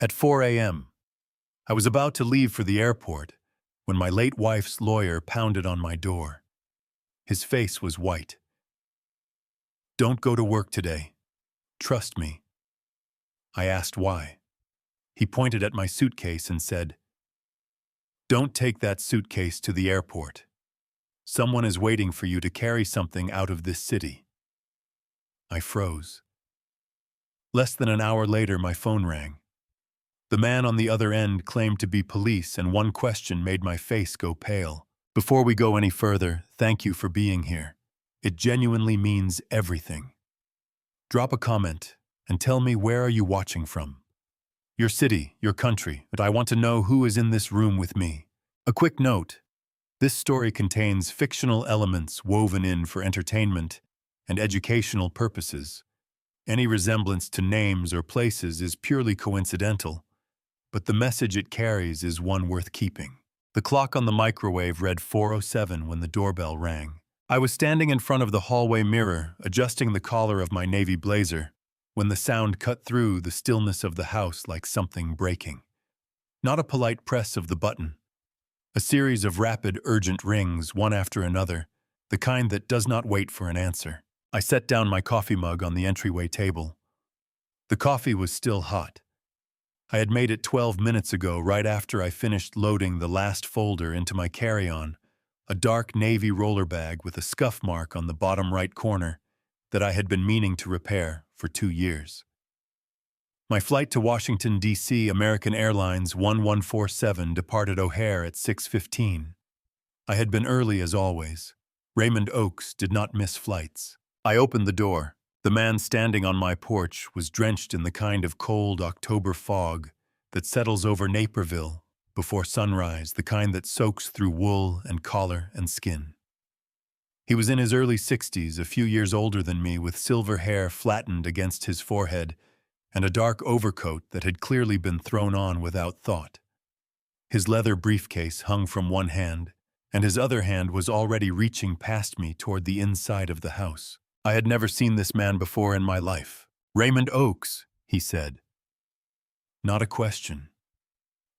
At 4 a.m., I was about to leave for the airport when my late wife's lawyer pounded on my door. His face was white. "Don't go to work today. Trust me." I asked why. He pointed at my suitcase and said, "Don't take that suitcase to the airport. Someone is waiting for you to carry something out of this city." I froze. Less than an hour later, my phone rang. The man on the other end claimed to be police, and one question made my face go pale. "Before we go any further, thank you for being here. It genuinely means everything. Drop a comment and tell me, where are you watching from? Your city, your country, but I want to know who is in this room with me." A quick note: this story contains fictional elements woven in for entertainment and educational purposes. Any resemblance to names or places is purely coincidental, but the message it carries is one worth keeping. The clock on the microwave read 4:07 when the doorbell rang. I was standing in front of the hallway mirror, adjusting the collar of my navy blazer, when the sound cut through the stillness of the house like something breaking. Not a polite press of the button. A series of rapid, urgent rings, one after another, the kind that does not wait for an answer. I set down my coffee mug on the entryway table. The coffee was still hot. I had made it 12 minutes ago, right after I finished loading the last folder into my carry-on, a dark navy roller bag with a scuff mark on the bottom right corner that I had been meaning to repair for 2 years. My flight to Washington, D.C., American Airlines 1147, departed O'Hare at 6:15. I had been early as always. Raymond Oakes did not miss flights. I opened the door. The man standing on my porch was drenched in the kind of cold October fog that settles over Naperville before sunrise, the kind that soaks through wool and collar and skin. He was in his early 60s, a few years older than me, with silver hair flattened against his forehead and a dark overcoat that had clearly been thrown on without thought. His leather briefcase hung from one hand, and his other hand was already reaching past me toward the inside of the house. I had never seen this man before in my life. "Raymond Oakes," he said. Not a question.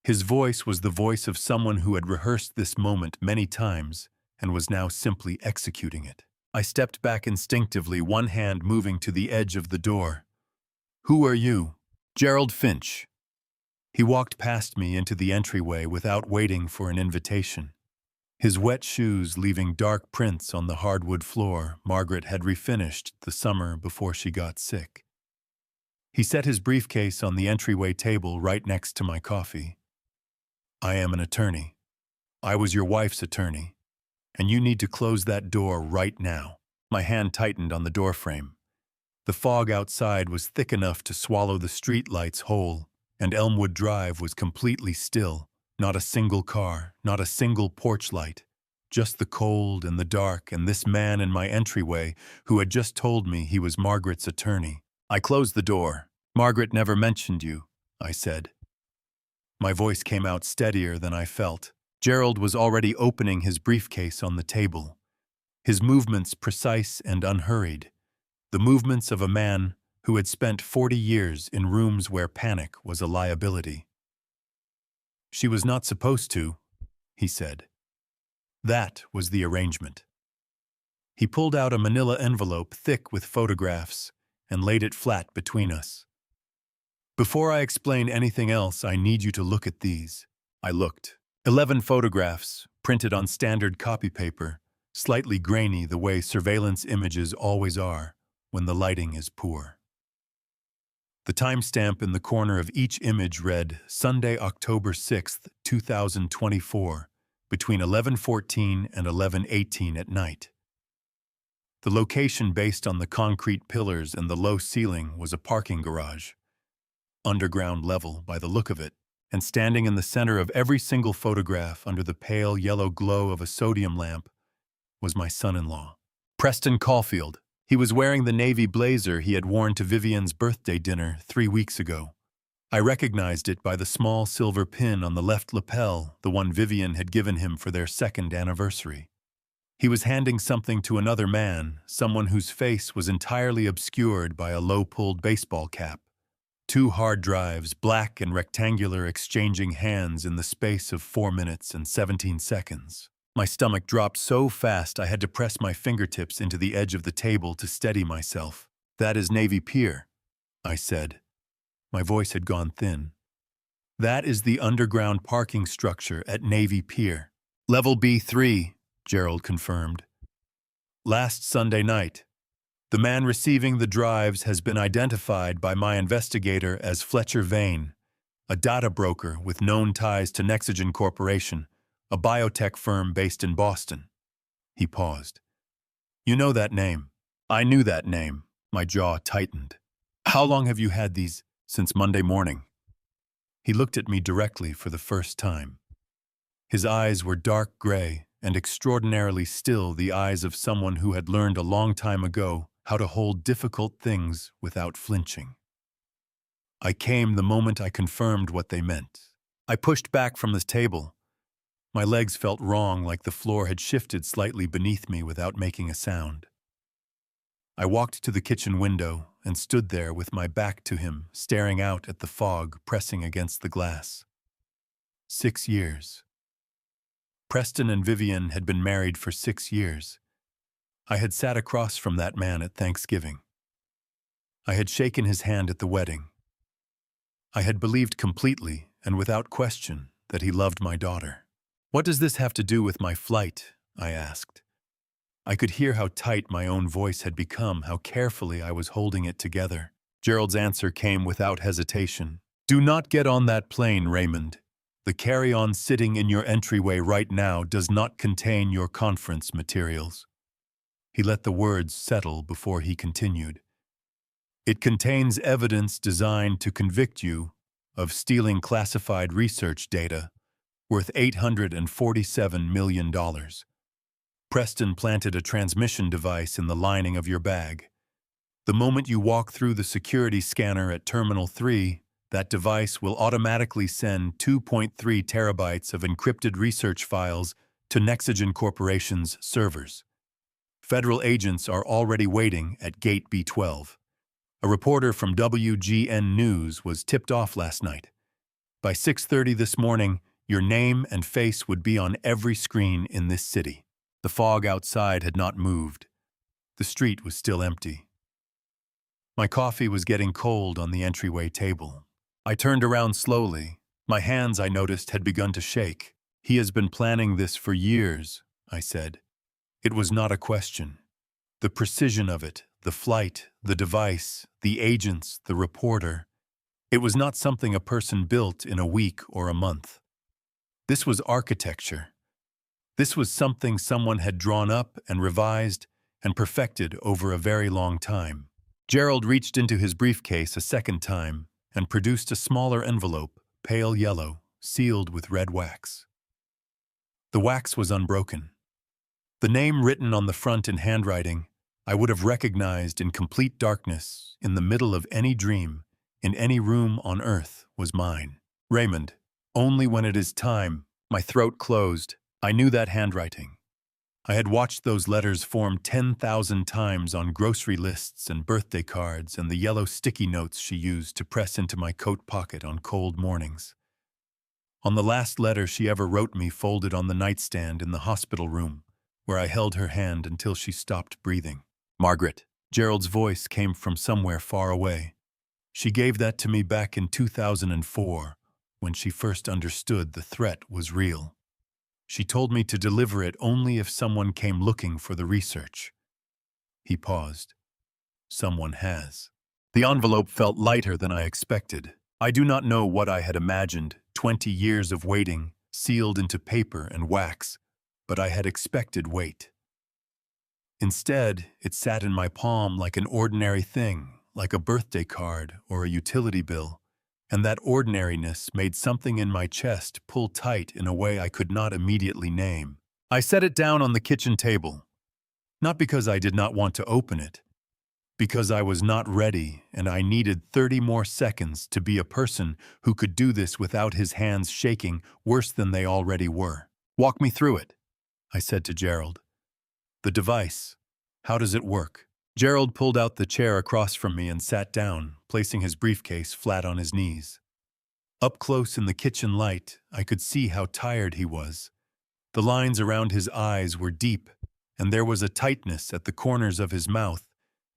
His voice was the voice of someone who had rehearsed this moment many times and was now simply executing it. I stepped back instinctively, one hand moving to the edge of the door. "Who are you?" "Gerald Finch." He walked past me into the entryway without waiting for an invitation. His wet shoes leaving dark prints on the hardwood floor Margaret had refinished the summer before she got sick. He set his briefcase on the entryway table right next to my coffee. "I am an attorney. I was your wife's attorney, and you need to close that door right now." My hand tightened on the doorframe. The fog outside was thick enough to swallow the street lights whole, and Elmwood Drive was completely still. Not a single car, not a single porch light, just the cold and the dark and this man in my entryway who had just told me he was Margaret's attorney. I closed the door. "Margaret never mentioned you," I said. My voice came out steadier than I felt. Gerald was already opening his briefcase on the table, his movements precise and unhurried, the movements of a man who had spent 40 years in rooms where panic was a liability. "She was not supposed to," he said. That was the arrangement. He pulled out a manila envelope thick with photographs and laid it flat between us. "Before I explain anything else, I need you to look at these." I looked. 11 photographs, printed on standard copy paper, slightly grainy the way surveillance images always are when the lighting is poor. The timestamp in the corner of each image read Sunday, October 6th, 2024, between 11:14 and 11:18 at night. The location, based on the concrete pillars and the low ceiling, was a parking garage. Underground level by the look of it, and standing in the center of every single photograph under the pale yellow glow of a sodium lamp was my son-in-law, Preston Caulfield. He was wearing the navy blazer he had worn to Vivian's birthday dinner 3 weeks ago. I recognized it by the small silver pin on the left lapel, the one Vivian had given him for their 2nd anniversary. He was handing something to another man, someone whose face was entirely obscured by a low-pulled baseball cap. 2 hard drives, black and rectangular, exchanging hands in the space of 4 minutes and 17 seconds. My stomach dropped so fast I had to press my fingertips into the edge of the table to steady myself. "That is Navy Pier," I said. My voice had gone thin. "That is the underground parking structure at Navy Pier." "Level B3, Gerald confirmed. "Last Sunday night. The man receiving the drives has been identified by my investigator as Fletcher Vane, a data broker with known ties to Nexogen Corporation, a biotech firm based in Boston." He paused. "You know that name." I knew that name. My jaw tightened. "How long have you had these?" "Since Monday morning." He looked at me directly for the first time. His eyes were dark gray and extraordinarily still, the eyes of someone who had learned a long time ago how to hold difficult things without flinching. I came the moment I confirmed what they meant. I pushed back from the table. My legs felt wrong, like the floor had shifted slightly beneath me without making a sound. I walked to the kitchen window and stood there with my back to him, staring out at the fog pressing against the glass. 6 years. Preston and Vivian had been married for 6 years. I had sat across from that man at Thanksgiving. I had shaken his hand at the wedding. I had believed completely and without question that he loved my daughter. "What does this have to do with my flight?" I asked. I could hear how tight my own voice had become, how carefully I was holding it together. Gerald's answer came without hesitation. "Do not get on that plane, Raymond. The carry-on sitting in your entryway right now does not contain your conference materials." He let the words settle before he continued. "It contains evidence designed to convict you of stealing classified research data worth $847 million. Preston planted a transmission device in the lining of your bag. The moment you walk through the security scanner at Terminal 3, that device will automatically send 2.3 terabytes of encrypted research files to Nexogen Corporation's servers. Federal agents are already waiting at Gate B12. A reporter from WGN News was tipped off last night. By 6:30 this morning, your name and face would be on every screen in this city." The fog outside had not moved. The street was still empty. My coffee was getting cold on the entryway table. I turned around slowly. My hands, I noticed, had begun to shake. "He has been planning this for years," I said. It was not a question. The precision of it, the flight, the device, the agents, the reporter. It was not something a person built in a week or a month. This was architecture. This was something someone had drawn up and revised and perfected over a very long time. Gerald reached into his briefcase a second time and produced a smaller envelope, pale yellow, sealed with red wax. The wax was unbroken. The name written on the front in handwriting I would have recognized in complete darkness, in the middle of any dream, in any room on earth, was mine. "Raymond, only when it is time." My throat closed. I knew that handwriting. I had watched those letters form 10,000 times on grocery lists and birthday cards and the yellow sticky notes she used to press into my coat pocket on cold mornings. On the last letter she ever wrote me, folded on the nightstand in the hospital room, where I held her hand until she stopped breathing. "Margaret." Gerald's voice came from somewhere far away. "She gave that to me back in 2004, when she first understood the threat was real. She told me to deliver it only if someone came looking for the research." He paused. "Someone has." The envelope felt lighter than I expected. I do not know what I had imagined, 20 years of waiting, sealed into paper and wax, but I had expected weight. Instead, it sat in my palm like an ordinary thing, like a birthday card or a utility bill, and that ordinariness made something in my chest pull tight in a way I could not immediately name. I set it down on the kitchen table, not because I did not want to open it, because I was not ready and I needed 30 more seconds to be a person who could do this without his hands shaking worse than they already were. "Walk me through it," I said to Gerald. "The device, how does it work?" Gerald pulled out the chair across from me and sat down, placing his briefcase flat on his knees. Up close in the kitchen light, I could see how tired he was. The lines around his eyes were deep, and there was a tightness at the corners of his mouth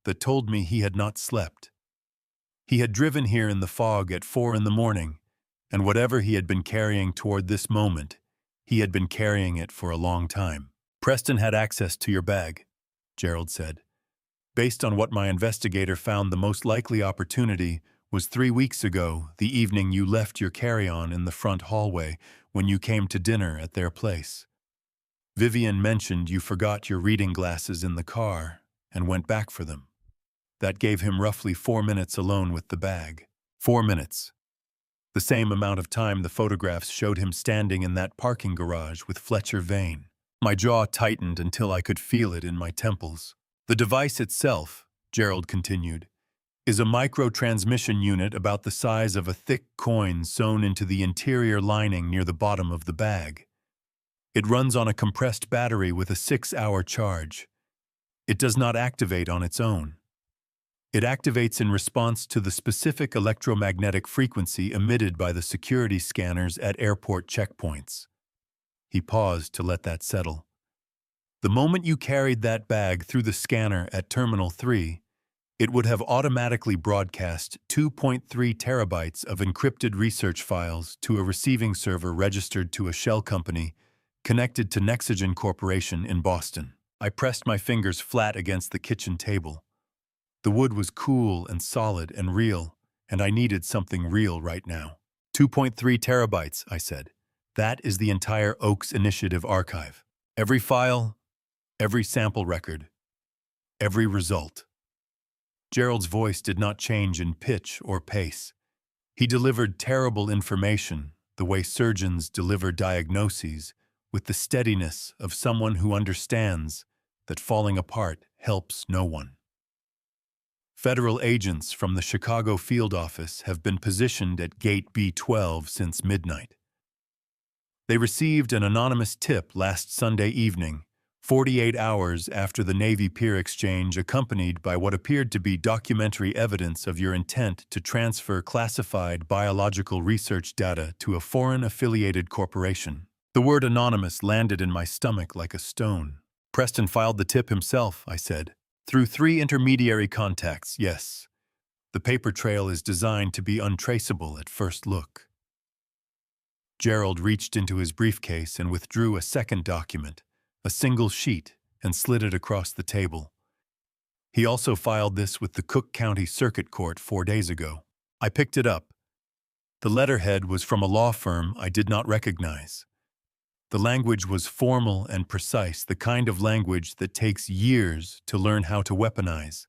that told me he had not slept. He had driven here in the fog at 4 in the morning, and whatever he had been carrying toward this moment, he had been carrying it for a long time. "Preston had access to your bag," Gerald said. "Based on what my investigator found, the most likely opportunity was 3 weeks ago, the evening you left your carry-on in the front hallway when you came to dinner at their place. Vivian mentioned you forgot your reading glasses in the car and went back for them. That gave him roughly 4 minutes alone with the bag. 4 minutes. The same amount of time the photographs showed him standing in that parking garage with Fletcher Vane." My jaw tightened until I could feel it in my temples. "The device itself," Gerald continued, "is a micro-transmission unit about the size of a thick coin sewn into the interior lining near the bottom of the bag. It runs on a compressed battery with a 6-hour charge. It does not activate on its own. It activates in response to the specific electromagnetic frequency emitted by the security scanners at airport checkpoints." He paused to let that settle. "The moment you carried that bag through the scanner at Terminal 3, it would have automatically broadcast 2.3 terabytes of encrypted research files to a receiving server registered to a shell company connected to Nexogen Corporation in Boston." I pressed my fingers flat against the kitchen table. The wood was cool and solid and real, and I needed something real right now. 2.3 terabytes, I said. That is the entire Oaks Initiative archive. Every file, every sample record, every result. Gerald's voice did not change in pitch or pace. He delivered terrible information, the way surgeons deliver diagnoses, with the steadiness of someone who understands that falling apart helps no one. Federal agents from the Chicago field office have been positioned at Gate B12 since midnight. They received an anonymous tip last Sunday evening, 48 hours after the Navy Pier exchange, accompanied by what appeared to be documentary evidence of your intent to transfer classified biological research data to a foreign-affiliated corporation. The word anonymous landed in my stomach like a stone. "Preston filed the tip himself," I said. "Through 3 intermediary contacts, yes. The paper trail is designed to be untraceable at first look." Gerald reached into his briefcase and withdrew a second document, a single sheet, and slid it across the table. He also filed this with the Cook County Circuit Court 4 days ago. I picked it up. The letterhead was from a law firm I did not recognize. The language was formal and precise, the kind of language that takes years to learn how to weaponize.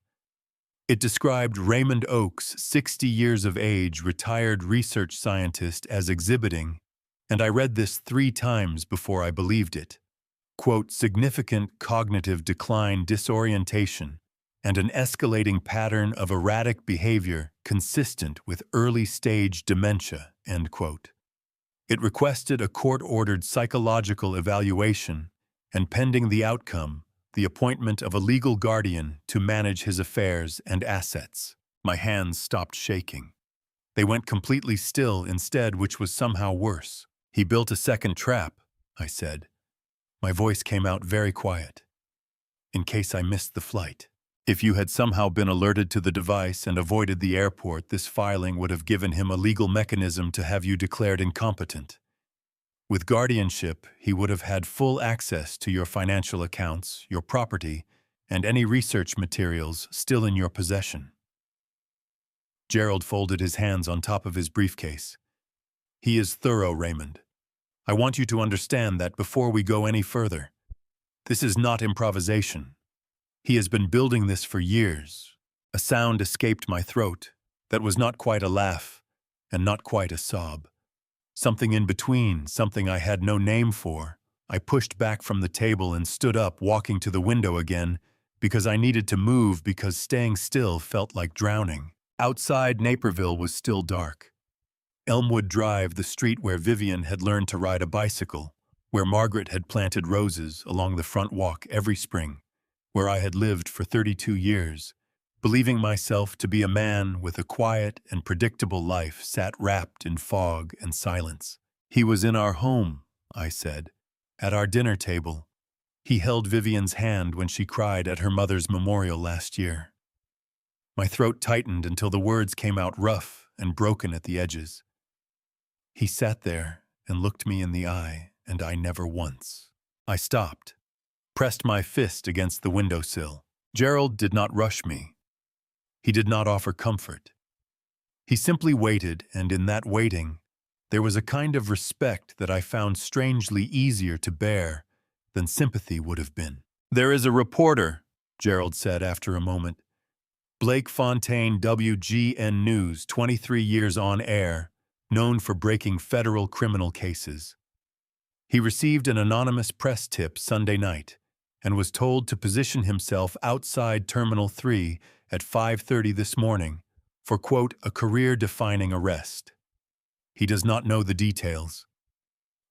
It described Raymond Oaks, 60 years of age, retired research scientist, as exhibiting, and I read this 3 times before I believed it. Quote, "significant cognitive decline, disorientation, and an escalating pattern of erratic behavior consistent with early-stage dementia," end quote. It requested a court-ordered psychological evaluation, and pending the outcome, the appointment of a legal guardian to manage his affairs and assets. My hands stopped shaking. They went completely still instead, which was somehow worse. "He built a second trap," I said. My voice came out very quiet. "In case I missed the flight. If you had somehow been alerted to the device and avoided the airport, this filing would have given him a legal mechanism to have you declared incompetent. With guardianship, he would have had full access to your financial accounts, your property, and any research materials still in your possession." Gerald folded his hands on top of his briefcase. "He is thorough, Raymond. I want you to understand that before we go any further. This is not improvisation. He has been building this for years." A sound escaped my throat that was not quite a laugh and not quite a sob. Something in between, something I had no name for. I pushed back from the table and stood up, walking to the window again, because I needed to move, because staying still felt like drowning. Outside, Naperville was still dark. Elmwood Drive, the street where Vivian had learned to ride a bicycle, where Margaret had planted roses along the front walk every spring, where I had lived for 32 years, believing myself to be a man with a quiet and predictable life, sat wrapped in fog and silence. "He was in our home," I said, "at our dinner table. He held Vivian's hand when she cried at her mother's memorial last year." My throat tightened until the words came out rough and broken at the edges. He sat there and looked me in the eye, and I never once. I stopped, pressed my fist against the windowsill. Gerald did not rush me. He did not offer comfort. He simply waited, and in that waiting, there was a kind of respect that I found strangely easier to bear than sympathy would have been. "There is a reporter," Gerald said after a moment. "Blake Fontaine, WGN News, 23 years on air, known for breaking federal criminal cases. He received an anonymous press tip Sunday night and was told to position himself outside Terminal 3 at 5:30 this morning for, quote, a career-defining arrest. He does not know the details.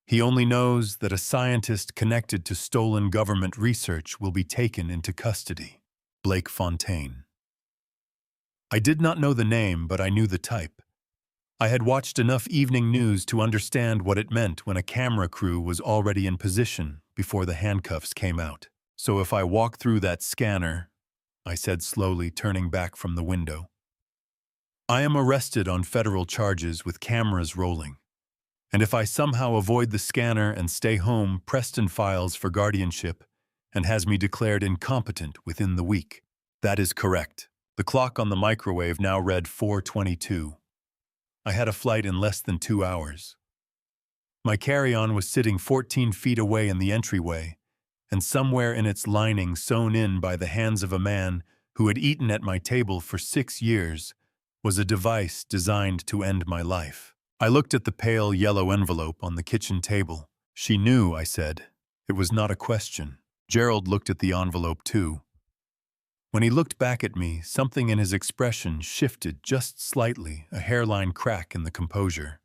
He only knows that a scientist connected to stolen government research will be taken into custody." Blake Fontaine. I did not know the name, but I knew the type. I had watched enough evening news to understand what it meant when a camera crew was already in position before the handcuffs came out. "So if I walk through that scanner," I said slowly, turning back from the window, "I am arrested on federal charges with cameras rolling. And if I somehow avoid the scanner and stay home, Preston files for guardianship and has me declared incompetent within the week." "That is correct." The clock on the microwave now read 4:22. I had a flight in less than 2 hours. My carry-on was sitting 14 feet away in the entryway, and somewhere in its lining, sewn in by the hands of a man who had eaten at my table for 6 years, was a device designed to end my life. I looked at the pale yellow envelope on the kitchen table. "She knew," I said. It was not a question. Gerald looked at the envelope too. When he looked back at me, something in his expression shifted just slightly, a hairline crack in the composure.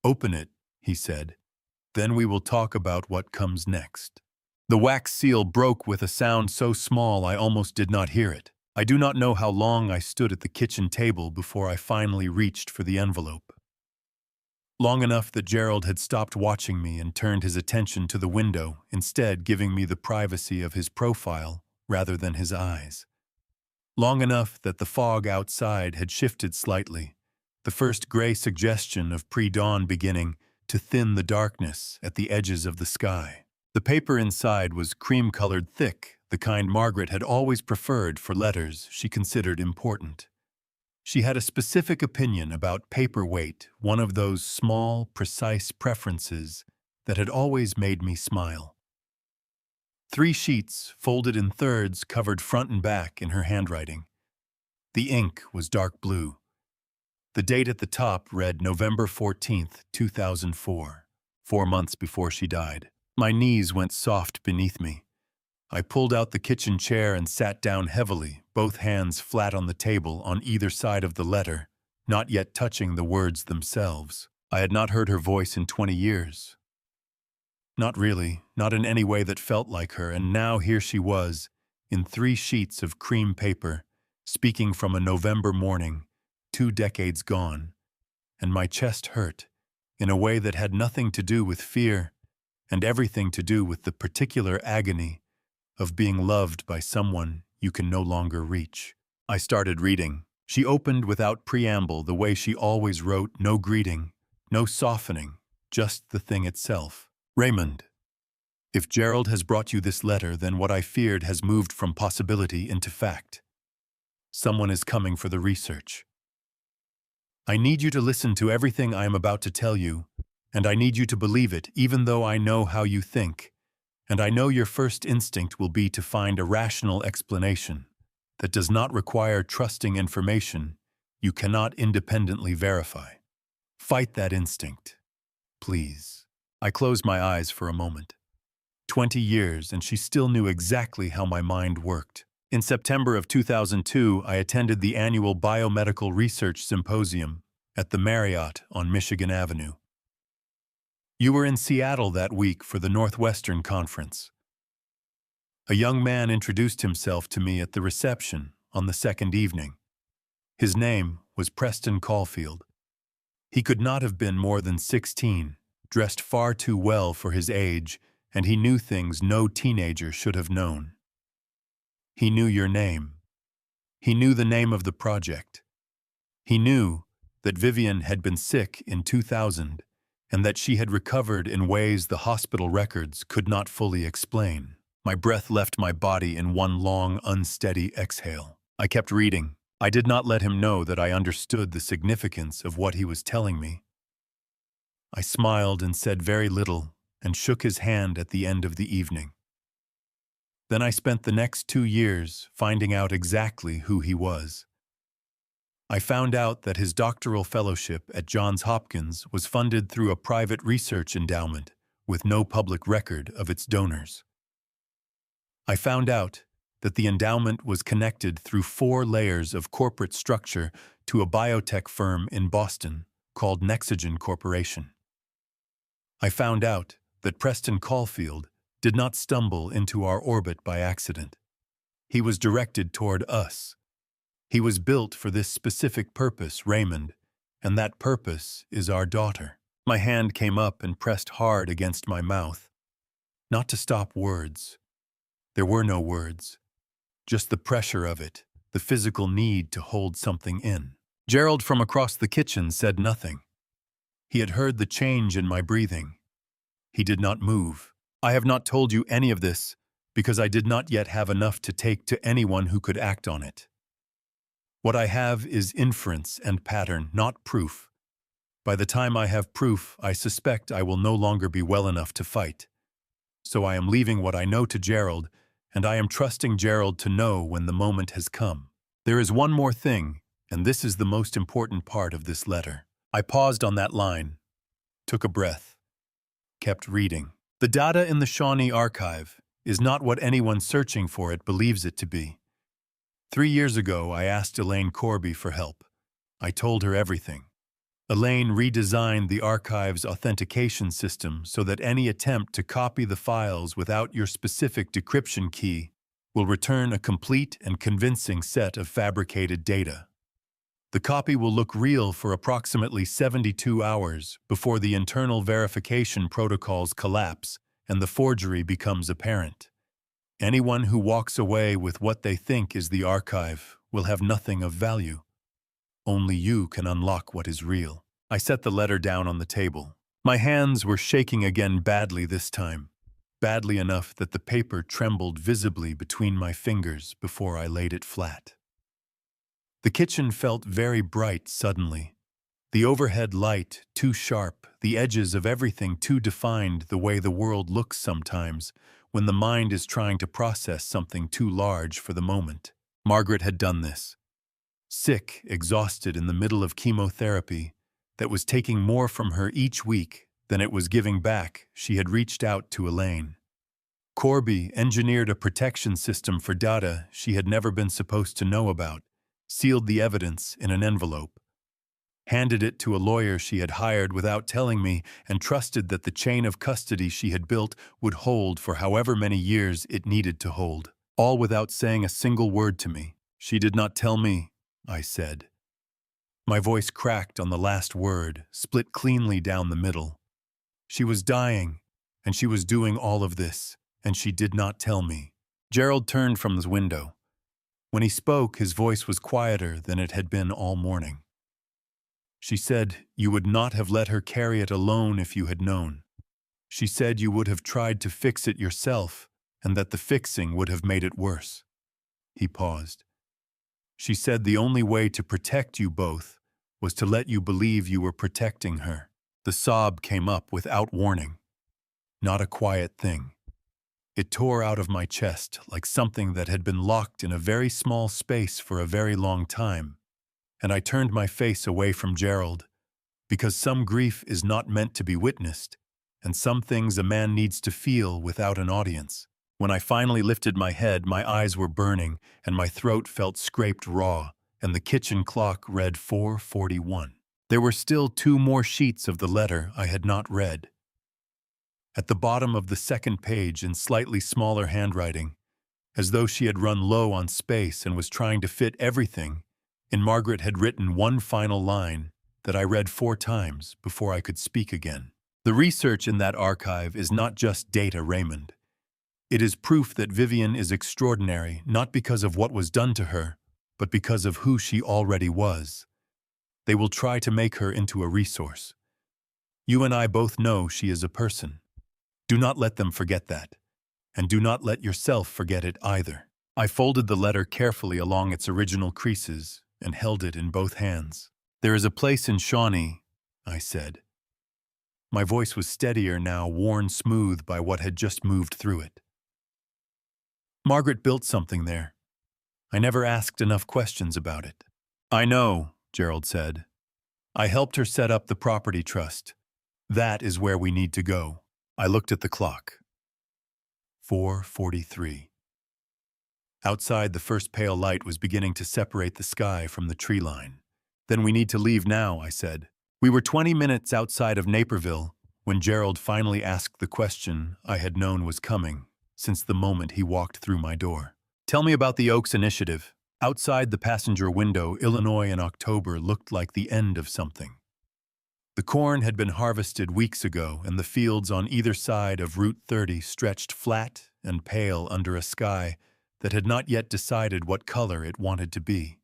"Open it," he said. "Then we will talk about what comes next." The wax seal broke with a sound so small I almost did not hear it. I do not know how long I stood at the kitchen table before I finally reached for the envelope. Long enough that Gerald had stopped watching me and turned his attention to the window, instead giving me the privacy of his profile rather than his eyes. Long enough that the fog outside had shifted slightly, the first gray suggestion of pre-dawn beginning to thin the darkness at the edges of the sky. The paper inside was cream-colored thick, the kind Margaret had always preferred for letters she considered important. She had a specific opinion about paper weight, one of those small, precise preferences that had always made me smile. 3 sheets, folded in thirds, covered front and back in her handwriting. The ink was dark blue. The date at the top read November 14th, 2004, 4 months before she died. My knees went soft beneath me. I pulled out the kitchen chair and sat down heavily, both hands flat on the table on either side of the letter, not yet touching the words themselves. I had not heard her voice in 20 years. Not really, not in any way that felt like her, and now here she was, in 3 sheets of cream paper, speaking from a November morning, 2 decades gone, and my chest hurt, in a way that had nothing to do with fear, and everything to do with the particular agony of being loved by someone you can no longer reach. I started reading. She opened without preamble, the way she always wrote, no greeting, no softening, just the thing itself. "Raymond, if Gerald has brought you this letter, then what I feared has moved from possibility into fact. Someone is coming for the research. I need you to listen to everything I am about to tell you, and I need you to believe it, even though I know how you think, and I know your first instinct will be to find a rational explanation that does not require trusting information you cannot independently verify. Fight that instinct, please." I closed my eyes for a moment. 20 years, and she still knew exactly how my mind worked. In September of 2002, I attended the annual Biomedical Research Symposium at the Marriott on Michigan Avenue. You were in Seattle that week for the Northwestern Conference. A young man introduced himself to me at the reception on the second evening. His name was Preston Caulfield. He could not have been more than 16, dressed far too well for his age, and he knew things no teenager should have known. He knew your name. He knew the name of the project. He knew that Vivian had been sick in 2000 and that she had recovered in ways the hospital records could not fully explain. My breath left my body in one long, unsteady exhale. I kept reading. I did not let him know that I understood the significance of what he was telling me. I smiled and said very little and shook his hand at the end of the evening. Then I spent the next 2 years finding out exactly who he was. I found out that his doctoral fellowship at Johns Hopkins was funded through a private research endowment with no public record of its donors. I found out that the endowment was connected through 4 layers of corporate structure to a biotech firm in Boston called Nexogen Corporation. I found out that Preston Caulfield did not stumble into our orbit by accident. He was directed toward us. He was built for this specific purpose, Raymond, and that purpose is our daughter. My hand came up and pressed hard against my mouth. Not to stop words. There were no words. Just the pressure of it, the physical need to hold something in. Gerald from across the kitchen said nothing. He had heard the change in my breathing. He did not move. I have not told you any of this because I did not yet have enough to take to anyone who could act on it. What I have is inference and pattern, not proof. By the time I have proof, I suspect I will no longer be well enough to fight. So I am leaving what I know to Gerald, and I am trusting Gerald to know when the moment has come. There is one more thing, and this is the most important part of this letter. I paused on that line, took a breath, kept reading. The data in the Shawnee archive is not what anyone searching for it believes it to be. 3 years ago, I asked Elaine Corby for help. I told her everything. Elaine redesigned the archive's authentication system so that any attempt to copy the files without your specific decryption key will return a complete and convincing set of fabricated data. The copy will look real for approximately 72 hours before the internal verification protocols collapse and the forgery becomes apparent. Anyone who walks away with what they think is the archive will have nothing of value. Only you can unlock what is real. I set the letter down on the table. My hands were shaking again badly this time, badly enough that the paper trembled visibly between my fingers before I laid it flat. The kitchen felt very bright suddenly. The overhead light too sharp, the edges of everything too defined the way the world looks sometimes when the mind is trying to process something too large for the moment. Margaret had done this. Sick, exhausted in the middle of chemotherapy that was taking more from her each week than it was giving back, she had reached out to Elaine. Corby engineered a protection system for data she had never been supposed to know about, sealed the evidence in an envelope, handed it to a lawyer she had hired without telling me, and trusted that the chain of custody she had built would hold for however many years it needed to hold, all without saying a single word to me. She did not tell me, I said. My voice cracked on the last word, split cleanly down the middle. She was dying, and she was doing all of this, and she did not tell me. Gerald turned from the window. When he spoke, his voice was quieter than it had been all morning. She said you would not have let her carry it alone if you had known. She said you would have tried to fix it yourself, and that the fixing would have made it worse. He paused. She said the only way to protect you both was to let you believe you were protecting her. The sob came up without warning. Not a quiet thing. It tore out of my chest like something that had been locked in a very small space for a very long time, and I turned my face away from Gerald, because some grief is not meant to be witnessed, and some things a man needs to feel without an audience. When I finally lifted my head, my eyes were burning, and my throat felt scraped raw, and the kitchen clock read 4:41. There were still 2 more sheets of the letter I had not read. At the bottom of the second page, in slightly smaller handwriting, as though she had run low on space and was trying to fit everything, and Margaret had written one final line that I read 4 times before I could speak again. The research in that archive is not just data, Raymond. It is proof that Vivian is extraordinary, not because of what was done to her, but because of who she already was. They will try to make her into a resource. You and I both know she is a person. Do not let them forget that. And do not let yourself forget it either. I folded the letter carefully along its original creases and held it in both hands. There is a place in Shawnee, I said. My voice was steadier now, worn smooth by what had just moved through it. Margaret built something there. I never asked enough questions about it. I know, Gerald said. I helped her set up the property trust. That is where we need to go. I looked at the clock. 4:43. Outside, the first pale light was beginning to separate the sky from the tree line. Then we need to leave now, I said. We were 20 minutes outside of Naperville when Gerald finally asked the question I had known was coming since the moment he walked through my door. Tell me about the Oaks Initiative. Outside the passenger window, Illinois in October looked like the end of something. The corn had been harvested weeks ago, and the fields on either side of Route 30 stretched flat and pale under a sky that had not yet decided what color it wanted to be.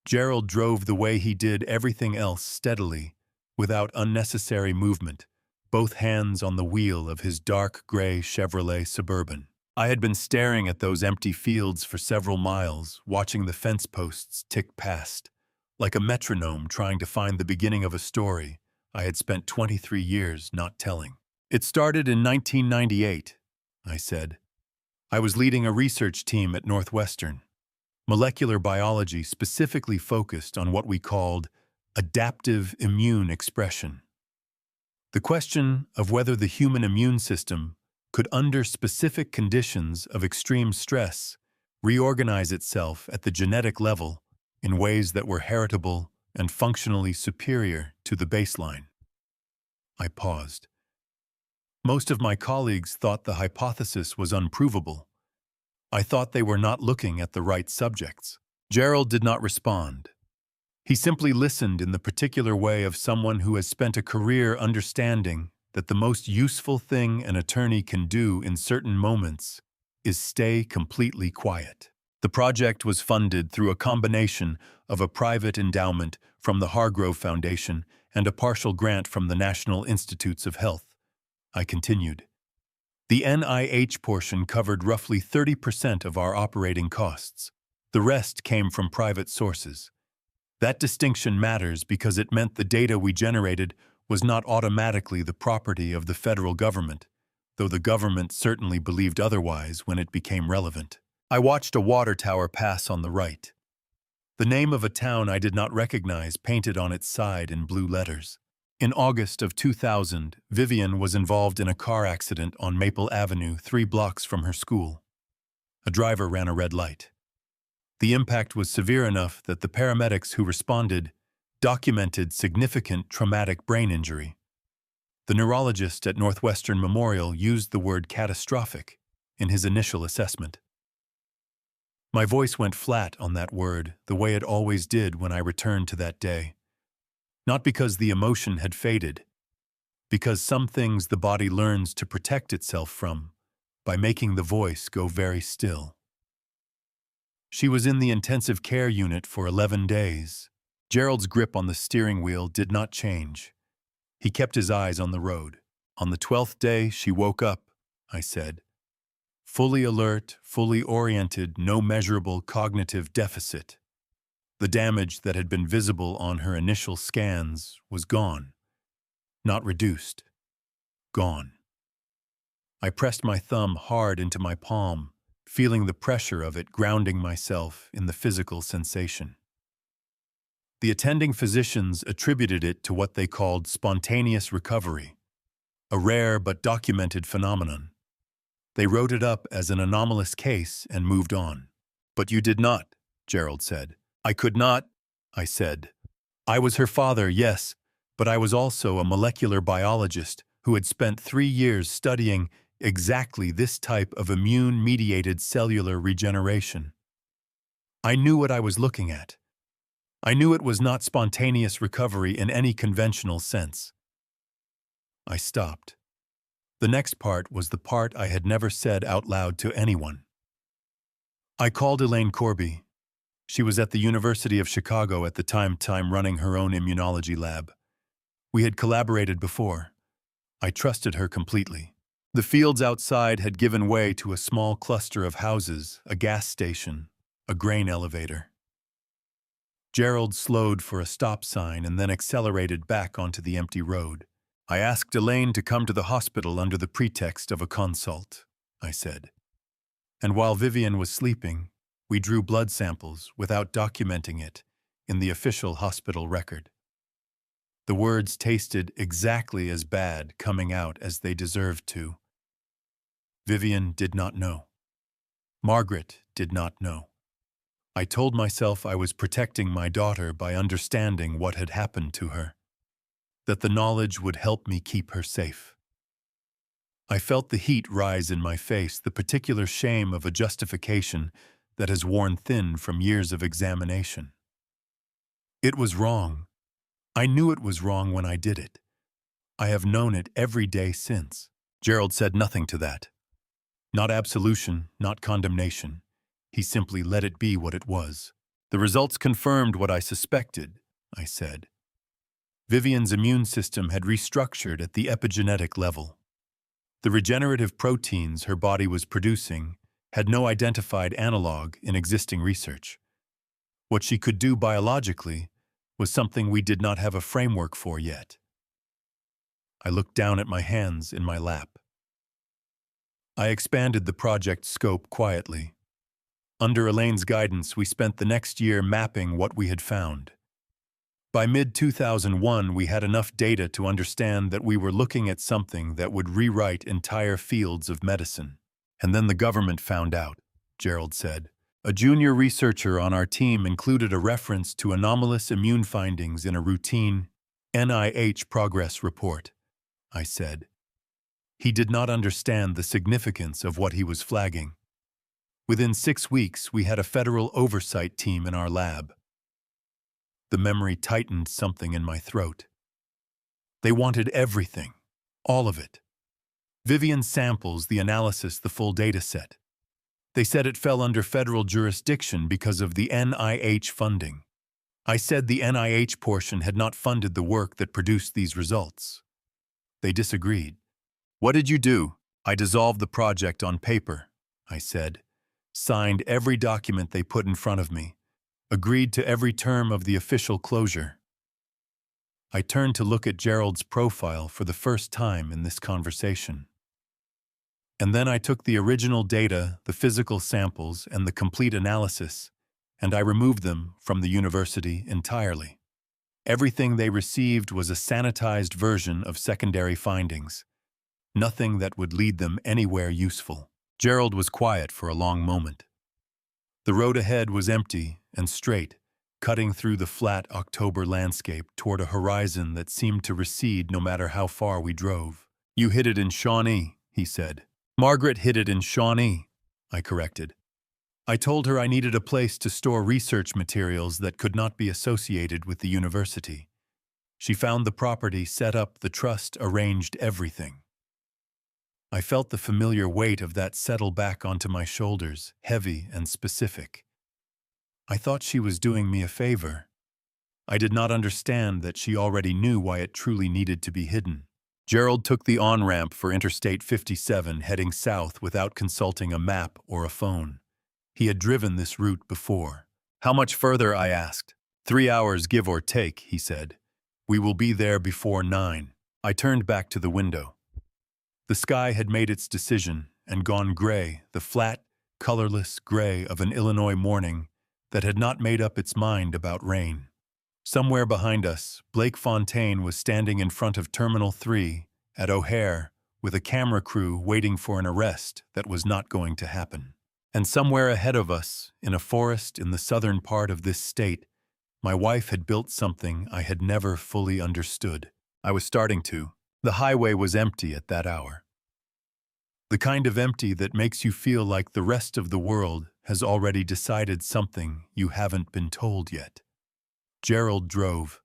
Gerald drove the way he did everything else steadily, without unnecessary movement, both hands on the wheel of his dark gray Chevrolet Suburban. I had been staring at those empty fields for several miles, watching the fence posts tick past, like a metronome trying to find the beginning of a story I had spent 23 years not telling. It started in 1998, I said. I was leading a research team at Northwestern. Molecular biology specifically focused on what we called adaptive immune expression. The question of whether the human immune system could, under specific conditions of extreme stress, reorganize itself at the genetic level in ways that were heritable and functionally superior to the baseline. I paused. Most of my colleagues thought the hypothesis was unprovable. I thought they were not looking at the right subjects. Gerald did not respond. He simply listened in the particular way of someone who has spent a career understanding that the most useful thing an attorney can do in certain moments is stay completely quiet. The project was funded through a combination of a private endowment from the Hargrove Foundation and a partial grant from the National Institutes of Health. I continued. The NIH portion covered roughly 30% of our operating costs. The rest came from private sources. That distinction matters because it meant the data we generated was not automatically the property of the federal government, though the government certainly believed otherwise when it became relevant. I watched a water tower pass on the right. The name of a town I did not recognize painted on its side in blue letters. In August of 2000, Vivian was involved in a car accident on Maple Avenue 3 blocks from her school. A driver ran a red light. The impact was severe enough that the paramedics who responded documented significant traumatic brain injury. The neurologist at Northwestern Memorial used the word catastrophic in his initial assessment. My voice went flat on that word, the way it always did when I returned to that day. Not because the emotion had faded, because some things the body learns to protect itself from by making the voice go very still. She was in the intensive care unit for 11 days. Gerald's grip on the steering wheel did not change. He kept his eyes on the road. On the 12th day, she woke up, I said. Fully alert, fully oriented, no measurable cognitive deficit. The damage that had been visible on her initial scans was gone. Not reduced. Gone. I pressed my thumb hard into my palm, feeling the pressure of it grounding myself in the physical sensation. The attending physicians attributed it to what they called spontaneous recovery, a rare but documented phenomenon. They wrote it up as an anomalous case and moved on. But you did not, Gerald said. I could not, I said. I was her father, yes, but I was also a molecular biologist who had spent 3 years studying exactly this type of immune-mediated cellular regeneration. I knew what I was looking at. I knew it was not spontaneous recovery in any conventional sense. I stopped. The next part was the part I had never said out loud to anyone. I called Elaine Corby. She was at the University of Chicago at the time running her own immunology lab. We had collaborated before. I trusted her completely. The fields outside had given way to a small cluster of houses, a gas station, a grain elevator. Gerald slowed for a stop sign and then accelerated back onto the empty road. I asked Elaine to come to the hospital under the pretext of a consult, I said. And while Vivian was sleeping, we drew blood samples without documenting it in the official hospital record. The words tasted exactly as bad coming out as they deserved to. Vivian did not know. Margaret did not know. I told myself I was protecting my daughter by understanding what had happened to her, that the knowledge would help me keep her safe. I felt the heat rise in my face, the particular shame of a justification that has worn thin from years of examination. It was wrong. I knew it was wrong when I did it. I have known it every day since. Gerald said nothing to that. Not absolution, not condemnation. He simply let it be what it was. The results confirmed what I suspected, I said. Vivian's immune system had restructured at the epigenetic level. The regenerative proteins her body was producing had no identified analog in existing research. What she could do biologically was something we did not have a framework for yet. I looked down at my hands in my lap. I expanded the project's scope quietly. Under Elaine's guidance, we spent the next year mapping what we had found. By mid-2001, we had enough data to understand that we were looking at something that would rewrite entire fields of medicine. And then the government found out, Gerald said. A junior researcher on our team included a reference to anomalous immune findings in a routine NIH progress report, I said. He did not understand the significance of what he was flagging. Within 6 weeks, we had a federal oversight team in our lab. The memory tightened something in my throat. They wanted everything, all of it. Vivian's samples, the analysis, the full data set. They said it fell under federal jurisdiction because of the NIH funding. I said the NIH portion had not funded the work that produced these results. They disagreed. What did you do? I dissolved the project on paper, I said. Signed every document they put in front of me. Agreed to every term of the official closure. I turned to look at Gerald's profile for the first time in this conversation. And then I took the original data, the physical samples, and the complete analysis, and I removed them from the university entirely. Everything they received was a sanitized version of secondary findings. Nothing that would lead them anywhere useful. Gerald was quiet for a long moment. The road ahead was empty and straight, cutting through the flat October landscape toward a horizon that seemed to recede no matter how far we drove. You hit it in Shawnee, he said. Margaret hit it in Shawnee, I corrected. I told her I needed a place to store research materials that could not be associated with the university. She found the property, set up the trust, arranged everything. I felt the familiar weight of that settle back onto my shoulders, heavy and specific. I thought she was doing me a favor. I did not understand that she already knew why it truly needed to be hidden. Gerald took the on-ramp for Interstate 57 heading south without consulting a map or a phone. He had driven this route before. How much further, I asked. 3 hours, give or take, he said. We will be there before 9. I turned back to the window. The sky had made its decision and gone gray, the flat, colorless gray of an Illinois morning that had not made up its mind about rain. Somewhere behind us, Blake Fontaine was standing in front of Terminal 3 at O'Hare with a camera crew waiting for an arrest that was not going to happen. And somewhere ahead of us, in a forest in the southern part of this state, my wife had built something I had never fully understood. I was starting to. The highway was empty at that hour. The kind of empty that makes you feel like the rest of the world has already decided something you haven't been told yet. Gerald drove.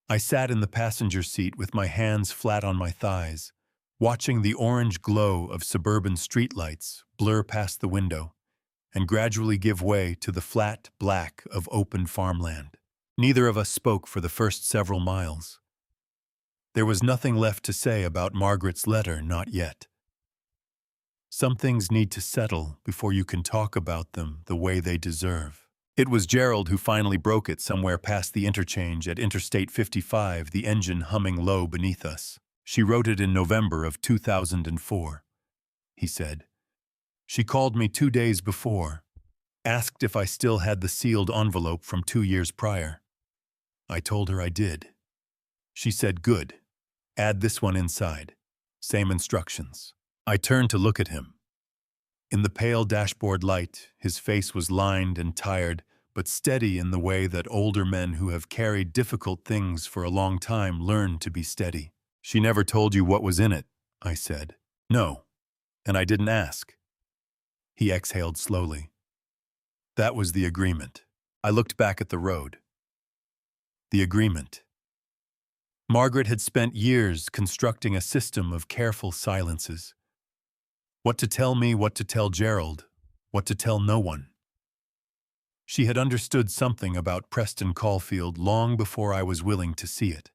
I sat in the passenger seat with my hands flat on my thighs, watching the orange glow of suburban streetlights blur past the window and gradually give way to the flat black of open farmland. Neither of us spoke for the first several miles. There was nothing left to say about Margaret's letter, not yet. Some things need to settle before you can talk about them the way they deserve. It was Gerald who finally broke it somewhere past the interchange at Interstate 55, the engine humming low beneath us. She wrote it in November of 2004. He said. She called me 2 days before, asked if I still had the sealed envelope from 2 years prior. I told her I did. She said, "Good. Add this one inside. Same instructions." I turned to look at him. In the pale dashboard light, his face was lined and tired, but steady in the way that older men who have carried difficult things for a long time learn to be steady. "She never told you what was in it," I said. "No, and I didn't ask." He exhaled slowly. That was the agreement. I looked back at the road. The agreement. Margaret had spent years constructing a system of careful silences. What to tell me, what to tell Gerald, what to tell no one. She had understood something about Preston Caulfield long before I was willing to see it.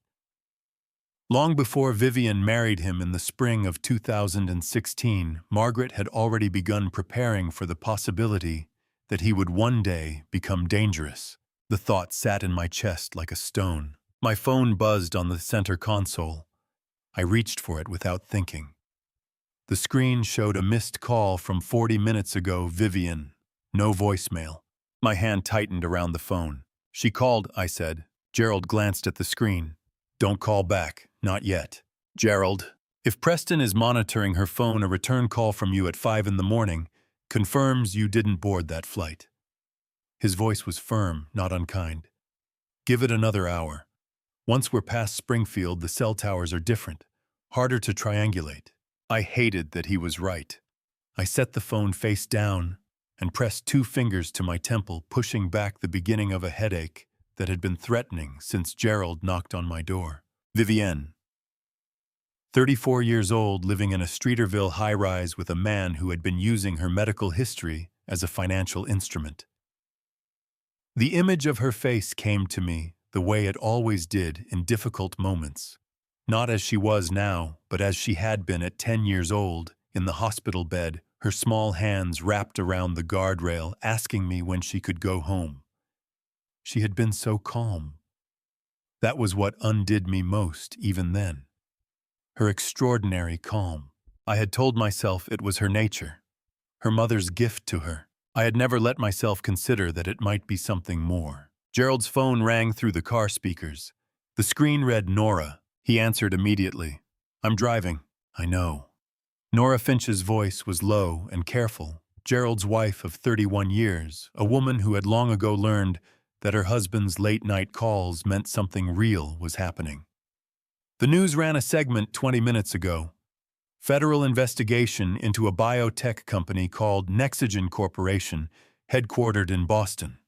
Long before Vivian married him in the spring of 2016, Margaret had already begun preparing for the possibility that he would one day become dangerous. The thought sat in my chest like a stone. My phone buzzed on the center console. I reached for it without thinking. The screen showed a missed call from 40 minutes ago, Vivian. No voicemail. My hand tightened around the phone. "She called," I said. Gerald glanced at the screen. "Don't call back. Not yet." "Gerald, if Preston is monitoring her phone, a return call from you at 5 in the morning confirms you didn't board that flight." His voice was firm, not unkind. "Give it another hour. Once we're past Springfield, the cell towers are different, harder to triangulate." I hated that he was right. I set the phone face down and pressed 2 fingers to my temple, pushing back the beginning of a headache that had been threatening since Gerald knocked on my door. Vivienne. 34 years old, living in a Streeterville high-rise with a man who had been using her medical history as a financial instrument. The image of her face came to me the way it always did in difficult moments. Not as she was now, but as she had been at 10 years old, in the hospital bed, her small hands wrapped around the guardrail, asking me when she could go home. She had been so calm. That was what undid me most, even then. Her extraordinary calm. I had told myself it was her nature, her mother's gift to her. I had never let myself consider that it might be something more. Gerald's phone rang through the car speakers. The screen read Nora. He answered immediately. "I'm driving." "I know." Nora Finch's voice was low and careful. Gerald's wife of 31 years, a woman who had long ago learned that her husband's late-night calls meant something real was happening. "The news ran a segment 20 minutes ago. Federal investigation into a biotech company called Nexogen Corporation, headquartered in Boston.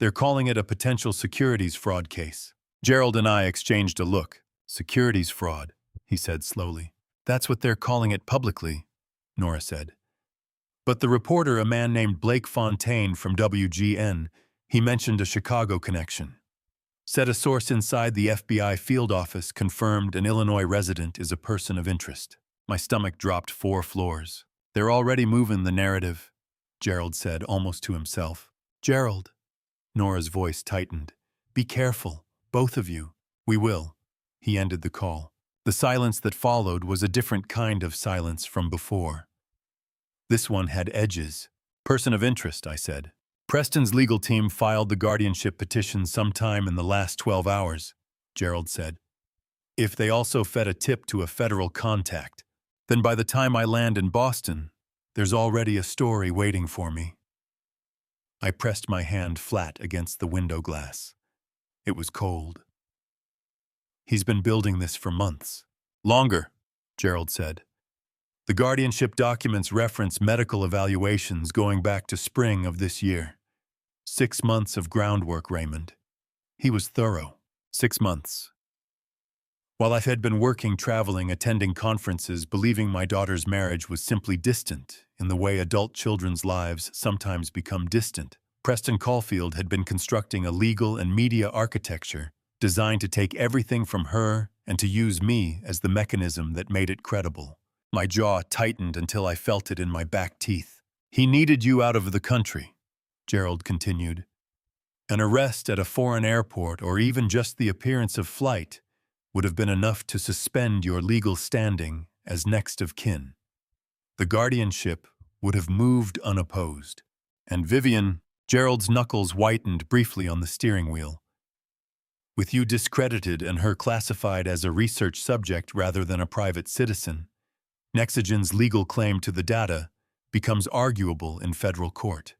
They're calling it a potential securities fraud case." Gerald and I exchanged a look. "Securities fraud," he said slowly. "That's what they're calling it publicly," Nora said. "But the reporter, a man named Blake Fontaine from WGN, he mentioned a Chicago connection. Said a source inside the FBI field office confirmed an Illinois resident is a person of interest." My stomach dropped 4 floors. "They're already moving the narrative," Gerald said, almost to himself. "Gerald," Nora's voice tightened. "Be careful, both of you." "We will." He ended the call. The silence that followed was a different kind of silence from before. This one had edges. "Person of interest," I said. "Preston's legal team filed the guardianship petition sometime in the last 12 hours, Gerald said. "If they also fed a tip to a federal contact, then by the time I land in Boston, there's already a story waiting for me." I pressed my hand flat against the window glass. It was cold. "He's been building this for months." "Longer," Gerald said. The guardianship documents reference medical evaluations going back to spring of this year. 6 months of groundwork, Raymond. He was thorough. 6 months. While I had been working, traveling, attending conferences, believing my daughter's marriage was simply distant, in the way adult children's lives sometimes become distant, Preston Caulfield had been constructing a legal and media architecture designed to take everything from her and to use me as the mechanism that made it credible. My jaw tightened until I felt it in my back teeth. He needed you out of the country, Gerald continued. An arrest at a foreign airport or even just the appearance of flight would have been enough to suspend your legal standing as next of kin. The guardianship would have moved unopposed. And Vivian, Gerald's knuckles whitened briefly on the steering wheel. With you discredited and her classified as a research subject rather than a private citizen, Nexagen's legal claim to the data becomes arguable in federal court.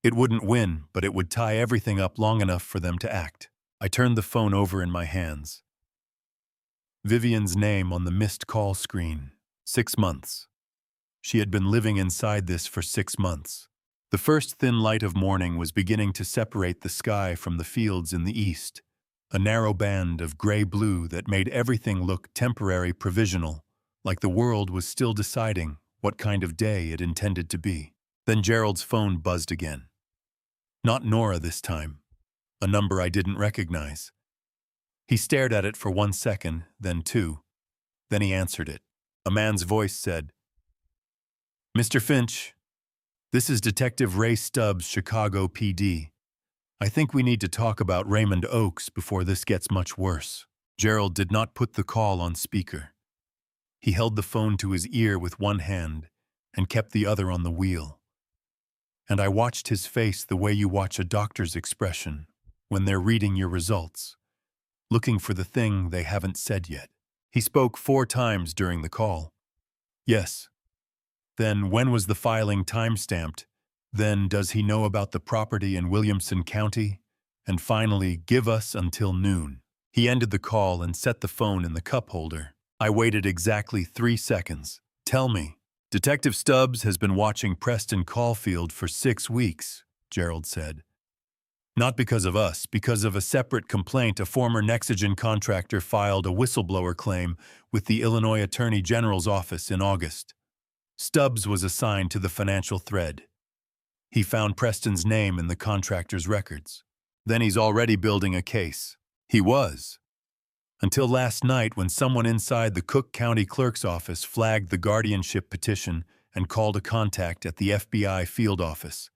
It wouldn't win, but it would tie everything up long enough for them to act. I turned the phone over in my hands. Vivian's name on the missed call screen. 6 months. She had been living inside this for 6 months. The first thin light of morning was beginning to separate the sky from the fields in the east, a narrow band of gray-blue that made everything look temporary, provisional, like the world was still deciding what kind of day it intended to be. Then Gerald's phone buzzed again. Not Nora this time, a number I didn't recognize. He stared at it for 1 second, then 2. Then he answered it. A man's voice said, "Mr. Finch, this is Detective Ray Stubbs, Chicago PD. I think we need to talk about Raymond Oakes before this gets much worse." Gerald did not put the call on speaker. He held the phone to his ear with one hand and kept the other on the wheel. And I watched his face the way you watch a doctor's expression when they're reading your results, looking for the thing they haven't said yet. He spoke 4 times during the call. Yes. Then when was the filing time-stamped? Then does he know about the property in Williamson County? And finally, give us until noon. He ended the call and set the phone in the cup holder. I waited exactly 3 seconds. Tell me. Detective Stubbs has been watching Preston Caulfield for 6 weeks, Gerald said. Not because of us, because of a separate complaint a former Nexagen contractor filed a whistleblower claim with the Illinois Attorney General's office in August. Stubbs was assigned to the financial thread. He found Preston's name in the contractor's records. Then he's already building a case. He was. Until last night when someone inside the Cook County Clerk's office flagged the guardianship petition and called a contact at the FBI field office.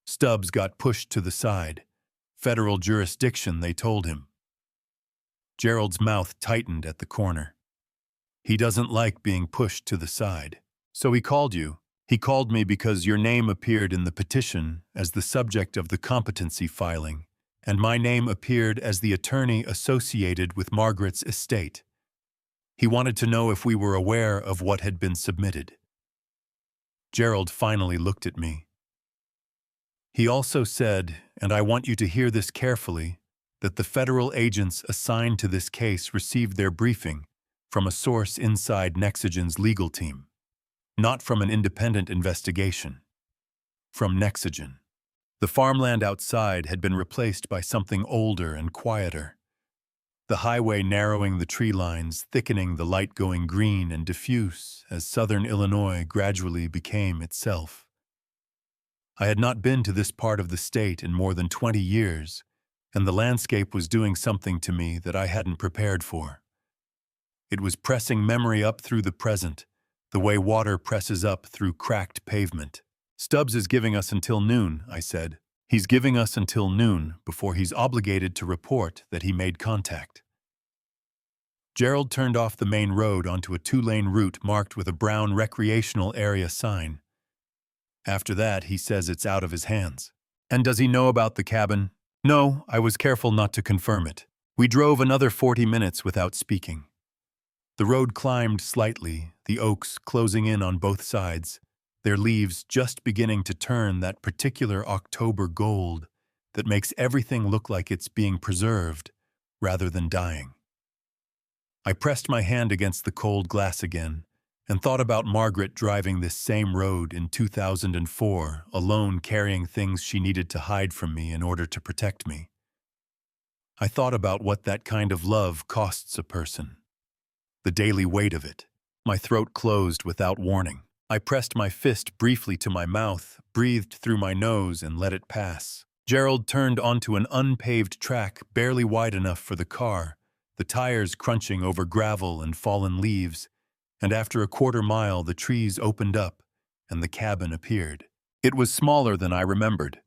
Stubbs got pushed to the side. Federal jurisdiction, they told him. Gerald's mouth tightened at the corner. He doesn't like being pushed to the side. So he called you. He called me because your name appeared in the petition as the subject of the competency filing, and my name appeared as the attorney associated with Margaret's estate. He wanted to know if we were aware of what had been submitted. Gerald finally looked at me. He also said, and I want you to hear this carefully, that the federal agents assigned to this case received their briefing from a source inside Nexagen's legal team, not from an independent investigation. From Nexagen. The farmland outside had been replaced by something older and quieter. The highway narrowing the tree lines, thickening the light going green and diffuse as southern Illinois gradually became itself. I had not been to this part of the state in more than 20 years, and the landscape was doing something to me that I hadn't prepared for. It was pressing memory up through the present, the way water presses up through cracked pavement. Stubbs is giving us until noon, I said. He's giving us until noon before he's obligated to report that he made contact. Gerald turned off the main road onto a 2-lane route marked with a brown recreational area sign. After that, he says it's out of his hands. And does he know about the cabin? No, I was careful not to confirm it. We drove another 40 minutes without speaking. The road climbed slightly, the oaks closing in on both sides, their leaves just beginning to turn that particular October gold that makes everything look like it's being preserved rather than dying. I pressed my hand against the cold glass again, and thought about Margaret driving this same road in 2004, alone carrying things she needed to hide from me in order to protect me. I thought about what that kind of love costs a person, the daily weight of it. My throat closed without warning. I pressed my fist briefly to my mouth, breathed through my nose, and let it pass. Gerald turned onto an unpaved track barely wide enough for the car, the tires crunching over gravel and fallen leaves, and after a quarter-mile the trees opened up and the cabin appeared. It was smaller than I remembered,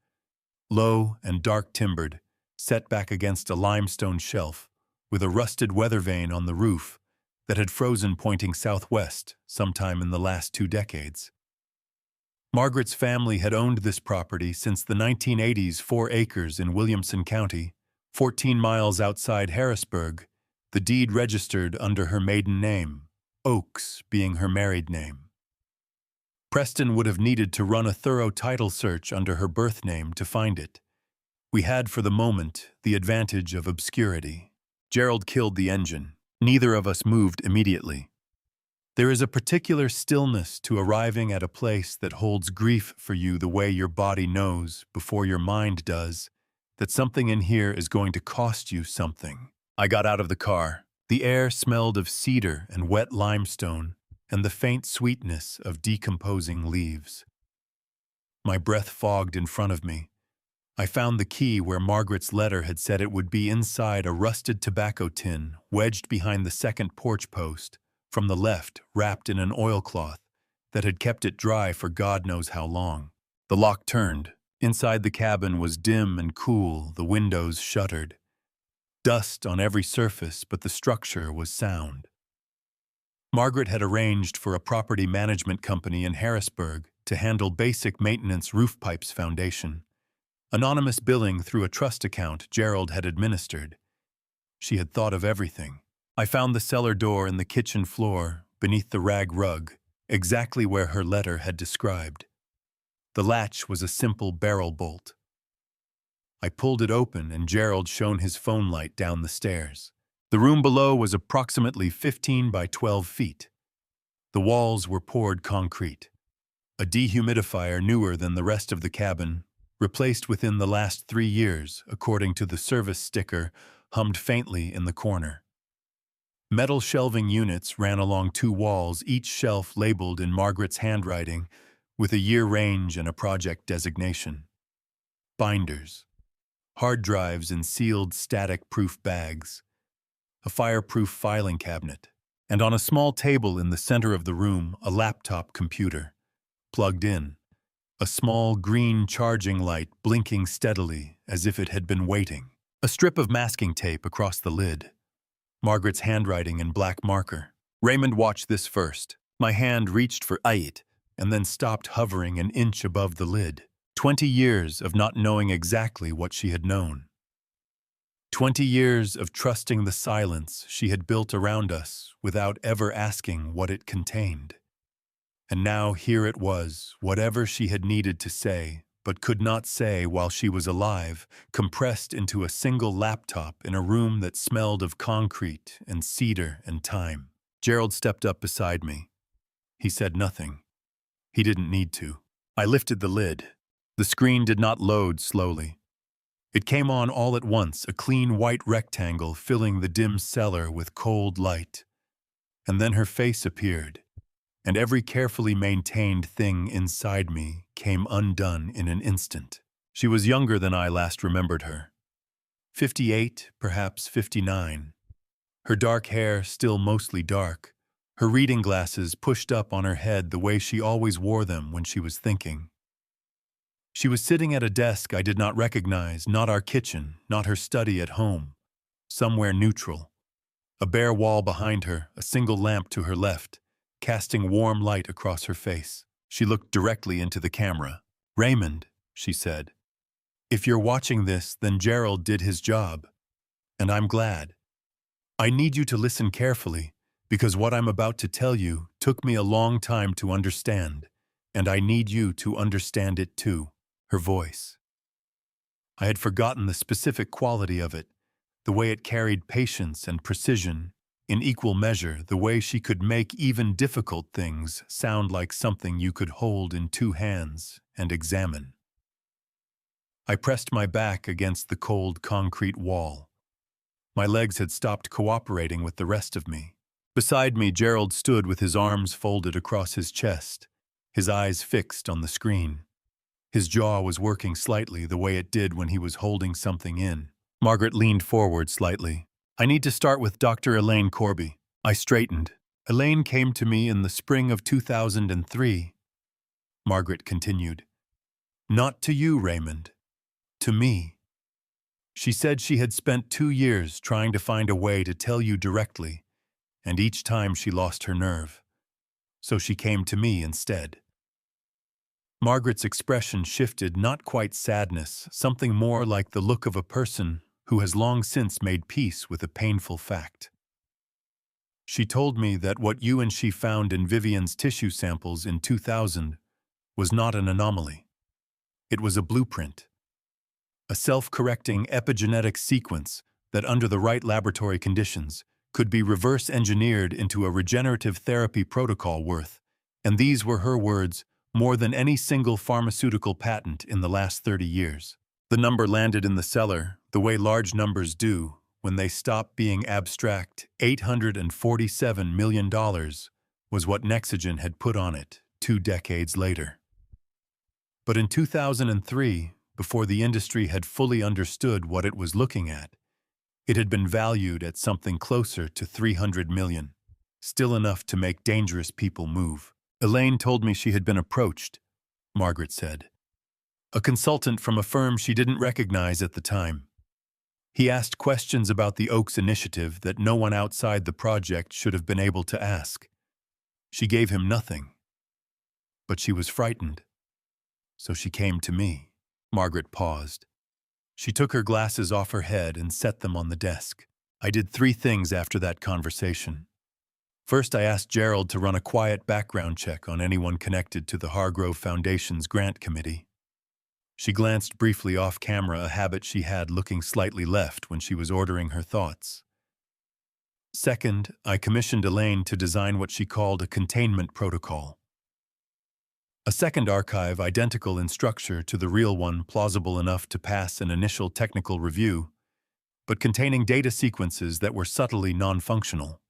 low and dark-timbered, set back against a limestone shelf, with a rusted weather vane on the roof that had frozen pointing southwest sometime in the last 2 decades. Margaret's family had owned this property since the 1980s, 4 acres in Williamson County, 14 miles outside Harrisburg, the deed registered under her maiden name, Oakes being her married name. Preston would have needed to run a thorough title search under her birth name to find it. We had, for the moment, the advantage of obscurity. Gerald killed the engine. Neither of us moved immediately. There is a particular stillness to arriving at a place that holds grief for you the way your body knows, before your mind does, that something in here is going to cost you something. I got out of the car. The air smelled of cedar and wet limestone, and the faint sweetness of decomposing leaves. My breath fogged in front of me. I found the key where Margaret's letter had said it would be inside a rusted tobacco tin wedged behind the second porch post, from the left wrapped in an oilcloth that had kept it dry for God knows how long. The lock turned. Inside the cabin was dim and cool, the windows shuttered. Dust on every surface, but the structure was sound. Margaret had arranged for a property management company in Harrisburg to handle basic maintenance roof pipes foundation. Anonymous billing through a trust account Gerald had administered. She had thought of everything. I found the cellar door in the kitchen floor, beneath the rag rug, exactly where her letter had described. The latch was a simple barrel bolt. I pulled it open and Gerald shone his phone light down the stairs. The room below was approximately 15 by 12 feet. The walls were poured concrete. A dehumidifier newer than the rest of the cabin, replaced within the last 3 years, according to the service sticker, hummed faintly in the corner. Metal shelving units ran along 2 walls, each shelf labeled in Margaret's handwriting, with a year range and a project designation. Binders. Hard drives in sealed static-proof bags. A fireproof filing cabinet. And on a small table in the center of the room, a laptop computer. Plugged in. A small green charging light blinking steadily as if it had been waiting. A strip of masking tape across the lid. Margaret's handwriting in black marker. Raymond watched this first. My hand reached for it and then stopped hovering an inch above the lid. 20 years of not knowing exactly what she had known. 20 years of trusting the silence she had built around us without ever asking what it contained. And now here it was, whatever she had needed to say, but could not say while she was alive, compressed into a single laptop in a room that smelled of concrete and cedar and time. Gerald stepped up beside me. He said nothing. He didn't need to. I lifted the lid. The screen did not load slowly. It came on all at once, a clean white rectangle filling the dim cellar with cold light. And then her face appeared. And every carefully maintained thing inside me came undone in an instant. She was younger than I last remembered her. 58, perhaps 59. Her dark hair still mostly dark, her reading glasses pushed up on her head the way she always wore them when she was thinking. She was sitting at a desk I did not recognize, not our kitchen, not her study at home, somewhere neutral. A bare wall behind her, a single lamp to her left, casting warm light across her face. She looked directly into the camera. "Raymond," she said, "if you're watching this, then Gerald did his job. And I'm glad. I need you to listen carefully, because what I'm about to tell you took me a long time to understand, and I need you to understand it too." Her voice. I had forgotten the specific quality of it, the way it carried patience and precision, in equal measure the way she could make even difficult things sound like something you could hold in two hands and examine. I pressed my back against the cold concrete wall. My legs had stopped cooperating with the rest of me. Beside me, Gerald stood with his arms folded across his chest, his eyes fixed on the screen. His jaw was working slightly the way it did when he was holding something in. Margaret leaned forward slightly. "I need to start with Dr. Elaine Corby." I straightened. "Elaine came to me in the spring of 2003. Margaret continued. "Not to you, Raymond. To me. She said she had spent 2 years trying to find a way to tell you directly, and each time she lost her nerve. So she came to me instead." Margaret's expression shifted, not quite sadness, something more like the look of a person who has long since made peace with a painful fact. "She told me that what you and she found in Vivian's tissue samples in 2000 was not an anomaly. It was a blueprint. A self-correcting epigenetic sequence that, under the right laboratory conditions, could be reverse-engineered into a regenerative therapy protocol worth, and these were her words, more than any single pharmaceutical patent in the last 30 years. The number landed in the cellar, the way large numbers do, when they stop being abstract. $847 million was what Nexogen had put on it 2 decades later. But in 2003, before the industry had fully understood what it was looking at, it had been valued at something closer to 300 million, still enough to make dangerous people move. "Elaine told me she had been approached," Margaret said. "A consultant from a firm she didn't recognize at the time. He asked questions about the Oaks initiative that no one outside the project should have been able to ask. She gave him nothing. But she was frightened. So she came to me." Margaret paused. She took her glasses off her head and set them on the desk. "I did 3 things after that conversation. First, I asked Gerald to run a quiet background check on anyone connected to the Hargrove Foundation's grant committee." She glanced briefly off camera, a habit she had looking slightly left when she was ordering her thoughts. Second, I commissioned Elaine to design what she called a containment protocol. A second archive identical in structure to the real one, plausible enough to pass an initial technical review, but containing data sequences that were subtly non-functional.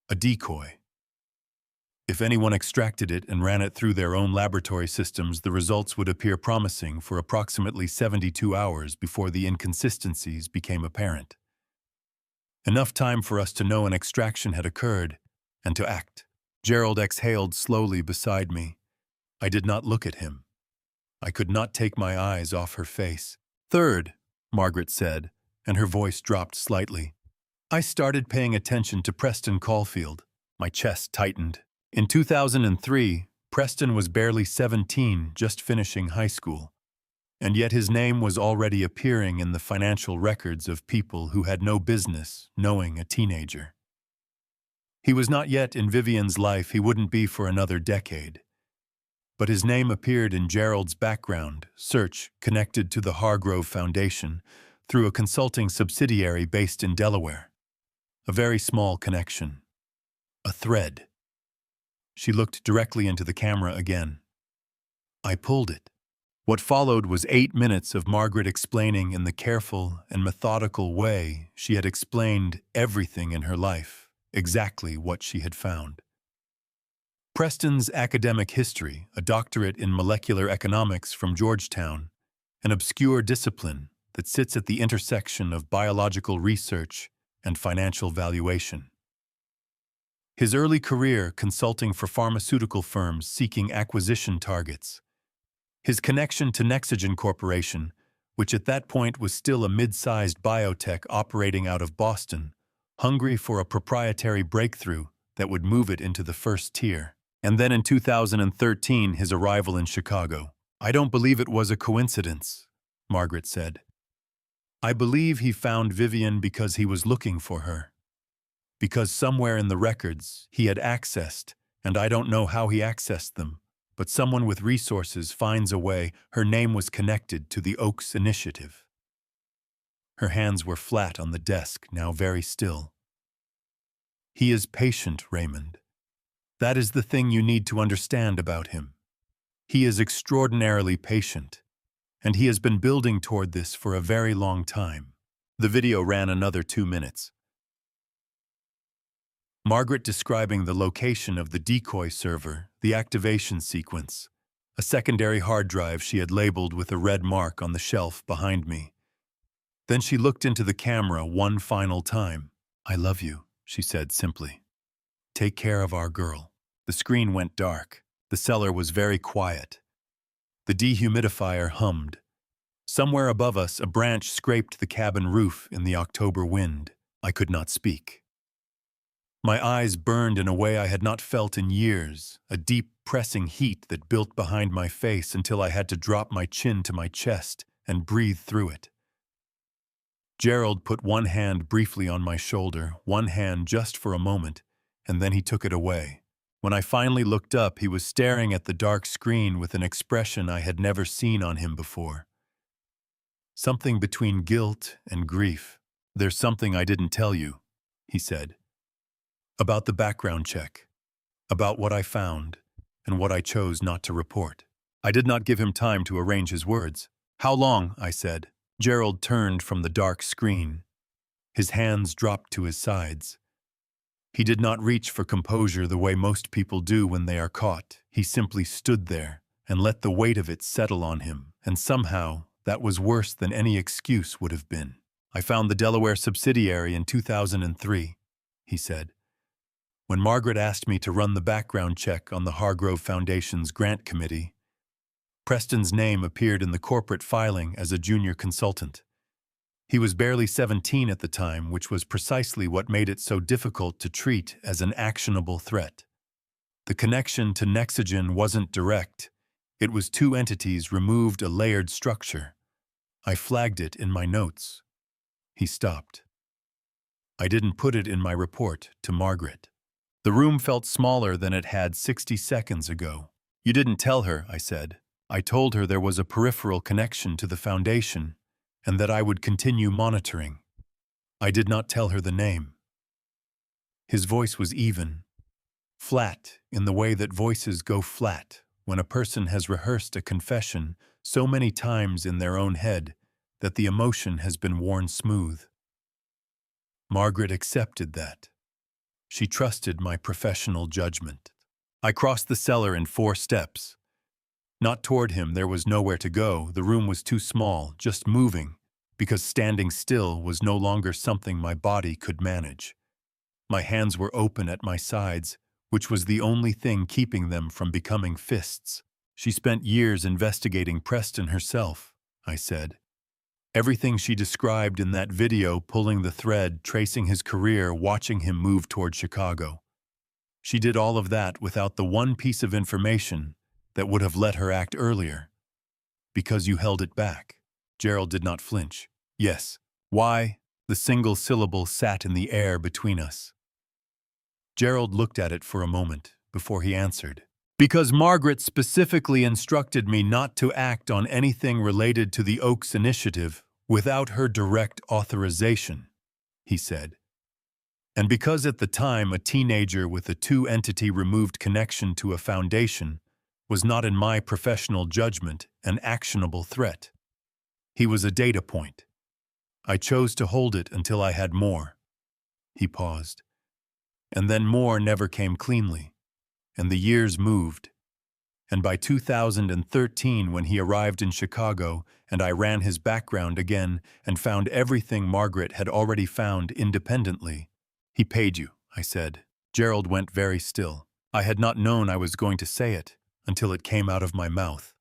A decoy. If anyone extracted it and ran it through their own laboratory systems, the results would appear promising for approximately 72 hours before the inconsistencies became apparent. Enough time for us to know an extraction had occurred and to act. Gerald exhaled slowly beside me. I did not look at him. I could not take my eyes off her face. "Third," Margaret said, and her voice dropped slightly, "I started paying attention to Preston Caulfield." My chest tightened. In 2003, Preston was barely 17, just finishing high school. And yet his name was already appearing in the financial records of people who had no business knowing a teenager. He was not yet in Vivian's life, he wouldn't be for another decade. But his name appeared in Gerald's background search connected to the Hargrove Foundation through a consulting subsidiary based in Delaware. A very small connection. A thread. She looked directly into the camera again. I pulled it. What followed was 8 minutes of Margaret explaining in the careful and methodical way she had explained everything in her life, exactly what she had found. Preston's academic history, a doctorate in molecular economics from Georgetown, an obscure discipline that sits at the intersection of biological research and financial valuation. His early career consulting for pharmaceutical firms seeking acquisition targets. His connection to Nexogen Corporation, which at that point was still a mid-sized biotech operating out of Boston, hungry for a proprietary breakthrough that would move it into the first tier. And then in 2013, his arrival in Chicago. "I don't believe it was a coincidence," Margaret said. "I believe he found Vivian because he was looking for her. Because somewhere in the records he had accessed, and I don't know how he accessed them, but someone with resources finds a way. Her name was connected to the Oaks initiative." Her hands were flat on the desk, now very still. He is patient, Raymond. That is the thing you need to understand about him. He is extraordinarily patient, and he has been building toward this for a very long time. The video ran another 2 minutes. Margaret describing the location of the decoy server, the activation sequence, a secondary hard drive she had labeled with a red mark on the shelf behind me. Then she looked into the camera one final time. "I love you," she said simply. "Take care of our girl." The screen went dark. The cellar was very quiet. The dehumidifier hummed. Somewhere above us, a branch scraped the cabin roof in the October wind. I could not speak. My eyes burned in a way I had not felt in years, a deep, pressing heat that built behind my face until I had to drop my chin to my chest and breathe through it. Gerald put one hand briefly on my shoulder, one hand just for a moment, and then he took it away. When I finally looked up, he was staring at the dark screen with an expression I had never seen on him before. Something between guilt and grief. "There's something I didn't tell you," he said. "About the background check. About what I found, and what I chose not to report." I did not give him time to arrange his words. "How long?" I said. Gerald turned from the dark screen. His hands dropped to his sides. He did not reach for composure the way most people do when they are caught. He simply stood there and let the weight of it settle on him, and somehow that was worse than any excuse would have been. "I found the Delaware subsidiary in 2003, he said. "When Margaret asked me to run the background check on the Hargrove Foundation's grant committee, Preston's name appeared in the corporate filing as a junior consultant. He was barely 17 at the time, which was precisely what made it so difficult to treat as an actionable threat. The connection to Nexogen wasn't direct. It was two entities removed a layered structure. I flagged it in my notes." He stopped. "I didn't put it in my report to Margaret." The room felt smaller than it had 60 seconds ago. "You didn't tell her," I said. "I told her there was a peripheral connection to the foundation, and that I would continue monitoring. I did not tell her the name." His voice was even, flat in the way that voices go flat when a person has rehearsed a confession so many times in their own head that the emotion has been worn smooth. Margaret accepted that. She trusted my professional judgment. I crossed the cellar in 4 steps. Not toward him, there was nowhere to go. The room was too small, just moving, because standing still was no longer something my body could manage. My hands were open at my sides, which was the only thing keeping them from becoming fists. "She spent years investigating Preston herself," I said. "Everything she described in that video, pulling the thread, tracing his career, watching him move toward Chicago. She did all of that without the one piece of information that would have let her act earlier. Because you held it back." Gerald did not flinch. "Yes. Why?" The single syllable sat in the air between us. Gerald looked at it for a moment before he answered. "Because Margaret specifically instructed me not to act on anything related to the Oaks Initiative without her direct authorization," he said. "And because at the time a teenager with a two-entity removed connection to a foundation was not in my professional judgment an actionable threat. He was a data point. I chose to hold it until I had more." He paused. "And then more never came cleanly. And the years moved. And by 2013, when he arrived in Chicago and I ran his background again and found everything Margaret had already found independently." "He paid you," I said. Gerald went very still. I had not known I was going to say it until it came out of my mouth.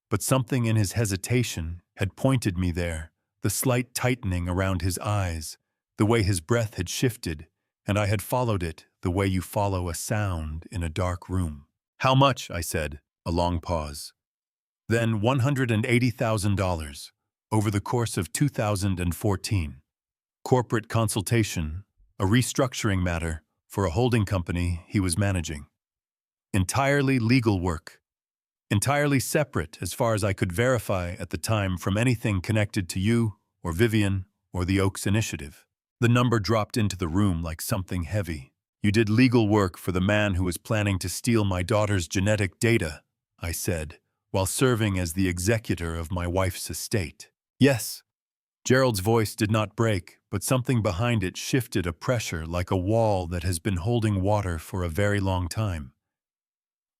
But something in his hesitation had pointed me there, the slight tightening around his eyes, the way his breath had shifted, and I had followed it the way you follow a sound in a dark room. "How much?" I said, a long pause. "Then $180,000 over the course of 2014. Corporate consultation, a restructuring matter for a holding company he was managing. Entirely legal work. Entirely separate, as far as I could verify at the time, from anything connected to you or Vivian or the Oaks Initiative." The number dropped into the room like something heavy. You did legal work for the man who was planning to steal my daughter's genetic data, I said, while serving as the executor of my wife's estate. Yes. Gerald's voice did not break, but something behind it shifted a pressure like a wall that has been holding water for a very long time.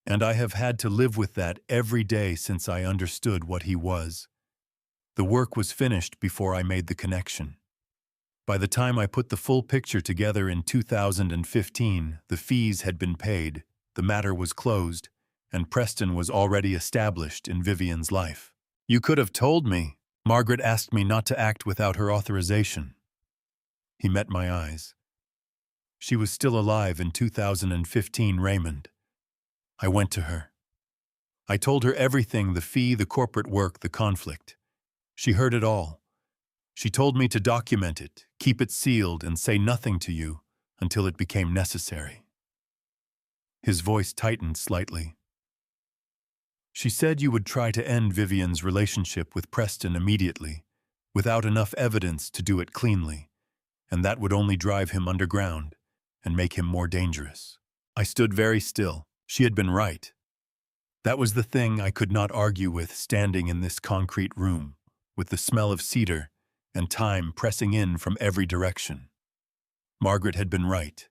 And I have had to live with that every day since I understood what he was. The work was finished before I made the connection. By the time I put the full picture together in 2015, the fees had been paid, the matter was closed, and Preston was already established in Vivian's life. You could have told me. Margaret asked me not to act without her authorization. He met my eyes. She was still alive in 2015, Raymond. I went to her. I told her everything, the fee, the corporate work, the conflict. She heard it all. She told me to document it, keep it sealed, and say nothing to you until it became necessary. His voice tightened slightly. She said you would try to end Vivian's relationship with Preston immediately, without enough evidence to do it cleanly, and that would only drive him underground and make him more dangerous. I stood very still. She had been right. That was the thing I could not argue with, standing in this concrete room, with the smell of cedar and time pressing in from every direction. Margaret had been right.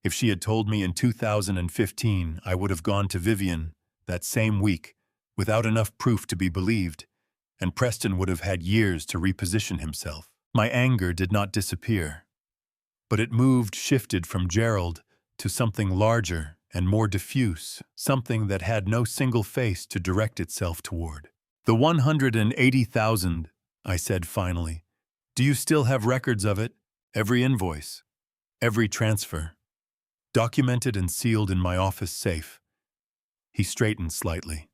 If she had told me in 2015, I would have gone to Vivian that same week, without enough proof to be believed, and Preston would have had years to reposition himself. My anger did not disappear, but it shifted from Gerald to something larger and more diffuse, something that had no single face to direct itself toward. The 180,000, I said finally. Do you still have records of it? Every invoice, every transfer, documented and sealed in my office safe. He straightened slightly.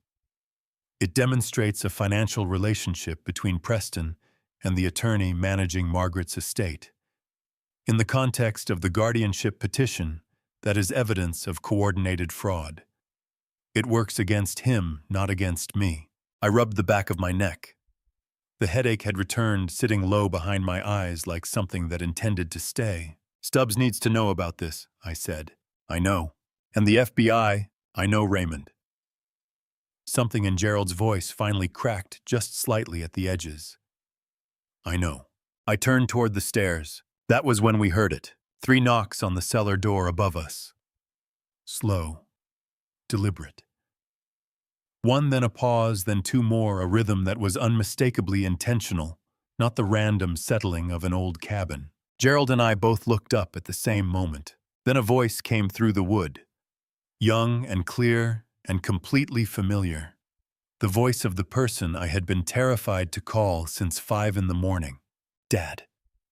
It demonstrates a financial relationship between Preston and the attorney managing Margaret's estate. In the context of the guardianship petition, that is evidence of coordinated fraud. It works against him, not against me. I rubbed the back of my neck. The headache had returned, sitting low behind my eyes like something that intended to stay. Stubbs needs to know about this, I said. I know. And the FBI, I know, Raymond. Something in Gerald's voice finally cracked just slightly at the edges. I know. I turned toward the stairs. That was when we heard it. 3 knocks on the cellar door above us. Slow. Deliberate. 1, then a pause, then 2 more, a rhythm that was unmistakably intentional, not the random settling of an old cabin. Gerald and I both looked up at the same moment. Then a voice came through the wood. Young and clear and completely familiar. The voice of the person I had been terrified to call since 5 in the morning. Dad.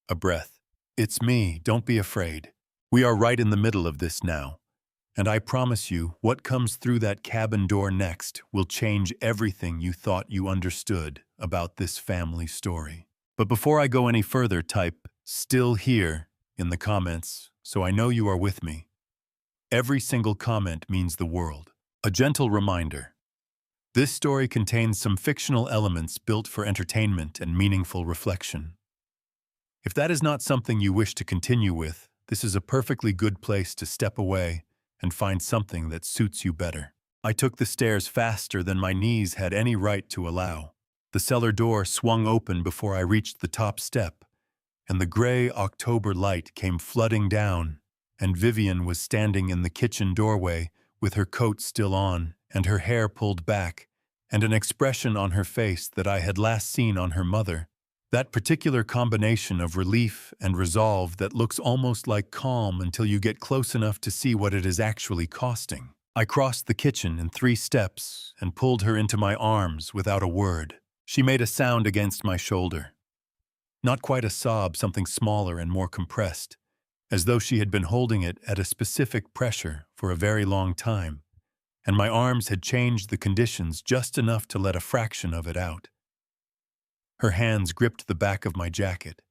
A breath. It's me, don't be afraid. We are right in the middle of this now. And I promise you, what comes through that cabin door next will change everything you thought you understood about this family story. But before I go any further, type "still here" in the comments so I know you are with me. Every single comment means the world. A gentle reminder. This story contains some fictional elements built for entertainment and meaningful reflection. If that is not something you wish to continue with, this is a perfectly good place to step away and find something that suits you better. I took the stairs faster than my knees had any right to allow. The cellar door swung open before I reached the top step, and the gray October light came flooding down, and Vivian was standing in the kitchen doorway with her coat still on and her hair pulled back, and an expression on her face that I had last seen on her mother. That particular combination of relief and resolve that looks almost like calm until you get close enough to see what it is actually costing. I crossed the kitchen in 3 steps and pulled her into my arms without a word. She made a sound against my shoulder. Not quite a sob, something smaller and more compressed, as though she had been holding it at a specific pressure for a very long time, and my arms had changed the conditions just enough to let a fraction of it out. Her hands gripped the back of my jacket.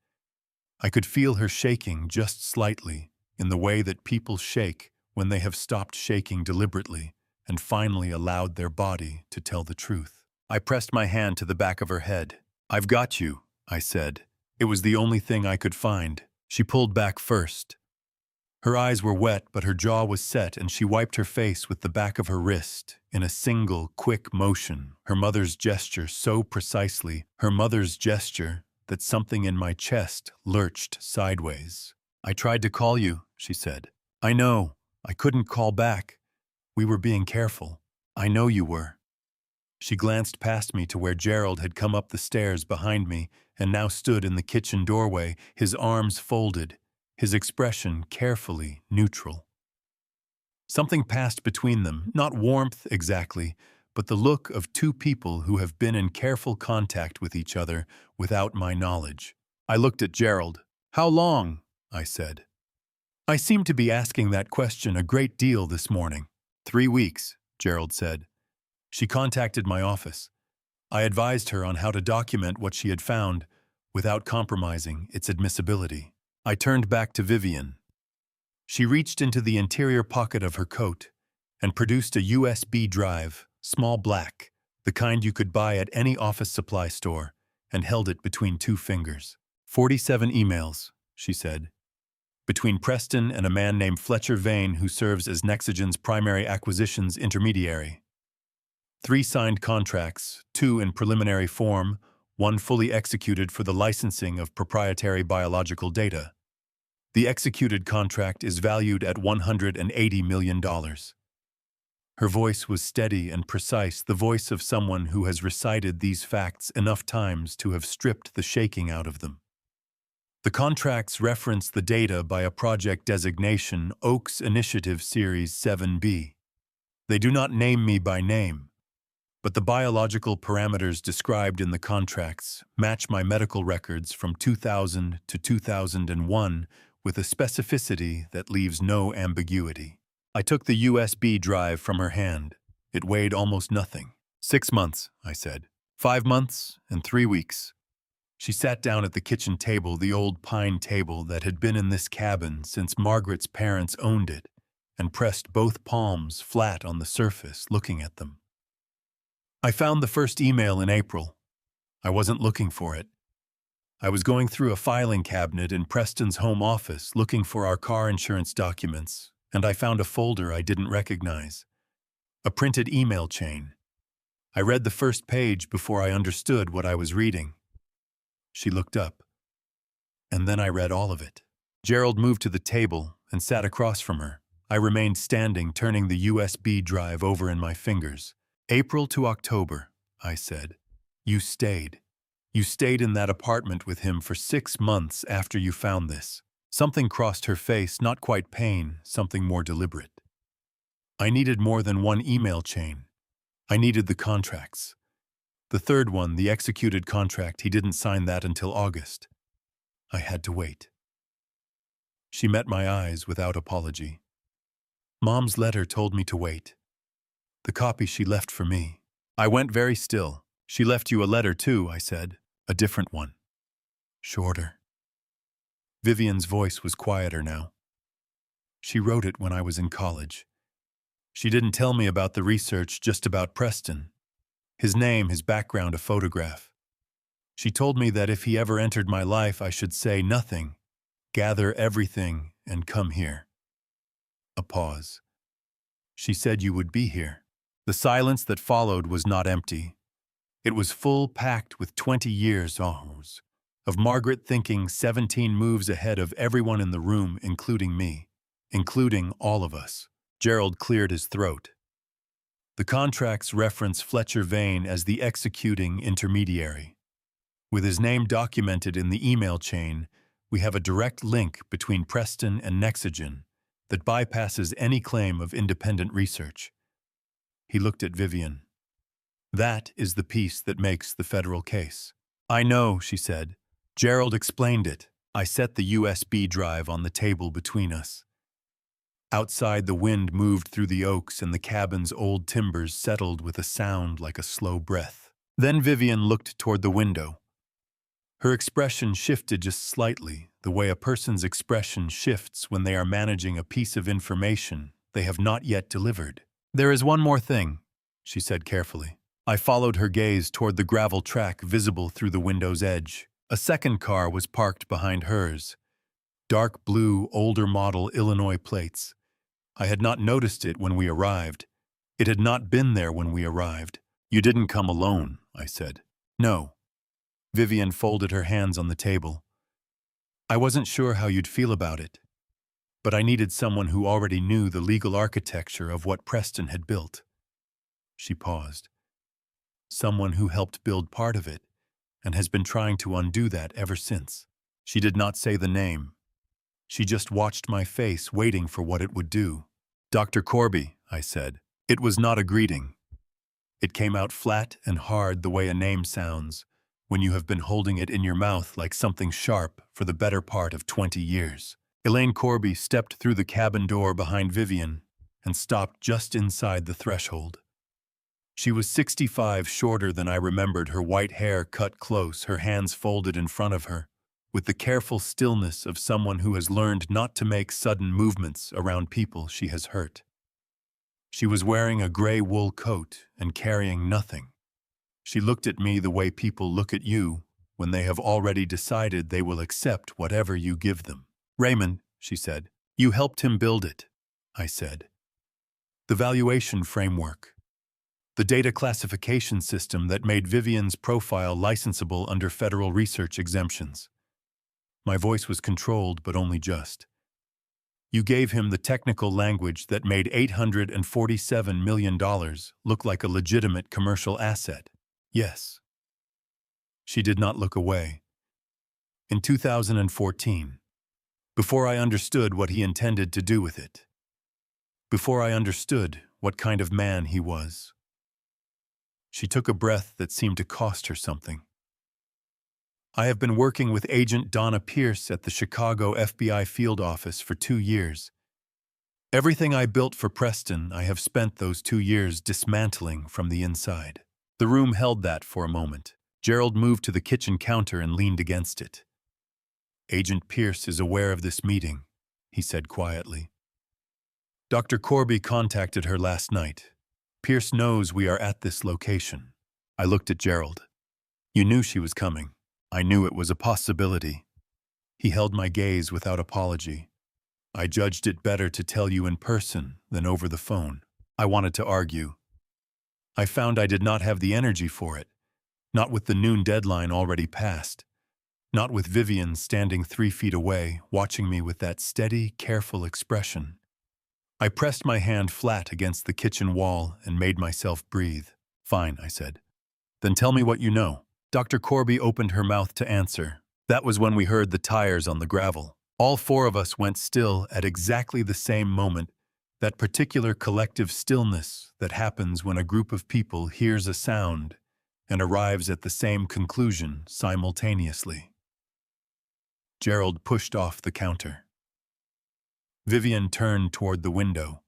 I could feel her shaking just slightly, in the way that people shake when they have stopped shaking deliberately and finally allowed their body to tell the truth. I pressed my hand to the back of her head. "I've got you," I said. It was the only thing I could find. She pulled back first. Her eyes were wet, but her jaw was set, and she wiped her face with the back of her wrist, in a single, quick motion, her mother's gesture so precisely, her mother's gesture, that something in my chest lurched sideways. "I tried to call you," she said. "I know. I couldn't call back. We were being careful. I know you were." She glanced past me to where Gerald had come up the stairs behind me and now stood in the kitchen doorway, his arms folded, his expression carefully neutral. Something passed between them, not warmth exactly, but the look of two people who have been in careful contact with each other without my knowledge. I looked at Gerald. "How long?" I said. "I seem to be asking that question a great deal this morning." 3 weeks, Gerald said. She contacted my office. I advised her on how to document what she had found without compromising its admissibility. I turned back to Vivian. She reached into the interior pocket of her coat and produced a USB drive, small black, the kind you could buy at any office supply store, and held it between 2 fingers. 47 emails, she said, between Preston and a man named Fletcher Vane who serves as Nexigen's primary acquisitions intermediary. 3 signed contracts, 2 in preliminary form, 1 fully executed for the licensing of proprietary biological data. The executed contract is valued at $180 million. Her voice was steady and precise, the voice of someone who has recited these facts enough times to have stripped the shaking out of them. The contracts reference the data by a project designation, Oaks Initiative Series 7B. They do not name me by name, but the biological parameters described in the contracts match my medical records from 2000 to 2001 with a specificity that leaves no ambiguity. I took the USB drive from her hand. It weighed almost nothing. 6 months, I said. 5 months and 3 weeks. She sat down at the kitchen table, the old pine table that had been in this cabin since Margaret's parents owned it, and pressed both palms flat on the surface, looking at them. I found the first email in April. I wasn't looking for it. I was going through a filing cabinet in Preston's home office looking for our car insurance documents, and I found a folder I didn't recognize. A printed email chain. I read the first page before I understood what I was reading. She looked up, and then I read all of it. Gerald moved to the table and sat across from her. I remained standing, turning the USB drive over in my fingers. "April to October," I said. "You stayed. You stayed in that apartment with him for 6 months after you found this." Something crossed her face, not quite pain, something more deliberate. I needed more than one email chain. I needed the contracts. The third one, the executed contract, he didn't sign that until August. I had to wait. She met my eyes without apology. "Mom's letter told me to wait. The copy she left for me." I went very still. "She left you a letter too," I said. "A different one. Shorter." Vivian's voice was quieter now. "She wrote it when I was in college. She didn't tell me about the research, just about Preston. His name, his background, a photograph. She told me that if he ever entered my life, I should say nothing, gather everything, and come here." A pause. "She said you would be here." The silence that followed was not empty. It was full, packed with 20 years of Margaret thinking 17 moves ahead of everyone in the room, including me, including all of us. Gerald cleared his throat. "The contracts reference Fletcher Vane as the executing intermediary. With his name documented in the email chain, we have a direct link between Preston and Nexigen that bypasses any claim of independent research." He looked at Vivian. "That is the piece that makes the federal case." "I know," she said. "Gerald explained it." I set the USB drive on the table between us. Outside, the wind moved through the oaks and the cabin's old timbers settled with a sound like a slow breath. Then Vivian looked toward the window. Her expression shifted just slightly, the way a person's expression shifts when they are managing a piece of information they have not yet delivered. "There is one more thing," she said carefully. I followed her gaze toward the gravel track visible through the window's edge. A second car was parked behind hers. Dark blue, older model Illinois plates. I had not noticed it when we arrived. It had not been there when we arrived. You didn't come alone, I said. No. Vivian folded her hands on the table. I wasn't sure how you'd feel about it, but I needed someone who already knew the legal architecture of what Preston had built. She paused. Someone who helped build part of it, and has been trying to undo that ever since. She did not say the name. She just watched my face, waiting for what it would do. Dr. Corby, I said. It was not a greeting. It came out flat and hard the way a name sounds, when you have been holding it in your mouth like something sharp for the better part of 20 years. Elaine Corby stepped through the cabin door behind Vivian and stopped just inside the threshold. She was 65, shorter than I remembered, her white hair cut close, her hands folded in front of her, with the careful stillness of someone who has learned not to make sudden movements around people she has hurt. She was wearing a gray wool coat and carrying nothing. She looked at me the way people look at you when they have already decided they will accept whatever you give them. Raymond, she said, you helped him build it, I said. The valuation framework. The data classification system that made Vivian's profile licensable under federal research exemptions. My voice was controlled, but only just. You gave him the technical language that made $847 million look like a legitimate commercial asset. Yes. She did not look away. In 2014, before I understood what he intended to do with it, before I understood what kind of man he was. She took a breath that seemed to cost her something. I have been working with Agent Donna Pierce at the Chicago FBI field office for 2 years. Everything I built for Preston, I have spent those 2 years dismantling from the inside. The room held that for a moment. Gerald moved to the kitchen counter and leaned against it. Agent Pierce is aware of this meeting, he said quietly. Dr. Corby contacted her last night. Pierce knows we are at this location. I looked at Gerald. You knew she was coming. I knew it was a possibility. He held my gaze without apology. I judged it better to tell you in person than over the phone. I wanted to argue. I found I did not have the energy for it, not with the noon deadline already passed, not with Vivian standing 3 feet away, watching me with that steady, careful expression. I pressed my hand flat against the kitchen wall and made myself breathe. Fine, I said. Then tell me what you know. Dr. Corby opened her mouth to answer. That was when we heard the tires on the gravel. All 4 of us went still at exactly the same moment, that particular collective stillness that happens when a group of people hears a sound and arrives at the same conclusion simultaneously. Gerald pushed off the counter. Vivian turned toward the window.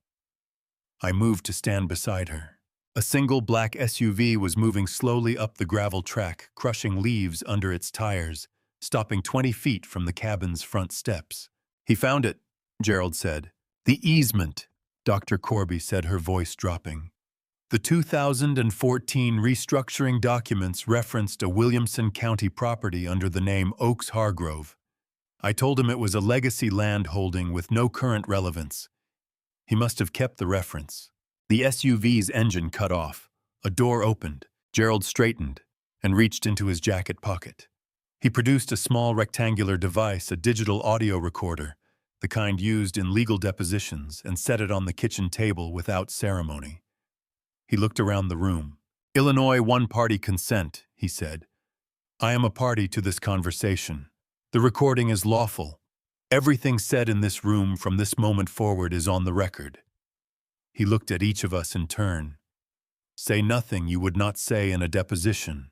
I moved to stand beside her. A single black SUV was moving slowly up the gravel track, crushing leaves under its tires, stopping 20 feet from the cabin's front steps. He found it, Gerald said. The easement, Dr. Corby said, her voice dropping. The 2014 restructuring documents referenced a Williamson County property under the name Oaks Hargrove. I told him it was a legacy land holding with no current relevance. He must have kept the reference. The SUV's engine cut off. A door opened. Gerald straightened and reached into his jacket pocket. He produced a small rectangular device, a digital audio recorder, the kind used in legal depositions, and set it on the kitchen table without ceremony. He looked around the room. Illinois one-party consent, he said. I am a party to this conversation. The recording is lawful. Everything said in this room from this moment forward is on the record. He looked at each of us in turn. Say nothing you would not say in a deposition,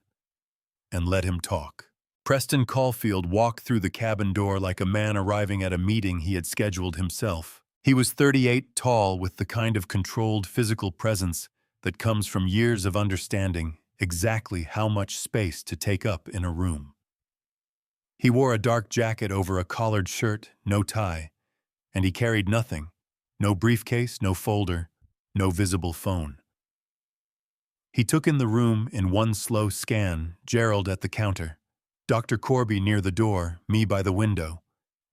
and let him talk. Preston Caulfield walked through the cabin door like a man arriving at a meeting he had scheduled himself. He was 38, tall, with the kind of controlled physical presence that comes from years of understanding exactly how much space to take up in a room. He wore a dark jacket over a collared shirt, no tie, and he carried nothing. No briefcase, no folder, no visible phone. He took in the room in one slow scan, Gerald at the counter, Dr. Corby near the door, me by the window,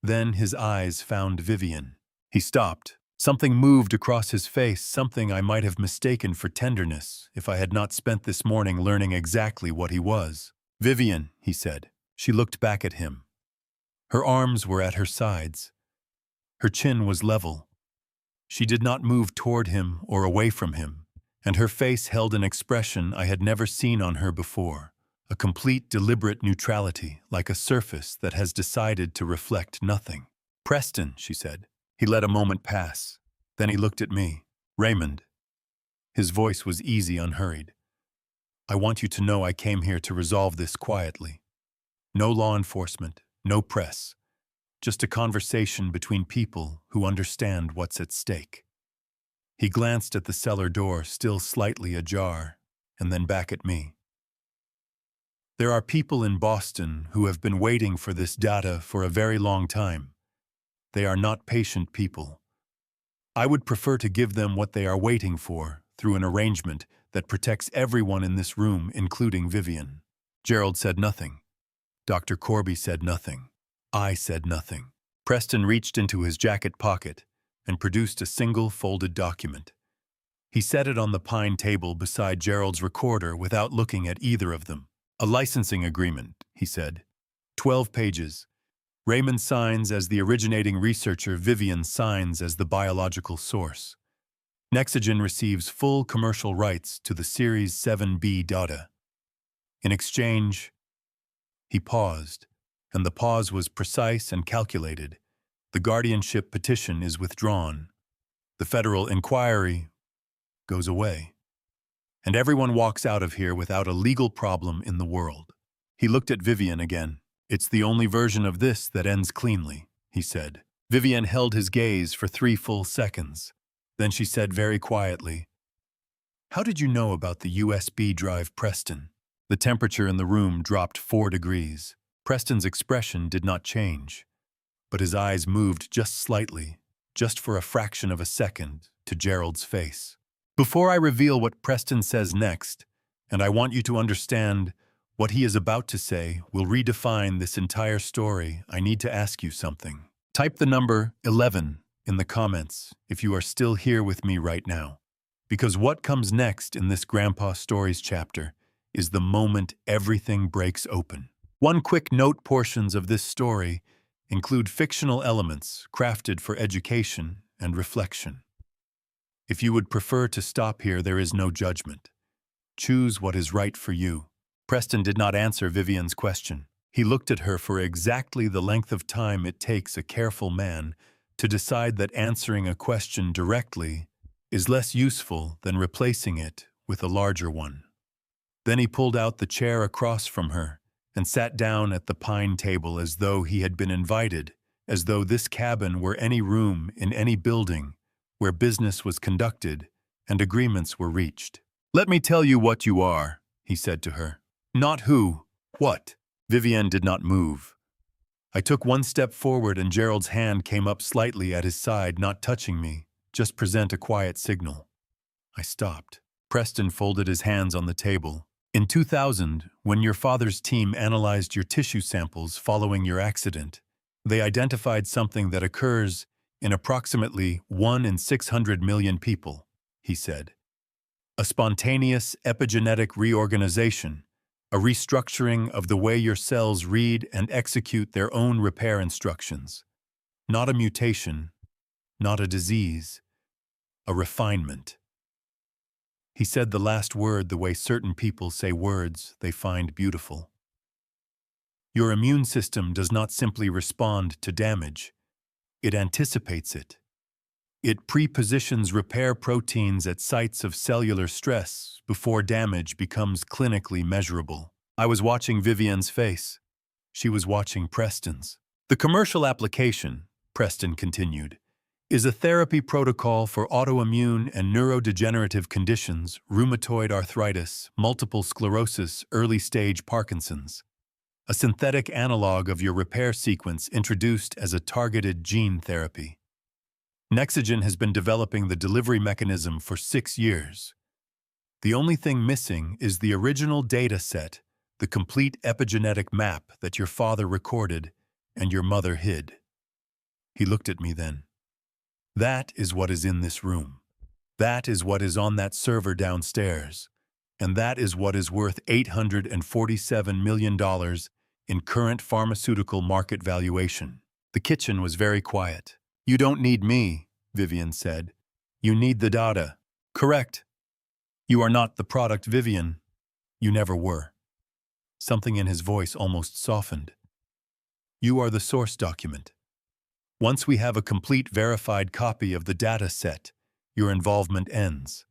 Then his eyes found Vivian. He stopped. Something moved across his face, something I might have mistaken for tenderness if I had not spent this morning learning exactly what he was. "Vivian," he said. She looked back at him. Her arms were at her sides. Her chin was level. She did not move toward him or away from him, and her face held an expression I had never seen on her before, a complete, deliberate neutrality, like a surface that has decided to reflect nothing. "Preston," she said. He let a moment pass. Then he looked at me. "Raymond." His voice was easy, unhurried. "I want you to know I came here to resolve this quietly. No law enforcement, no press. Just a conversation between people who understand what's at stake." He glanced at the cellar door, still slightly ajar, and then back at me. "There are people in Boston who have been waiting for this data for a very long time. They are not patient people. I would prefer to give them what they are waiting for through an arrangement that protects everyone in this room, including Vivian." Gerald said nothing. Dr. Corby said nothing. I said nothing. Preston reached into his jacket pocket and produced a single folded document. He set it on the pine table beside Gerald's recorder without looking at either of them. "A licensing agreement," he said. 12 pages. Raymond signs as the originating researcher, Vivian signs as the biological source. Nexogen receives full commercial rights to the Series 7B data. In exchange, he paused, and the pause was precise and calculated. The guardianship petition is withdrawn. The federal inquiry goes away. And everyone walks out of here without a legal problem in the world. He looked at Vivian again. "It's the only version of this that ends cleanly," he said. Vivian held his gaze for 3 full seconds. Then she said very quietly, "How did you know about the USB drive, Preston?" The temperature in the room dropped 4 degrees. Preston's expression did not change, but his eyes moved just slightly, just for a fraction of a second, to Gerald's face. "Before I reveal what Preston says next, and I want you to understand what he is about to say will redefine this entire story, I need to ask you something. Type the number 11 in the comments if you are still here with me right now. Because what comes next in this Grandpa Stories chapter is the moment everything breaks open. One quick note: portions of this story include fictional elements crafted for education and reflection. If you would prefer to stop here, there is no judgment. Choose what is right for you. Preston did not answer Vivian's question. He looked at her for exactly the length of time it takes a careful man to decide that answering a question directly is less useful than replacing it with a larger one. Then he pulled out the chair across from her and sat down at the pine table as though he had been invited, as though this cabin were any room in any building where business was conducted and agreements were reached. "Let me tell you what you are," he said to her. "Not who, what." Vivian did not move. I took one step forward and Gerald's hand came up slightly at his side, not touching me, just present a quiet signal. I stopped. Preston folded his hands on the table. "In 2000, when your father's team analyzed your tissue samples following your accident, they identified something that occurs in approximately 1 in 600 million people," he said. "A spontaneous epigenetic reorganization, a restructuring of the way your cells read and execute their own repair instructions. Not a mutation, not a disease, a refinement." He said the last word the way certain people say words they find beautiful. Your immune system does not simply respond to damage, it anticipates it. It prepositions repair proteins at sites of cellular stress before damage becomes clinically measurable. I was watching Vivian's face. She was watching Preston's. "The commercial application," Preston continued, "is a therapy protocol for autoimmune and neurodegenerative conditions, rheumatoid arthritis, multiple sclerosis, early-stage Parkinson's. A synthetic analog of your repair sequence introduced as a targeted gene therapy. Nexogen has been developing the delivery mechanism for 6 years. The only thing missing is the original data set, the complete epigenetic map that your father recorded and your mother hid." He looked at me then. That is what is in this room. That is what is on that server downstairs. And that is what is worth $847 million in current pharmaceutical market valuation. The kitchen was very quiet. You don't need me, Vivian said. You need the data. Correct. You are not the product, Vivian. You never were. Something in his voice almost softened. You are the source document. Once we have a complete verified copy of the data set, your involvement ends.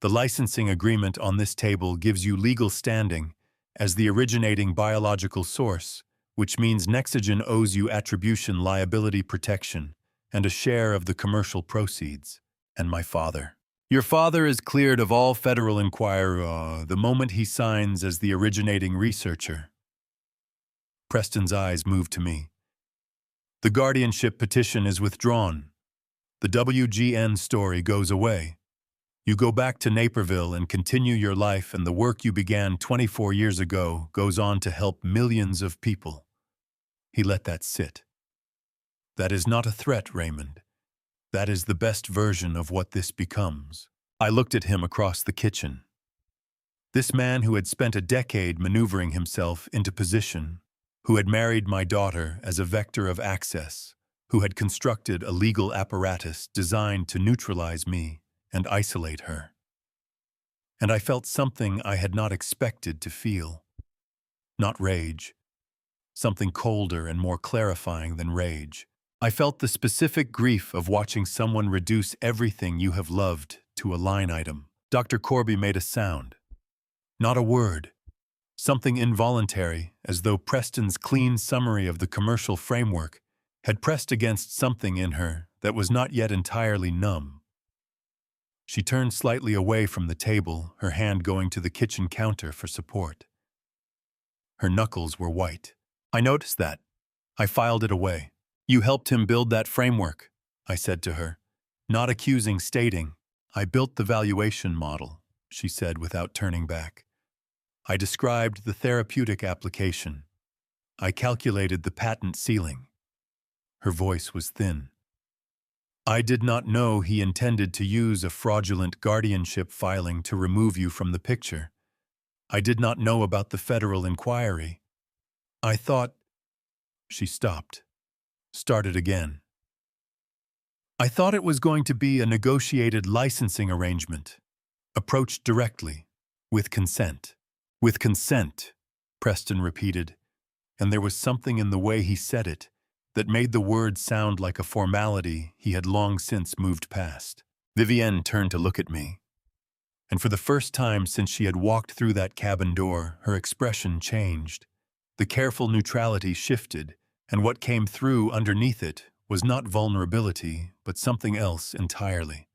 The licensing agreement on this table gives you legal standing as the originating biological source, which means Nexogen owes you attribution liability protection and a share of the commercial proceeds. And my father. Your father is cleared of all federal inquiry the moment he signs as the originating researcher. Preston's eyes moved to me. The guardianship petition is withdrawn. The WGN story goes away. You go back to Naperville and continue your life, and the work you began 24 years ago goes on to help millions of people. He let that sit. That is not a threat, Raymond. That is the best version of what this becomes. I looked at him across the kitchen. This man who had spent a decade maneuvering himself into position, who had married my daughter as a vector of access, who had constructed a legal apparatus designed to neutralize me and isolate her. And I felt something I had not expected to feel. Not rage. Something colder and more clarifying than rage. I felt the specific grief of watching someone reduce everything you have loved to a line item. Dr. Corby made a sound. Not a word. Something involuntary, as though Preston's clean summary of the commercial framework had pressed against something in her that was not yet entirely numb. She turned slightly away from the table, her hand going to the kitchen counter for support. Her knuckles were white. I noticed that. I filed it away. You helped him build that framework, I said to her, not accusing, stating. I built the valuation model, she said without turning back. I described the therapeutic application. I calculated the patent ceiling. Her voice was thin. I did not know he intended to use a fraudulent guardianship filing to remove you from the picture. I did not know about the federal inquiry. I thought... She stopped. Started again. I thought it was going to be a negotiated licensing arrangement, approached directly, with consent. With consent, Preston repeated, and there was something in the way he said it that made the word sound like a formality he had long since moved past. Vivienne turned to look at me, and for the first time since she had walked through that cabin door, her expression changed. The careful neutrality shifted, and what came through underneath it was not vulnerability, but something else entirely.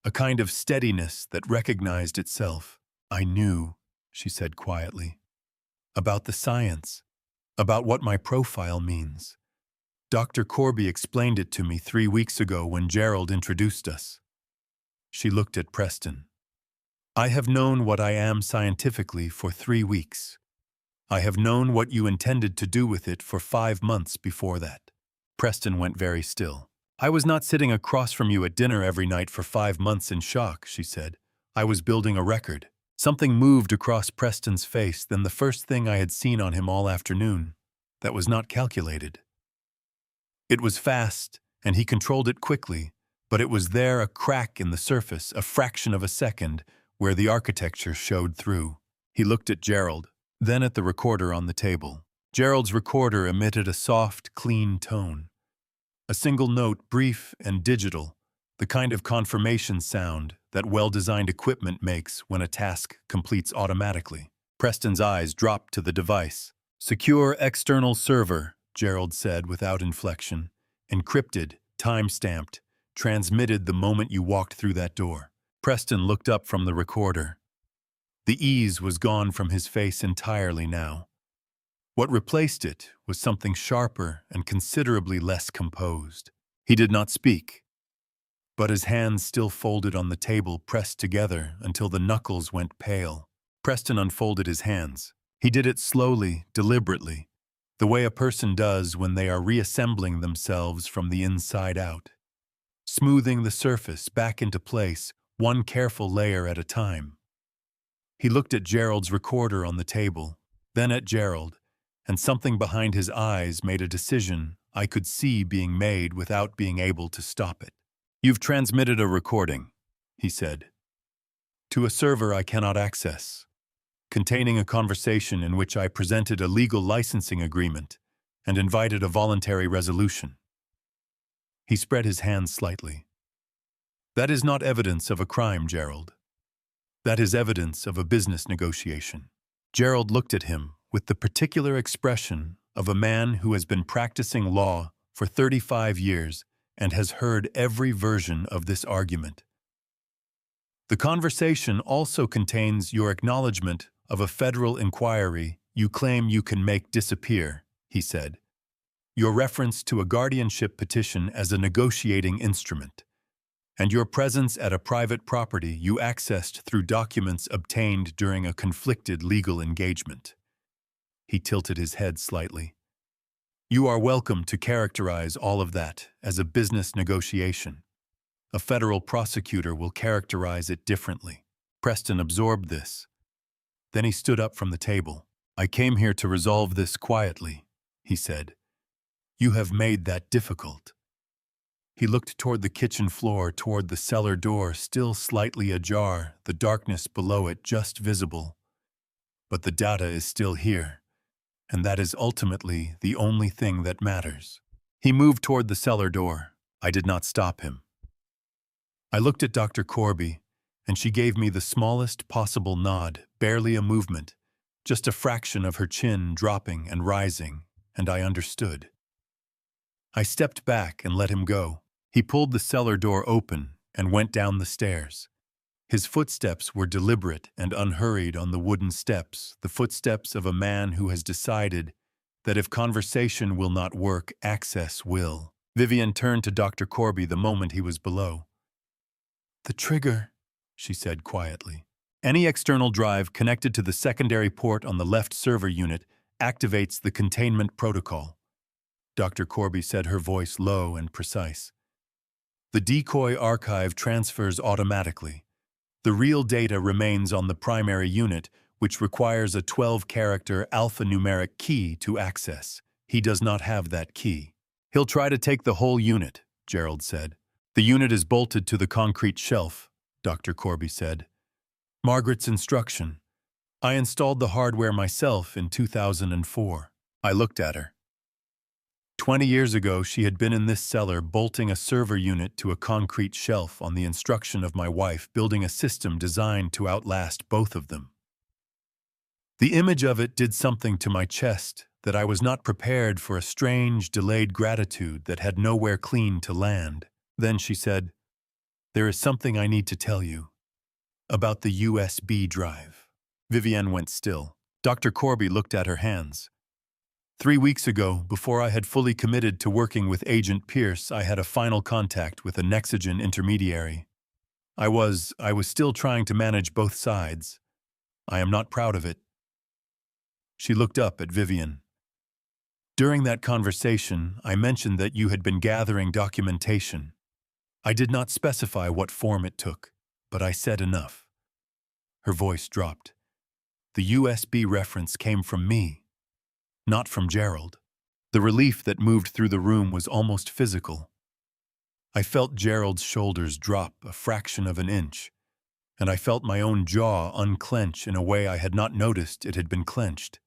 A kind of steadiness that recognized itself. I knew, she said quietly, about the science, about what my profile means. Dr. Corby explained it to me 3 weeks ago when Gerald introduced us. She looked at Preston. I have known what I am scientifically for 3 weeks. I have known what you intended to do with it for 5 months before that. Preston went very still. I was not sitting across from you at dinner every night for 5 months in shock, she said. I was building a record. Something moved across Preston's face than the first thing I had seen on him all afternoon. That was not calculated. It was fast, and he controlled it quickly, but it was there, a crack in the surface, a fraction of a second, where the architecture showed through. He looked at Gerald, then at the recorder on the table. Gerald's recorder emitted a soft, clean tone. A single note, brief and digital, the kind of confirmation sound that well-designed equipment makes when a task completes automatically. Preston's eyes dropped to the device. Secure external server, Gerald said without inflection. Encrypted, time-stamped, transmitted the moment you walked through that door. Preston looked up from the recorder. The ease was gone from his face entirely now. What replaced it was something sharper and considerably less composed. He did not speak, but his hands still folded on the table, pressed together until the knuckles went pale. Preston unfolded his hands. He did it slowly, deliberately, the way a person does when they are reassembling themselves from the inside out, smoothing the surface back into place, one careful layer at a time. He looked at Gerald's recorder on the table, then at Gerald, and something behind his eyes made a decision I could see being made without being able to stop it. "You've transmitted a recording," he said, "to a server I cannot access, containing a conversation in which I presented a legal licensing agreement and invited a voluntary resolution." He spread his hands slightly. "That is not evidence of a crime, Gerald. That is evidence of a business negotiation." Gerald looked at him with the particular expression of a man who has been practicing law for 35 years and has heard every version of this argument. "The conversation also contains your acknowledgement of a federal inquiry you claim you can make disappear," he said. "Your reference to a guardianship petition as a negotiating instrument, and your presence at a private property you accessed through documents obtained during a conflicted legal engagement." He tilted his head slightly. "You are welcome to characterize all of that as a business negotiation. A federal prosecutor will characterize it differently." Preston absorbed this. Then he stood up from the table. "I came here to resolve this quietly," he said. "You have made that difficult." He looked toward the kitchen floor, toward the cellar door still slightly ajar, the darkness below it just visible. "But the data is still here, and that is ultimately the only thing that matters." He moved toward the cellar door. I did not stop him. I looked at Dr. Corby, and she gave me the smallest possible nod, barely a movement, just a fraction of her chin dropping and rising, and I understood. I stepped back and let him go. He pulled the cellar door open and went down the stairs. His footsteps were deliberate and unhurried on the wooden steps, the footsteps of a man who has decided that if conversation will not work, access will. Vivian turned to Dr. Corby the moment he was below. "The trigger," she said quietly. "Any external drive connected to the secondary port on the left server unit activates the containment protocol," Dr. Corby said, her voice low and precise. "The decoy archive transfers automatically. The real data remains on the primary unit, which requires a 12-character alphanumeric key to access. He does not have that key." "He'll try to take the whole unit," Gerald said. "The unit is bolted to the concrete shelf," Dr. Corby said. "Margaret's instruction. I installed the hardware myself in 2004. I looked at her. 20 years ago, she had been in this cellar bolting a server unit to a concrete shelf on the instruction of my wife, building a system designed to outlast both of them. The image of it did something to my chest that I was not prepared for, a strange, delayed gratitude that had nowhere clean to land. Then she said, "There is something I need to tell you. About the USB drive." Vivienne went still. Dr. Corby looked at her hands. 3 weeks ago, before I had fully committed to working with Agent Pierce, I had a final contact with a Nexigen intermediary. I was still trying to manage both sides. I am not proud of it. She looked up at Vivienne. "During that conversation, I mentioned that you had been gathering documentation. I did not specify what form it took, but I said enough." Her voice dropped. "The USB reference came from me, not from Gerald." The relief that moved through the room was almost physical. I felt Gerald's shoulders drop a fraction of an inch, and I felt my own jaw unclench in a way I had not noticed it had been clenched.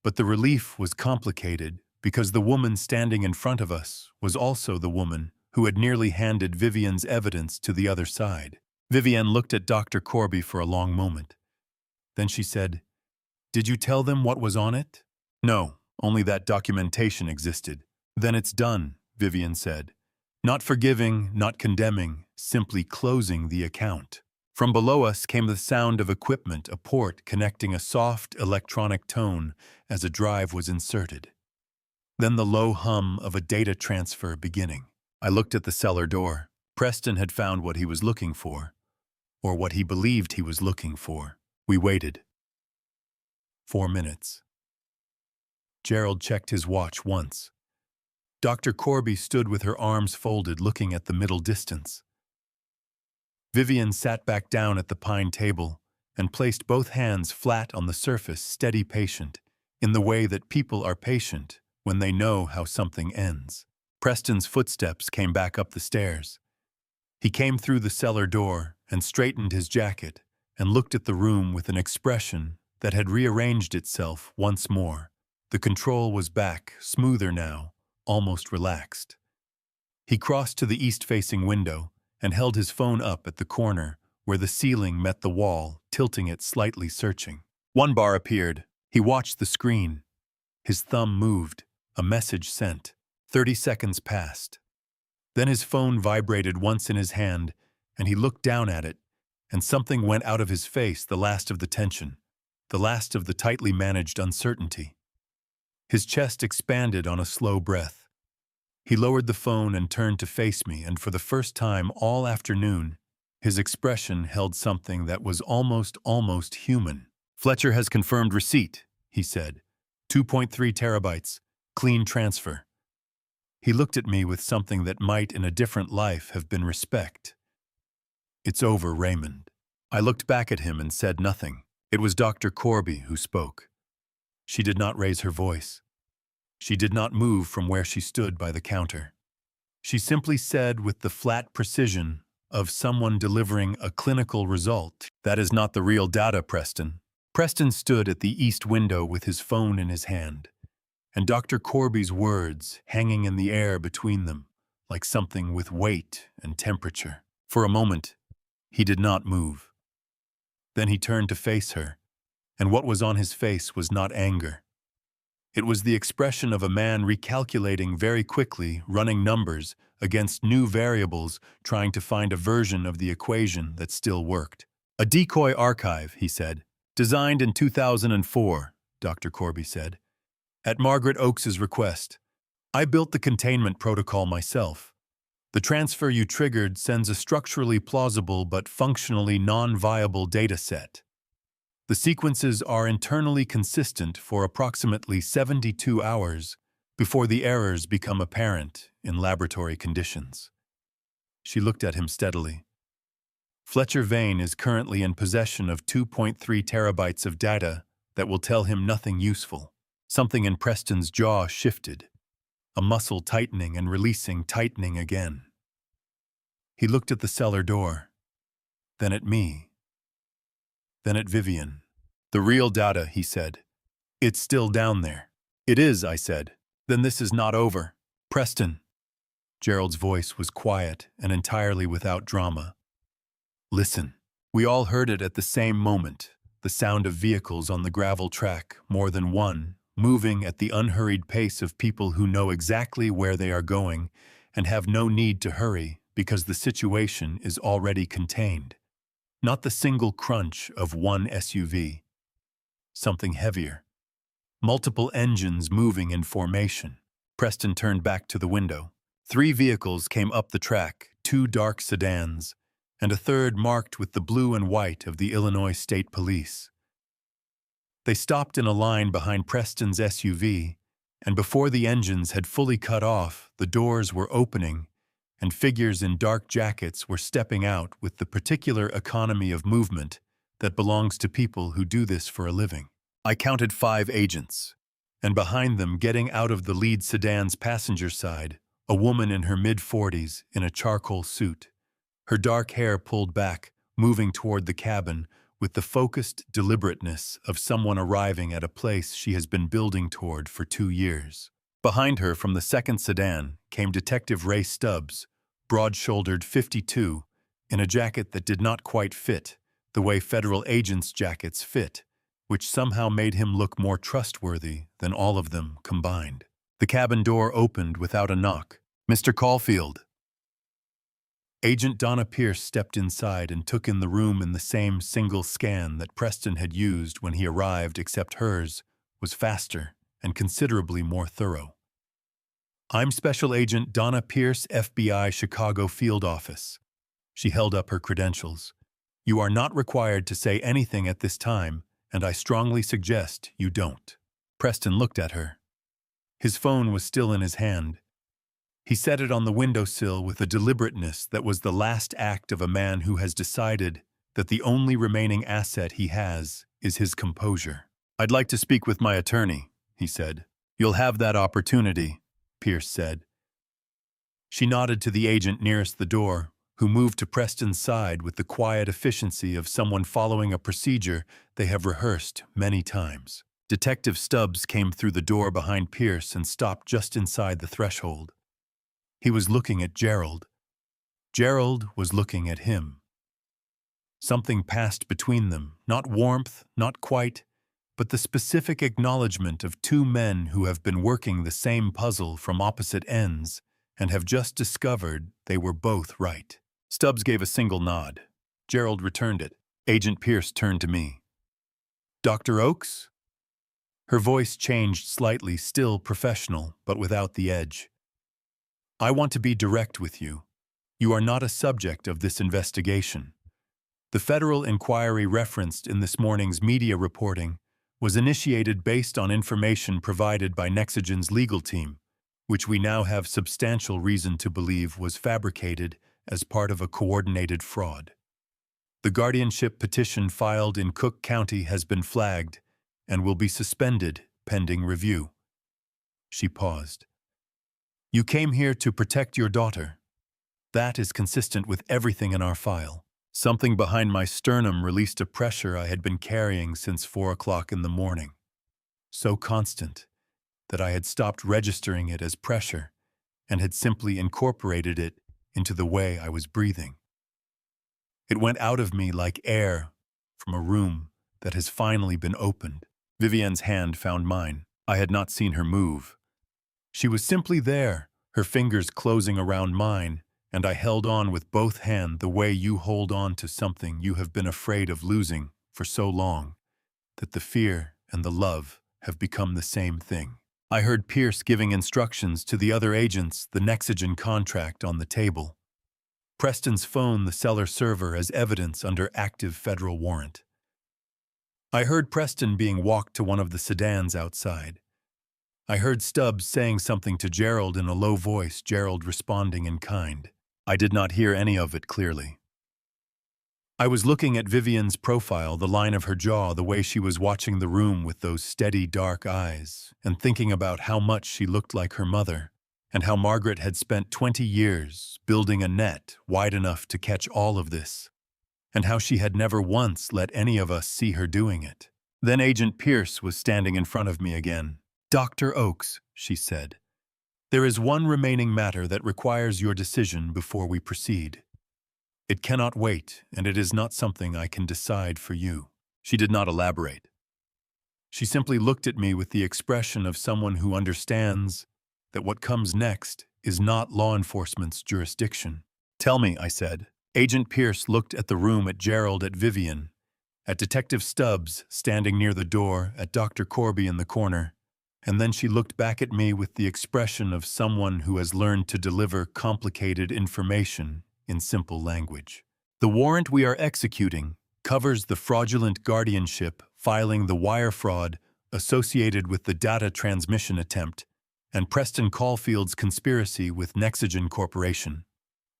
But the relief was complicated because the woman standing in front of us was also the woman who had nearly handed Vivienne's evidence to the other side. Vivienne looked at Dr. Corby for a long moment. Then she said, "Did you tell them what was on it?" "No, only that documentation existed." "Then it's done," Vivienne said. Not forgiving, not condemning, simply closing the account. From below us came the sound of equipment, a port connecting, a soft electronic tone as a drive was inserted. Then the low hum of a data transfer beginning. I looked at the cellar door. Preston had found what he was looking for, or what he believed he was looking for. We waited. 4 minutes. Gerald checked his watch once. Dr. Corby stood with her arms folded looking at the middle distance. Vivian sat back down at the pine table and placed both hands flat on the surface, steady patient, in the way that people are patient when they know how something ends. Preston's footsteps came back up the stairs. He came through the cellar door and straightened his jacket and looked at the room with an expression that had rearranged itself once more. The control was back, smoother now, almost relaxed. He crossed to the east-facing window and held his phone up at the corner where the ceiling met the wall, tilting it slightly, searching. One bar appeared. He watched the screen. His thumb moved. A message sent. 30 seconds passed. Then his phone vibrated once in his hand, and he looked down at it, and something went out of his face, the last of the tension, the last of the tightly managed uncertainty. His chest expanded on a slow breath. He lowered the phone and turned to face me, and for the first time all afternoon, his expression held something that was almost human. "Fletcher has confirmed receipt," he said. 2.3 terabytes, clean transfer. He looked at me with something that might in a different life have been respect. "It's over, Raymond." I looked back at him and said nothing. It was Dr. Corby who spoke. She did not raise her voice. She did not move from where she stood by the counter. She simply said with the flat precision of someone delivering a clinical result, "That is not the real data, Preston." Preston stood at the east window with his phone in his hand, and Dr. Corby's words hanging in the air between them, like something with weight and temperature. For a moment, he did not move. Then he turned to face her, and what was on his face was not anger. It was the expression of a man recalculating very quickly, running numbers against new variables, trying to find a version of the equation that still worked. "A decoy archive," he said. "Designed in 2004, Dr. Corby said. "At Margaret Oakes's request. I built the containment protocol myself. The transfer you triggered sends a structurally plausible but functionally non-viable data set. The sequences are internally consistent for approximately 72 hours before the errors become apparent in laboratory conditions." She looked at him steadily. "Fletcher Vane is currently in possession of 2.3 terabytes of data that will tell him nothing useful." Something in Preston's jaw shifted, a muscle tightening and releasing, tightening again. He looked at the cellar door, then at me, then at Vivian. "The real data," he said. "It's still down there." "It is," I said. "Then this is not over." "Preston." Gerald's voice was quiet and entirely without drama. "Listen." We all heard it at the same moment, the sound of vehicles on the gravel track, more than one, moving at the unhurried pace of people who know exactly where they are going and have no need to hurry because the situation is already contained. Not the single crunch of one SUV. Something heavier. Multiple engines moving in formation. Preston turned back to the window. 3 vehicles came up the track, 2 dark sedans, and a third marked with the blue and white of the Illinois State Police. They stopped in a line behind Preston's SUV, and before the engines had fully cut off, the doors were opening, and figures in dark jackets were stepping out with the particular economy of movement that belongs to people who do this for a living. I counted 5 agents, and behind them, getting out of the lead sedan's passenger side, a woman in her mid-40s in a charcoal suit, her dark hair pulled back, moving toward the cabin with the focused deliberateness of someone arriving at a place she has been building toward for 2 years. Behind her, from the second sedan, came Detective Ray Stubbs, broad-shouldered 52, in a jacket that did not quite fit, the way federal agents' jackets fit, which somehow made him look more trustworthy than all of them combined. The cabin door opened without a knock. "Mr. Caulfield." Agent Donna Pierce stepped inside and took in the room in the same single scan that Preston had used when he arrived, except hers was faster and considerably more thorough. "I'm Special Agent Donna Pierce, FBI, Chicago Field Office." She held up her credentials. "You are not required to say anything at this time, and I strongly suggest you don't." Preston looked at her. His phone was still in his hand. He set it on the windowsill with a deliberateness that was the last act of a man who has decided that the only remaining asset he has is his composure. "I'd like to speak with my attorney," he said. "You'll have that opportunity," Pierce said. She nodded to the agent nearest the door, who moved to Preston's side with the quiet efficiency of someone following a procedure they have rehearsed many times. Detective Stubbs came through the door behind Pierce and stopped just inside the threshold. He was looking at Gerald. Gerald was looking at him. Something passed between them, not warmth, not quite, but the specific acknowledgement of two men who have been working the same puzzle from opposite ends and have just discovered they were both right. Stubbs gave a single nod. Gerald returned it. Agent Pierce turned to me. "Dr. Oakes?" Her voice changed slightly, still professional, but without the edge. "I want to be direct with you. You are not a subject of this investigation. The federal inquiry referenced in this morning's media reporting was initiated based on information provided by Nexagen's legal team, which we now have substantial reason to believe was fabricated as part of a coordinated fraud. The guardianship petition filed in Cook County has been flagged and will be suspended pending review." She paused. "You came here to protect your daughter. That is consistent with everything in our file." Something behind my sternum released a pressure I had been carrying since 4 o'clock in the morning. So constant that I had stopped registering it as pressure and had simply incorporated it into the way I was breathing. It went out of me like air from a room that has finally been opened. Vivian's hand found mine. I had not seen her move. She was simply there, her fingers closing around mine, and I held on with both hands the way you hold on to something you have been afraid of losing for so long that the fear and the love have become the same thing. I heard Pierce giving instructions to the other agents, the Nexagen contract on the table. Preston's phone the cellar server as evidence under active federal warrant. I heard Preston being walked to one of the sedans outside. I heard Stubbs saying something to Gerald in a low voice, Gerald responding in kind. I did not hear any of it clearly. I was looking at Vivian's profile, the line of her jaw, the way she was watching the room with those steady, dark eyes, and thinking about how much she looked like her mother, and how Margaret had spent 20 years building a net wide enough to catch all of this, and how she had never once let any of us see her doing it. Then Agent Pierce was standing in front of me again. "Dr. Oakes," she said, "there is one remaining matter that requires your decision before we proceed. It cannot wait, and it is not something I can decide for you." She did not elaborate. She simply looked at me with the expression of someone who understands that what comes next is not law enforcement's jurisdiction. "Tell me," I said. Agent Pierce looked at the room, at Gerald, at Vivian, at Detective Stubbs standing near the door, at Dr. Corby in the corner, and then she looked back at me with the expression of someone who has learned to deliver complicated information in simple language. "The warrant we are executing covers the fraudulent guardianship, filing, the wire fraud associated with the data transmission attempt, and Preston Caulfield's conspiracy with Nexagen Corporation,"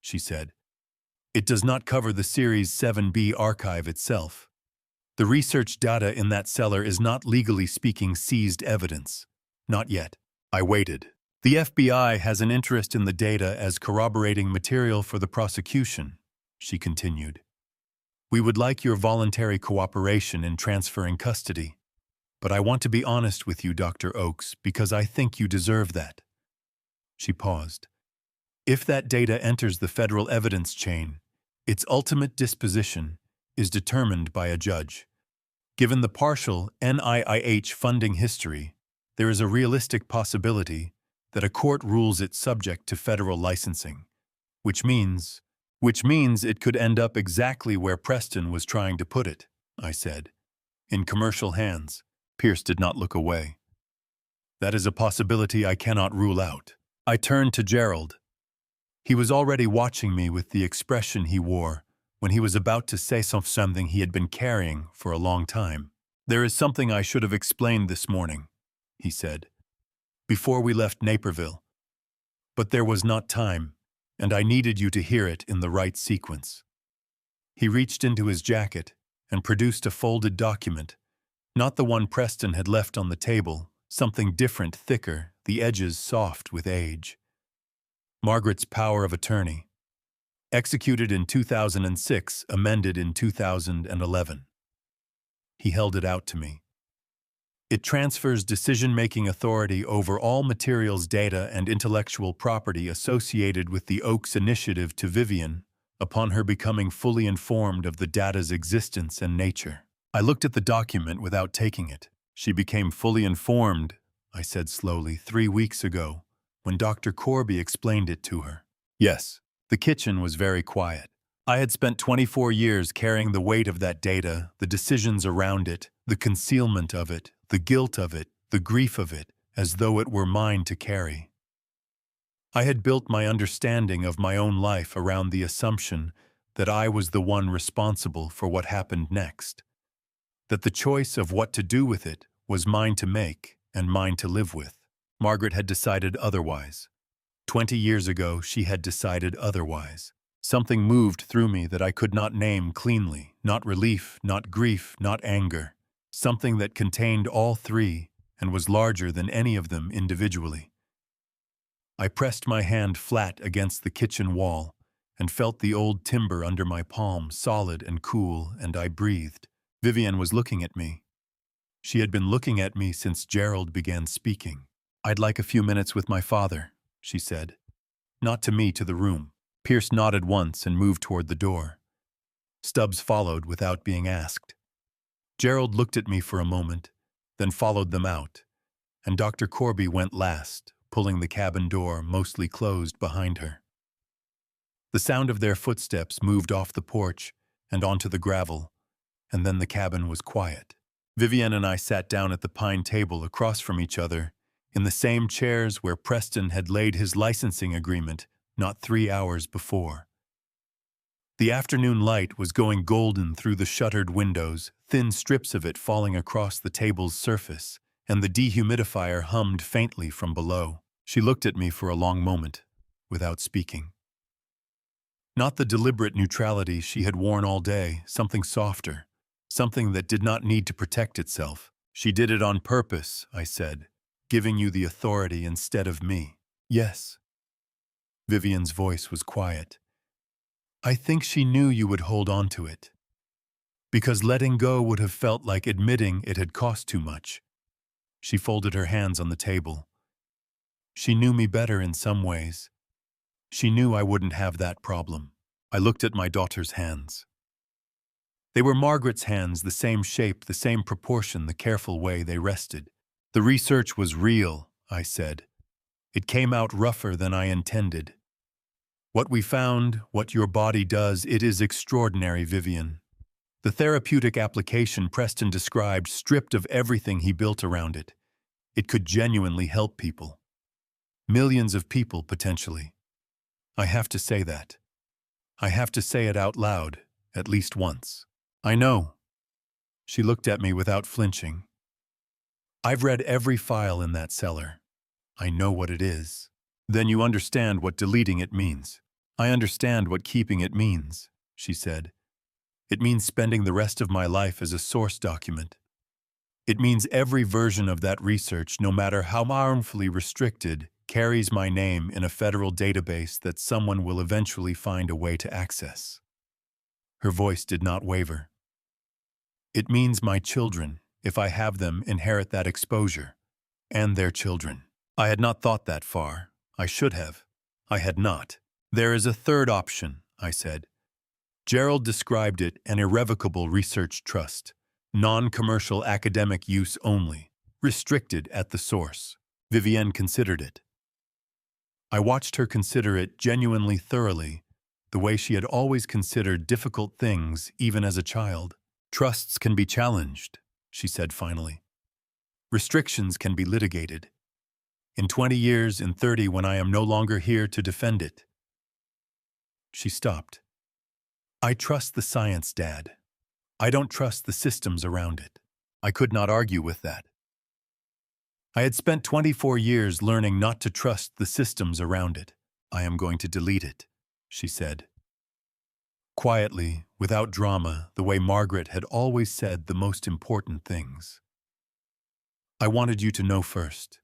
she said. "It does not cover the Series 7B archive itself. The research data in that cellar is not, legally speaking, seized evidence. Not yet." I waited. "The FBI has an interest in the data as corroborating material for the prosecution," she continued. "We would like your voluntary cooperation in transferring custody. But I want to be honest with you, Dr. Oakes, because I think you deserve that." She paused. "If that data enters the federal evidence chain, its ultimate disposition is determined by a judge. Given the partial NIH funding history, there is a realistic possibility that a court rules it subject to federal licensing, which means it could end up exactly where Preston was trying to put it," I said. "In commercial hands." Pierce did not look away. "That is a possibility I cannot rule out." I turned to Gerald. He was already watching me with the expression he wore when he was about to say something he had been carrying for a long time. "There is something I should have explained this morning," he said. before we left Naperville. But there was not time, and I needed you to hear it in the right sequence. He reached into his jacket and produced a folded document, not the one Preston had left on the table, something different, thicker, the edges soft with age. Margaret's power of attorney. Executed in 2006, amended in 2011. He held it out to me. It transfers decision-making authority over all materials, data, and intellectual property associated with the Oaks Initiative to Vivian, upon her becoming fully informed of the data's existence and nature. I looked at the document without taking it. She became fully informed, I said slowly, 3 weeks ago, when Dr. Corby explained it to her. Yes. The kitchen was very quiet. I had spent 24 years carrying the weight of that data, the decisions around it, the concealment of it, the guilt of it, the grief of it, as though it were mine to carry. I had built my understanding of my own life around the assumption that I was the one responsible for what happened next, that the choice of what to do with it was mine to make and mine to live with. Margaret had decided otherwise. 20 years ago, she had decided otherwise. Something moved through me that I could not name cleanly, not relief, not grief, not anger. Something that contained all three and was larger than any of them individually. I pressed my hand flat against the kitchen wall and felt the old timber under my palm, solid and cool, and I breathed. Vivian was looking at me. She had been looking at me since Gerald began speaking. "I'd like a few minutes with my father," she said. Not to me, to the room. Pierce nodded once and moved toward the door. Stubbs followed without being asked. Gerald looked at me for a moment, then followed them out, and Dr. Corby went last, pulling the cabin door mostly closed behind her. The sound of their footsteps moved off the porch and onto the gravel, and then the cabin was quiet. Vivian and I sat down at the pine table across from each other, in the same chairs where Preston had laid his licensing agreement not 3 hours before. The afternoon light was going golden through the shuttered windows, thin strips of it falling across the table's surface, and the dehumidifier hummed faintly from below. She looked at me for a long moment, without speaking. Not the deliberate neutrality she had worn all day, something softer, something that did not need to protect itself. "She did it on purpose," I said, "giving you the authority instead of me." "Yes." Vivian's voice was quiet. "I think she knew you would hold on to it. Because letting go would have felt like admitting it had cost too much." She folded her hands on the table. "She knew me better in some ways. She knew I wouldn't have that problem." I looked at my daughter's hands. They were Margaret's hands, the same shape, the same proportion, the careful way they rested. "The research was real," I said. "It came out rougher than I intended. What we found, what your body does, it is extraordinary, Vivian. The therapeutic application Preston described, stripped of everything he built around it. It could genuinely help people. Millions of people, potentially. I have to say that. I have to say it out loud, at least once." "I know." She looked at me without flinching. "I've read every file in that cellar. I know what it is." "Then you understand what deleting it means." "I understand what keeping it means," she said. "It means spending the rest of my life as a source document. It means every version of that research, no matter how harmfully restricted, carries my name in a federal database that someone will eventually find a way to access." Her voice did not waver. "It means my children, if I have them, inherit that exposure. And their children." I had not thought that far. I should have. I had not. "There is a third option," I said. Gerald described it an irrevocable research trust, non-commercial academic use only, restricted at the source. Vivienne considered it. I watched her consider it genuinely thoroughly, the way she had always considered difficult things, even as a child. "Trusts can be challenged," she said finally. "Restrictions can be litigated. In 20 years, in 30, when I am no longer here to defend it." She stopped. "I trust the science, Dad. I don't trust the systems around it." I could not argue with that. I had spent 24 years learning not to trust the systems around it. I am going to delete it, she said. Quietly, without drama, the way Margaret had always said the most important things. I wanted you to know first.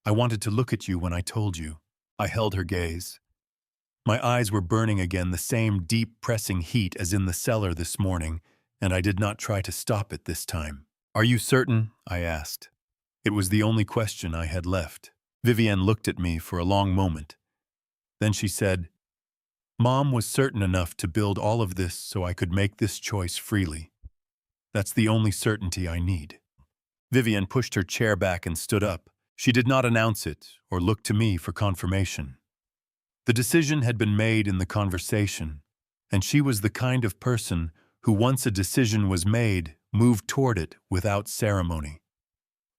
I wanted to look at you when I told you. I held her gaze. My eyes were burning again, the same deep, pressing heat as in the cellar this morning, and I did not try to stop it this time. Are you certain? I asked. It was the only question I had left. Vivienne looked at me for a long moment. Then she said, Mom was certain enough to build all of this so I could make this choice freely. That's the only certainty I need. Vivienne pushed her chair back and stood up. She did not announce it or look to me for confirmation. The decision had been made in the conversation, and she was the kind of person who, once a decision was made, moved toward it without ceremony.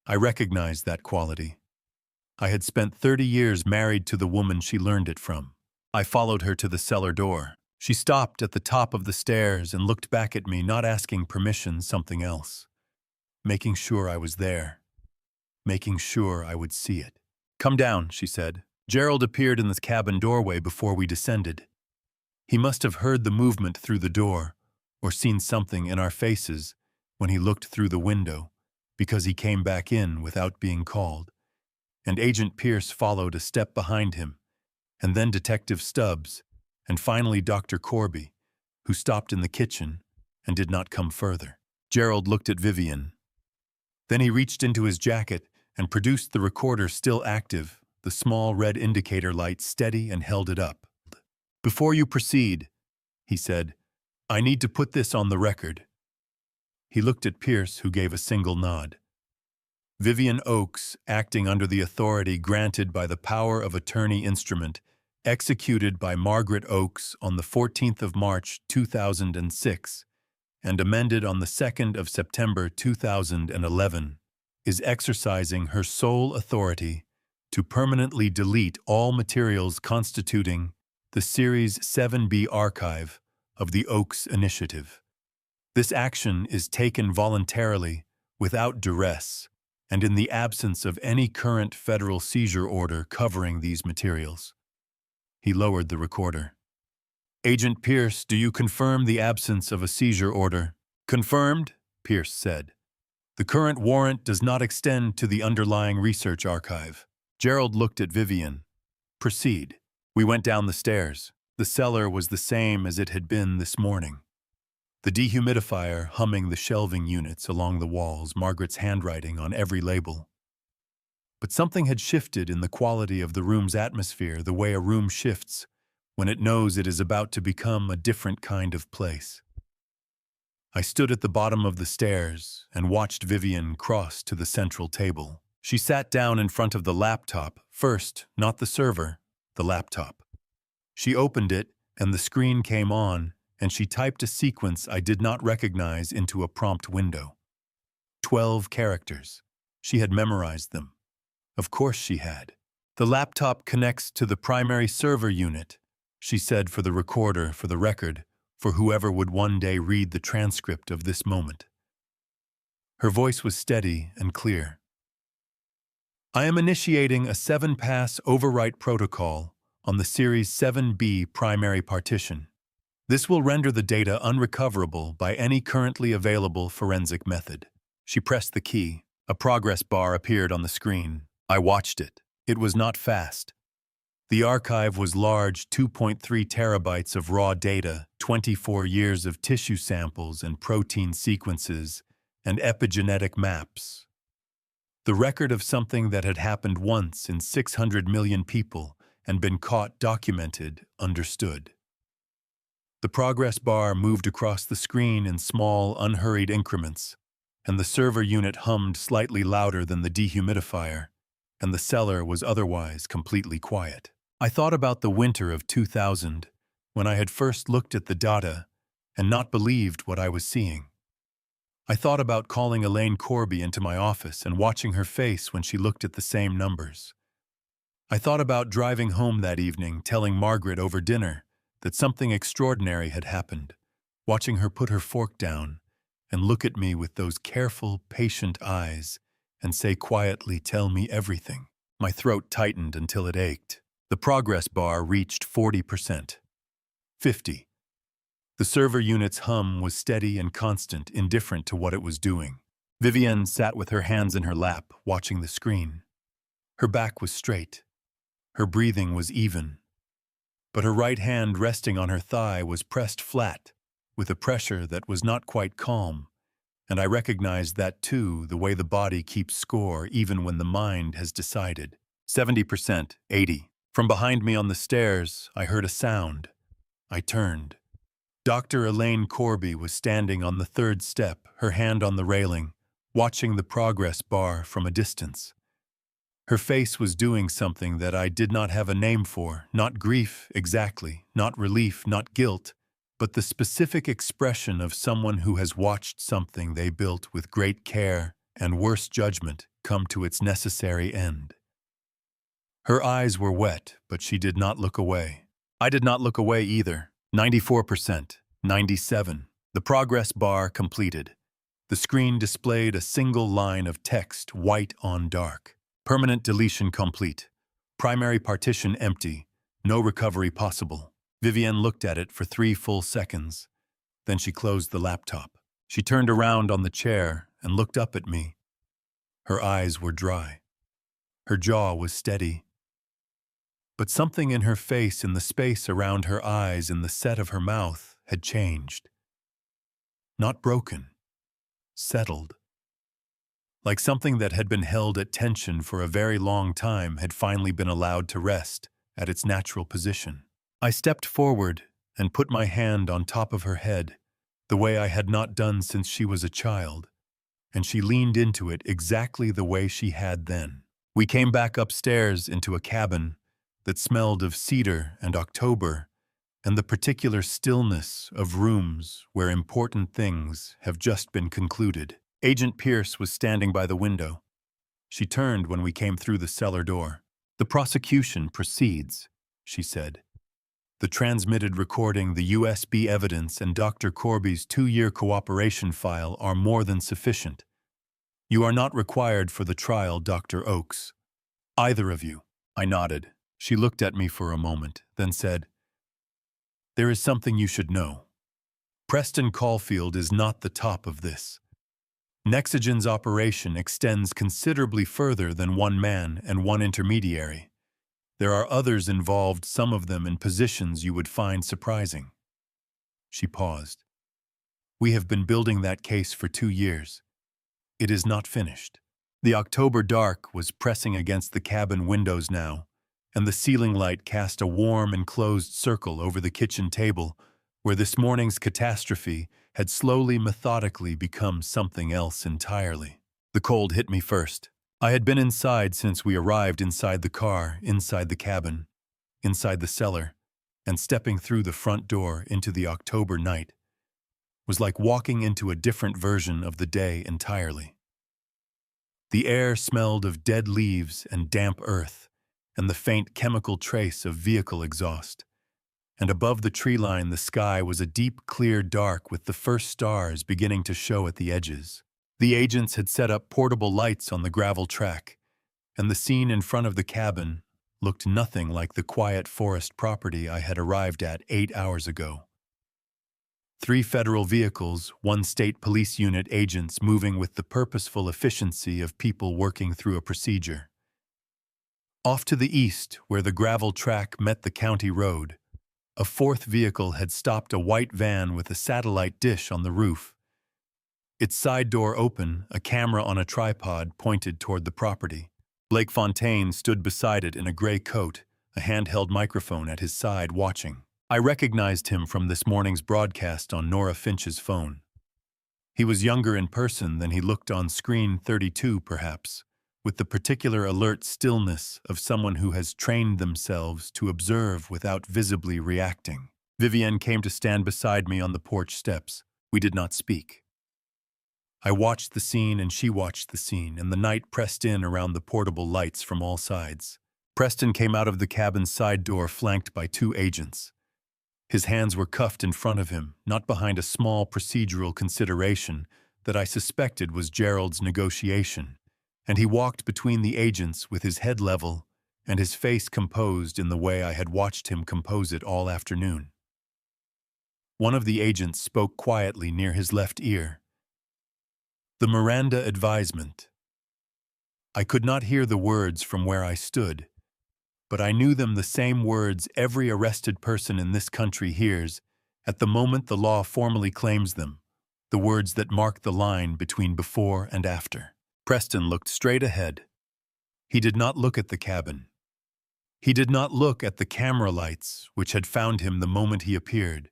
I recognized that quality. I had spent 30 years married to the woman she learned it from. I followed her to the cellar door. She stopped at the top of the stairs and looked back at me, not asking permission, something else. Making sure I was there. Making sure I would see it. Come down, she said. Gerald appeared in the cabin doorway before we descended. He must have heard the movement through the door, or seen something in our faces when he looked through the window, because he came back in without being called. And Agent Pierce followed a step behind him, and then Detective Stubbs, and finally Dr. Corby, who stopped in the kitchen and did not come further. Gerald looked at Vivienne. Then he reached into his jacket and produced the recorder still active, the small red indicator light steady, and held it up. Before you proceed, he said, I need to put this on the record. He looked at Pierce, who gave a single nod. Vivienne Oakes, acting under the authority granted by the power of attorney instrument, executed by Margaret Oakes on the 14th of March 2006, and amended on the 2nd of September 2011, is exercising her sole authority to permanently delete all materials constituting the Series 7B archive of the Oakes Initiative. This action is taken voluntarily, without duress, and in the absence of any current federal seizure order covering these materials. He lowered the recorder. Agent Pierce, do you confirm the absence of a seizure order? Confirmed, Pierce said. The current warrant does not extend to the underlying research archive. Gerald looked at Vivienne. Proceed. We went down the stairs. The cellar was the same as it had been this morning. The dehumidifier humming the shelving units along the walls, Margaret's handwriting on every label. But something had shifted in the quality of the room's atmosphere, the way a room shifts when it knows it is about to become a different kind of place. I stood at the bottom of the stairs and watched Vivienne cross to the central table. She sat down in front of the laptop, first, not the server, the laptop. She opened it, and the screen came on, and she typed a sequence I did not recognize into a prompt window. 12 characters. She had memorized them. Of course she had. The laptop connects to the primary server unit, she said, for the recorder, for the record, for whoever would one day read the transcript of this moment. Her voice was steady and clear. I am initiating a 7-pass overwrite protocol on the Series 7B primary partition. This will render the data unrecoverable by any currently available forensic method. She pressed the key. A progress bar appeared on the screen. I watched it. It was not fast. The archive was large, 2.3 terabytes of raw data, 24 years of tissue samples and protein sequences, and epigenetic maps. The record of something that had happened once in 600 million people and been caught, documented, understood. The progress bar moved across the screen in small, unhurried increments, and the server unit hummed slightly louder than the dehumidifier, and the cellar was otherwise completely quiet. I thought about the winter of 2000, when I had first looked at the data and not believed what I was seeing. I thought about calling Elaine Corby into my office and watching her face when she looked at the same numbers. I thought about driving home that evening, telling Margaret over dinner that something extraordinary had happened, watching her put her fork down and look at me with those careful, patient eyes and say quietly, "Tell me everything." My throat tightened until it ached. The progress bar reached 40%. 50. The server unit's hum was steady and constant, indifferent to what it was doing. Vivienne sat with her hands in her lap, watching the screen. Her back was straight. Her breathing was even. But her right hand resting on her thigh was pressed flat, with a pressure that was not quite calm. And I recognized that too, the way the body keeps score even when the mind has decided. 70%, 80. From behind me on the stairs, I heard a sound. I turned. Dr. Elaine Corby was standing on the third step, her hand on the railing, watching the progress bar from a distance. Her face was doing something that I did not have a name for, not grief exactly, not relief, not guilt, but the specific expression of someone who has watched something they built with great care and worse judgment come to its necessary end. Her eyes were wet, but she did not look away. I did not look away either. 94%, 97. The progress bar completed. The screen displayed a single line of text, white on dark. Permanent deletion complete. Primary partition empty. No recovery possible. Vivienne looked at it for 3 full seconds. Then she closed the laptop. She turned around on the chair and looked up at me. Her eyes were dry. Her jaw was steady. But something in her face, in the space around her eyes, in the set of her mouth, had changed. Not broken. Settled. Like something that had been held at tension for a very long time had finally been allowed to rest at its natural position. I stepped forward and put my hand on top of her head, the way I had not done since she was a child, and she leaned into it exactly the way she had then. We came back upstairs into a cabin that smelled of cedar and October and the particular stillness of rooms where important things have just been concluded. Agent Pierce was standing by the window. She turned when we came through the cellar door. "The prosecution proceeds," she said. "The transmitted recording, the USB evidence, and Dr. Corby's 2-year cooperation file are more than sufficient. You are not required for the trial, Dr. Oakes. Either of you." I nodded. She looked at me for a moment, then said, "There is something you should know. Preston Caulfield is not the top of this. Nexagen's operation extends considerably further than one man and one intermediary. There are others involved, some of them in positions you would find surprising." She paused. "We have been building that case for 2 years. It is not finished." The October dark was pressing against the cabin windows now, and the ceiling light cast a warm, enclosed circle over the kitchen table, where this morning's catastrophe had slowly, methodically become something else entirely. The cold hit me first. I had been inside since we arrived, inside the car, inside the cabin, inside the cellar, and stepping through the front door into the October night was like walking into a different version of the day entirely. The air smelled of dead leaves and damp earth, and the faint chemical trace of vehicle exhaust. And above the tree line, the sky was a deep, clear dark with the first stars beginning to show at the edges. The agents had set up portable lights on the gravel track, and the scene in front of the cabin looked nothing like the quiet forest property I had arrived at 8 hours ago. 3 federal vehicles, 1 state police unit, agents moving with the purposeful efficiency of people working through a procedure. Off to the east, where the gravel track met the county road, a 4th vehicle had stopped a white van with a satellite dish on the roof. Its side door open, a camera on a tripod pointed toward the property. Blake Fontaine stood beside it in a gray coat, a handheld microphone at his side, watching. I recognized him from this morning's broadcast on Nora Finch's phone. He was younger in person than he looked on screen, 32 perhaps, with the particular alert stillness of someone who has trained themselves to observe without visibly reacting. Vivienne came to stand beside me on the porch steps. We did not speak. I watched the scene and she watched the scene, and the night pressed in around the portable lights from all sides. Preston came out of the cabin's side door flanked by 2 agents. His hands were cuffed in front of him, not behind a small procedural consideration that I suspected was Gerald's negotiation, and he walked between the agents with his head level and his face composed in the way I had watched him compose it all afternoon. One of the agents spoke quietly near his left ear. The Miranda advisement. I could not hear the words from where I stood, but I knew them the same words every arrested person in this country hears at the moment the law formally claims them, the words that mark the line between before and after. Preston looked straight ahead. He did not look at the cabin. He did not look at the camera lights which had found him the moment he appeared,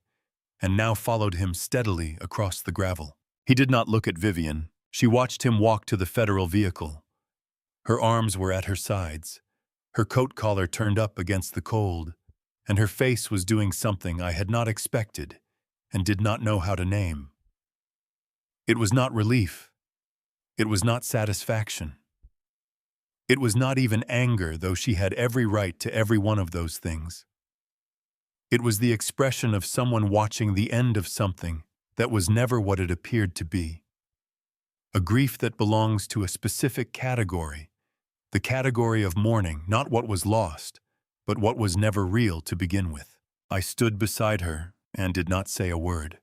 and now followed him steadily across the gravel. He did not look at Vivian. She watched him walk to the federal vehicle. Her arms were at her sides, her coat collar turned up against the cold, and her face was doing something I had not expected and did not know how to name. It was not relief. It was not satisfaction. It was not even anger, though she had every right to every one of those things. It was the expression of someone watching the end of something that was never what it appeared to be. A grief that belongs to a specific category, the category of mourning, not what was lost, but what was never real to begin with. I stood beside her and did not say a word.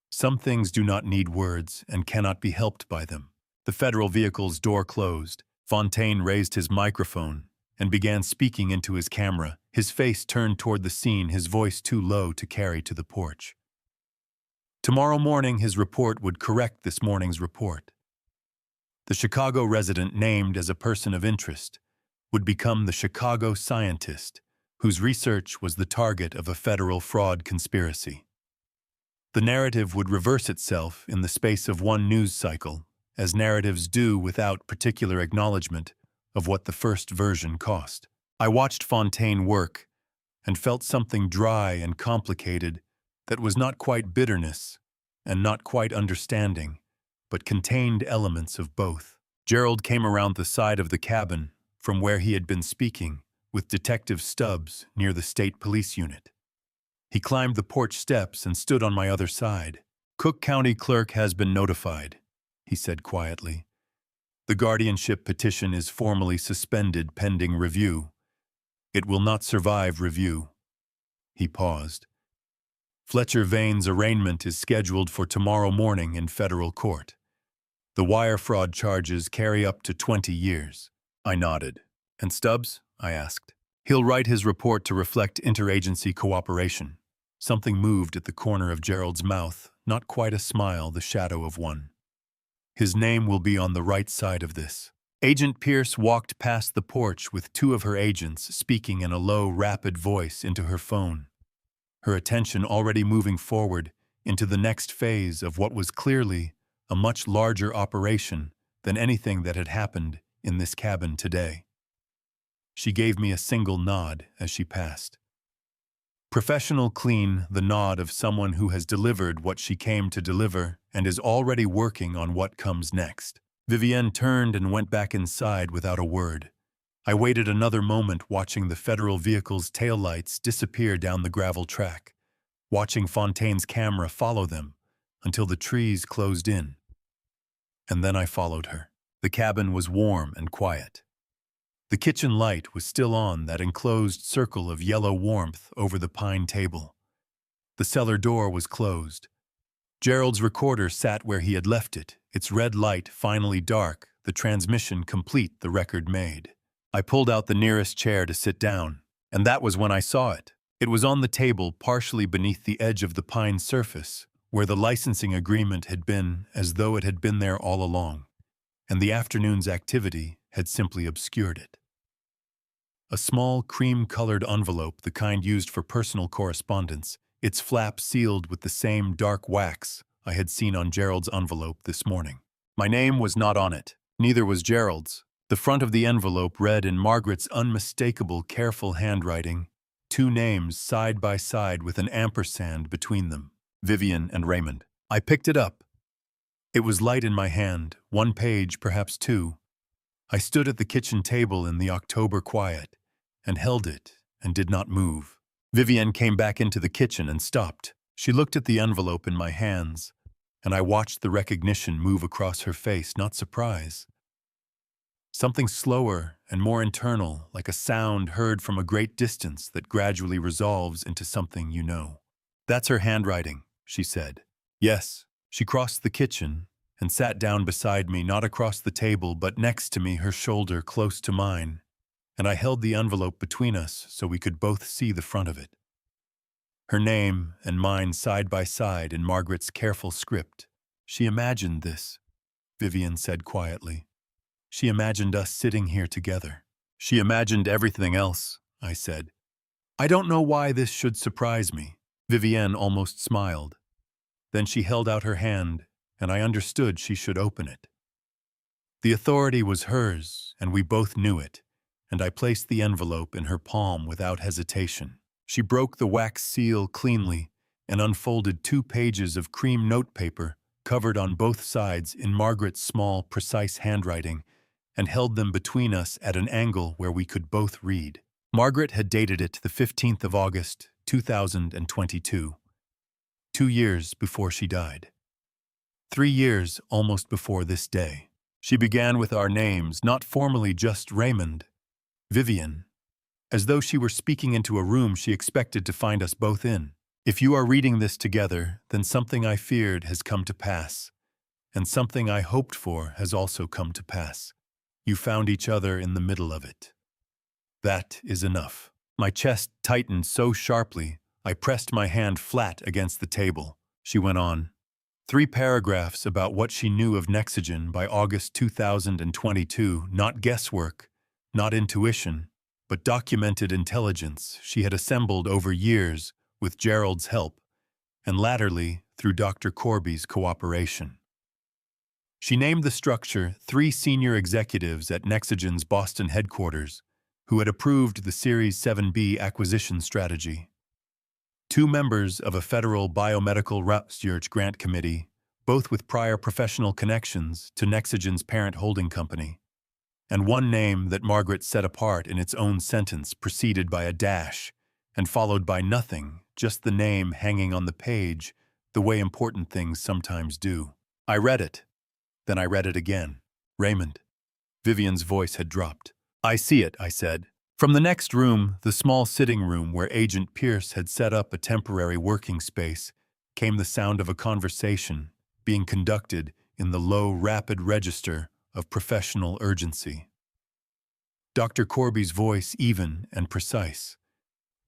Some things do not need words and cannot be helped by them. The federal vehicle's door closed. Fontaine raised his microphone and began speaking into his camera, his face turned toward the scene, his voice too low to carry to the porch. Tomorrow morning, his report would correct this morning's report. The Chicago resident named as a person of interest would become the Chicago scientist whose research was the target of a federal fraud conspiracy. The narrative would reverse itself in the space of one news cycle, as narratives do without particular acknowledgement of what the first version cost. I watched Fontaine work and felt something dry and complicated that was not quite bitterness and not quite understanding, but contained elements of both. Gerald came around the side of the cabin from where he had been speaking with Detective Stubbs near the state police unit. He climbed the porch steps and stood on my other side. Cook County Clerk has been notified, he said quietly. The guardianship petition is formally suspended pending review. It will not survive review. He paused. Fletcher Vane's arraignment is scheduled for tomorrow morning in federal court. The wire fraud charges carry up to 20 years. I nodded. And Stubbs? I asked. He'll write his report to reflect interagency cooperation. Something moved at the corner of Gerald's mouth, not quite a smile, the shadow of one. His name will be on the right side of this. Agent Pierce walked past the porch with two of her agents speaking in a low, rapid voice into her phone, her attention already moving forward into the next phase of what was clearly a much larger operation than anything that had happened in this cabin today. She gave me a single nod as she passed. Professional, clean, the nod of someone who has delivered what she came to deliver and is already working on what comes next. Vivienne turned and went back inside without a word. I waited another moment watching the federal vehicle's taillights disappear down the gravel track, watching Fontaine's camera follow them until the trees closed in. And then I followed her. The cabin was warm and quiet. The kitchen light was still on, that enclosed circle of yellow warmth over the pine table. The cellar door was closed. Gerald's recorder sat where he had left it, its red light finally dark, the transmission complete, the record made. I pulled out the nearest chair to sit down, and that was when I saw it. It was on the table, partially beneath the edge of the pine surface, where the licensing agreement had been, as though it had been there all along, and the afternoon's activity had simply obscured it. A small, cream-colored envelope, the kind used for personal correspondence, its flap sealed with the same dark wax I had seen on Gerald's envelope this morning. My name was not on it, neither was Gerald's. The front of the envelope read in Margaret's unmistakable, careful handwriting, two names side by side with an ampersand between them, Vivian and Raymond. I picked it up. It was light in my hand, one page, perhaps two. I stood at the kitchen table in the October quiet and held it and did not move. Vivienne came back into the kitchen and stopped. She looked at the envelope in my hands, and I watched the recognition move across her face, not surprise, Something slower and more internal, like a sound heard from a great distance that gradually resolves into something you know. That's her handwriting, she said. Yes. She crossed the kitchen and sat down beside me, not across the table, but next to me, her shoulder close to mine, and I held the envelope between us so we could both see the front of it. Her name and mine side by side in Margaret's careful script. She imagined this, Vivian said quietly. She imagined us sitting here together. She imagined everything else, I said. I don't know why this should surprise me. Vivienne almost smiled. Then she held out her hand, and I understood she should open it. The authority was hers, and we both knew it, and I placed the envelope in her palm without hesitation. She broke the wax seal cleanly and unfolded 2 pages of cream notepaper covered on both sides in Margaret's small, precise handwriting, and held them between us at an angle where we could both read. Margaret had dated it the 15th of August, 2022, 2 years before she died. 3 years almost before this day. She began with our names, not formally just Raymond, Vivian, as though she were speaking into a room she expected to find us both in. If you are reading this together, then something I feared has come to pass, and something I hoped for has also come to pass. You found each other in the middle of it. That is enough. My chest tightened so sharply, I pressed my hand flat against the table. She went on. 3 paragraphs about what she knew of Nexogen by August 2022, not guesswork, not intuition, but documented intelligence she had assembled over years with Gerald's help, and latterly through Dr. Corby's cooperation. She named the structure 3 senior executives at Nexogen's Boston headquarters who had approved the Series 7B acquisition strategy. 2 members of a federal biomedical research grant committee, both with prior professional connections to Nexogen's parent holding company, and 1 name that Margaret set apart in its own sentence, preceded by a dash and followed by nothing, just the name hanging on the page, the way important things sometimes do. I read it. Then I read it again. Raymond. Vivian's voice had dropped. I see it, I said. From the next room, the small sitting room where Agent Pierce had set up a temporary working space, came the sound of a conversation being conducted in the low, rapid register of professional urgency. Dr. Corby's voice even and precise.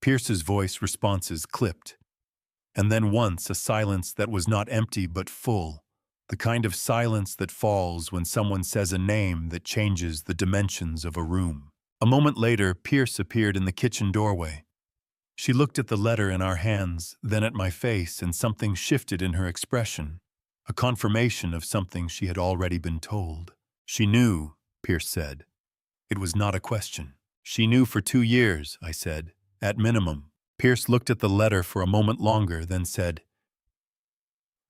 Pierce's voice responses clipped. And then once a silence that was not empty but full, the kind of silence that falls when someone says a name that changes the dimensions of a room. A moment later, Pierce appeared in the kitchen doorway. She looked at the letter in our hands, then at my face, and something shifted in her expression, a confirmation of something she had already been told. She knew, Pierce said. It was not a question. She knew for 2 years, I said, at minimum. Pierce looked at the letter for a moment longer, then said,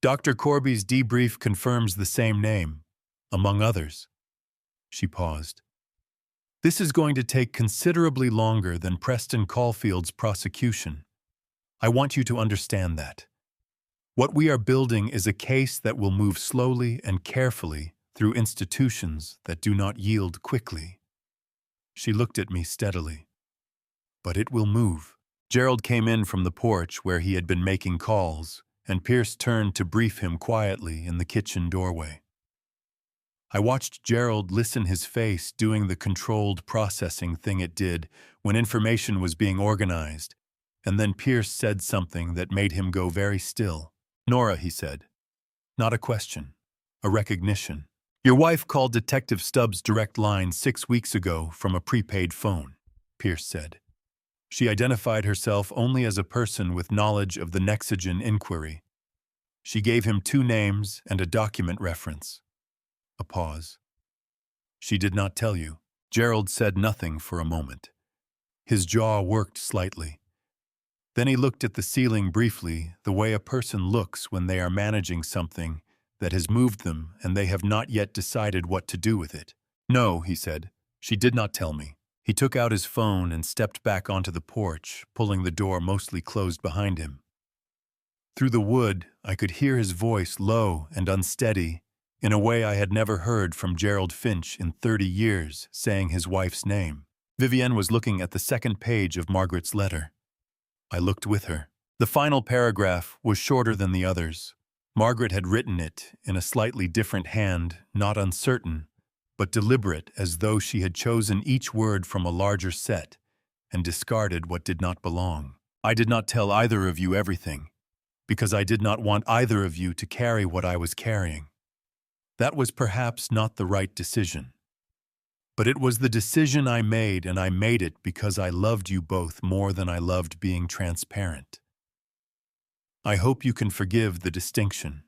Dr. Corby's debrief confirms the same name, among others. She paused. This is going to take considerably longer than Preston Caulfield's prosecution. I want you to understand that. What we are building is a case that will move slowly and carefully through institutions that do not yield quickly. She looked at me steadily. But it will move. Gerald came in from the porch where he had been making calls, and Pierce turned to brief him quietly in the kitchen doorway. I watched Gerald listen, his face doing the controlled processing thing it did when information was being organized, and then Pierce said something that made him go very still. Nora, he said. Not a question. A recognition. Your wife called Detective Stubbs' direct line 6 weeks ago from a prepaid phone, Pierce said. She identified herself only as a person with knowledge of the Nexogen inquiry. She gave him 2 names and a document reference. A pause. She did not tell you. Gerald said nothing for a moment. His jaw worked slightly. Then he looked at the ceiling briefly, the way a person looks when they are managing something that has moved them and they have not yet decided what to do with it. No, he said. She did not tell me. He took out his phone and stepped back onto the porch, pulling the door mostly closed behind him. Through the wood, I could hear his voice low and unsteady, in a way I had never heard from Gerald Finch in 30 years, saying his wife's name. Vivienne was looking at the second page of Margaret's letter. I looked with her. The final paragraph was shorter than the others. Margaret had written it in a slightly different hand, not uncertain, but deliberate, as though she had chosen each word from a larger set and discarded what did not belong. I did not tell either of you everything, because I did not want either of you to carry what I was carrying. That was perhaps not the right decision. But it was the decision I made, and I made it because I loved you both more than I loved being transparent. I hope you can forgive the distinction.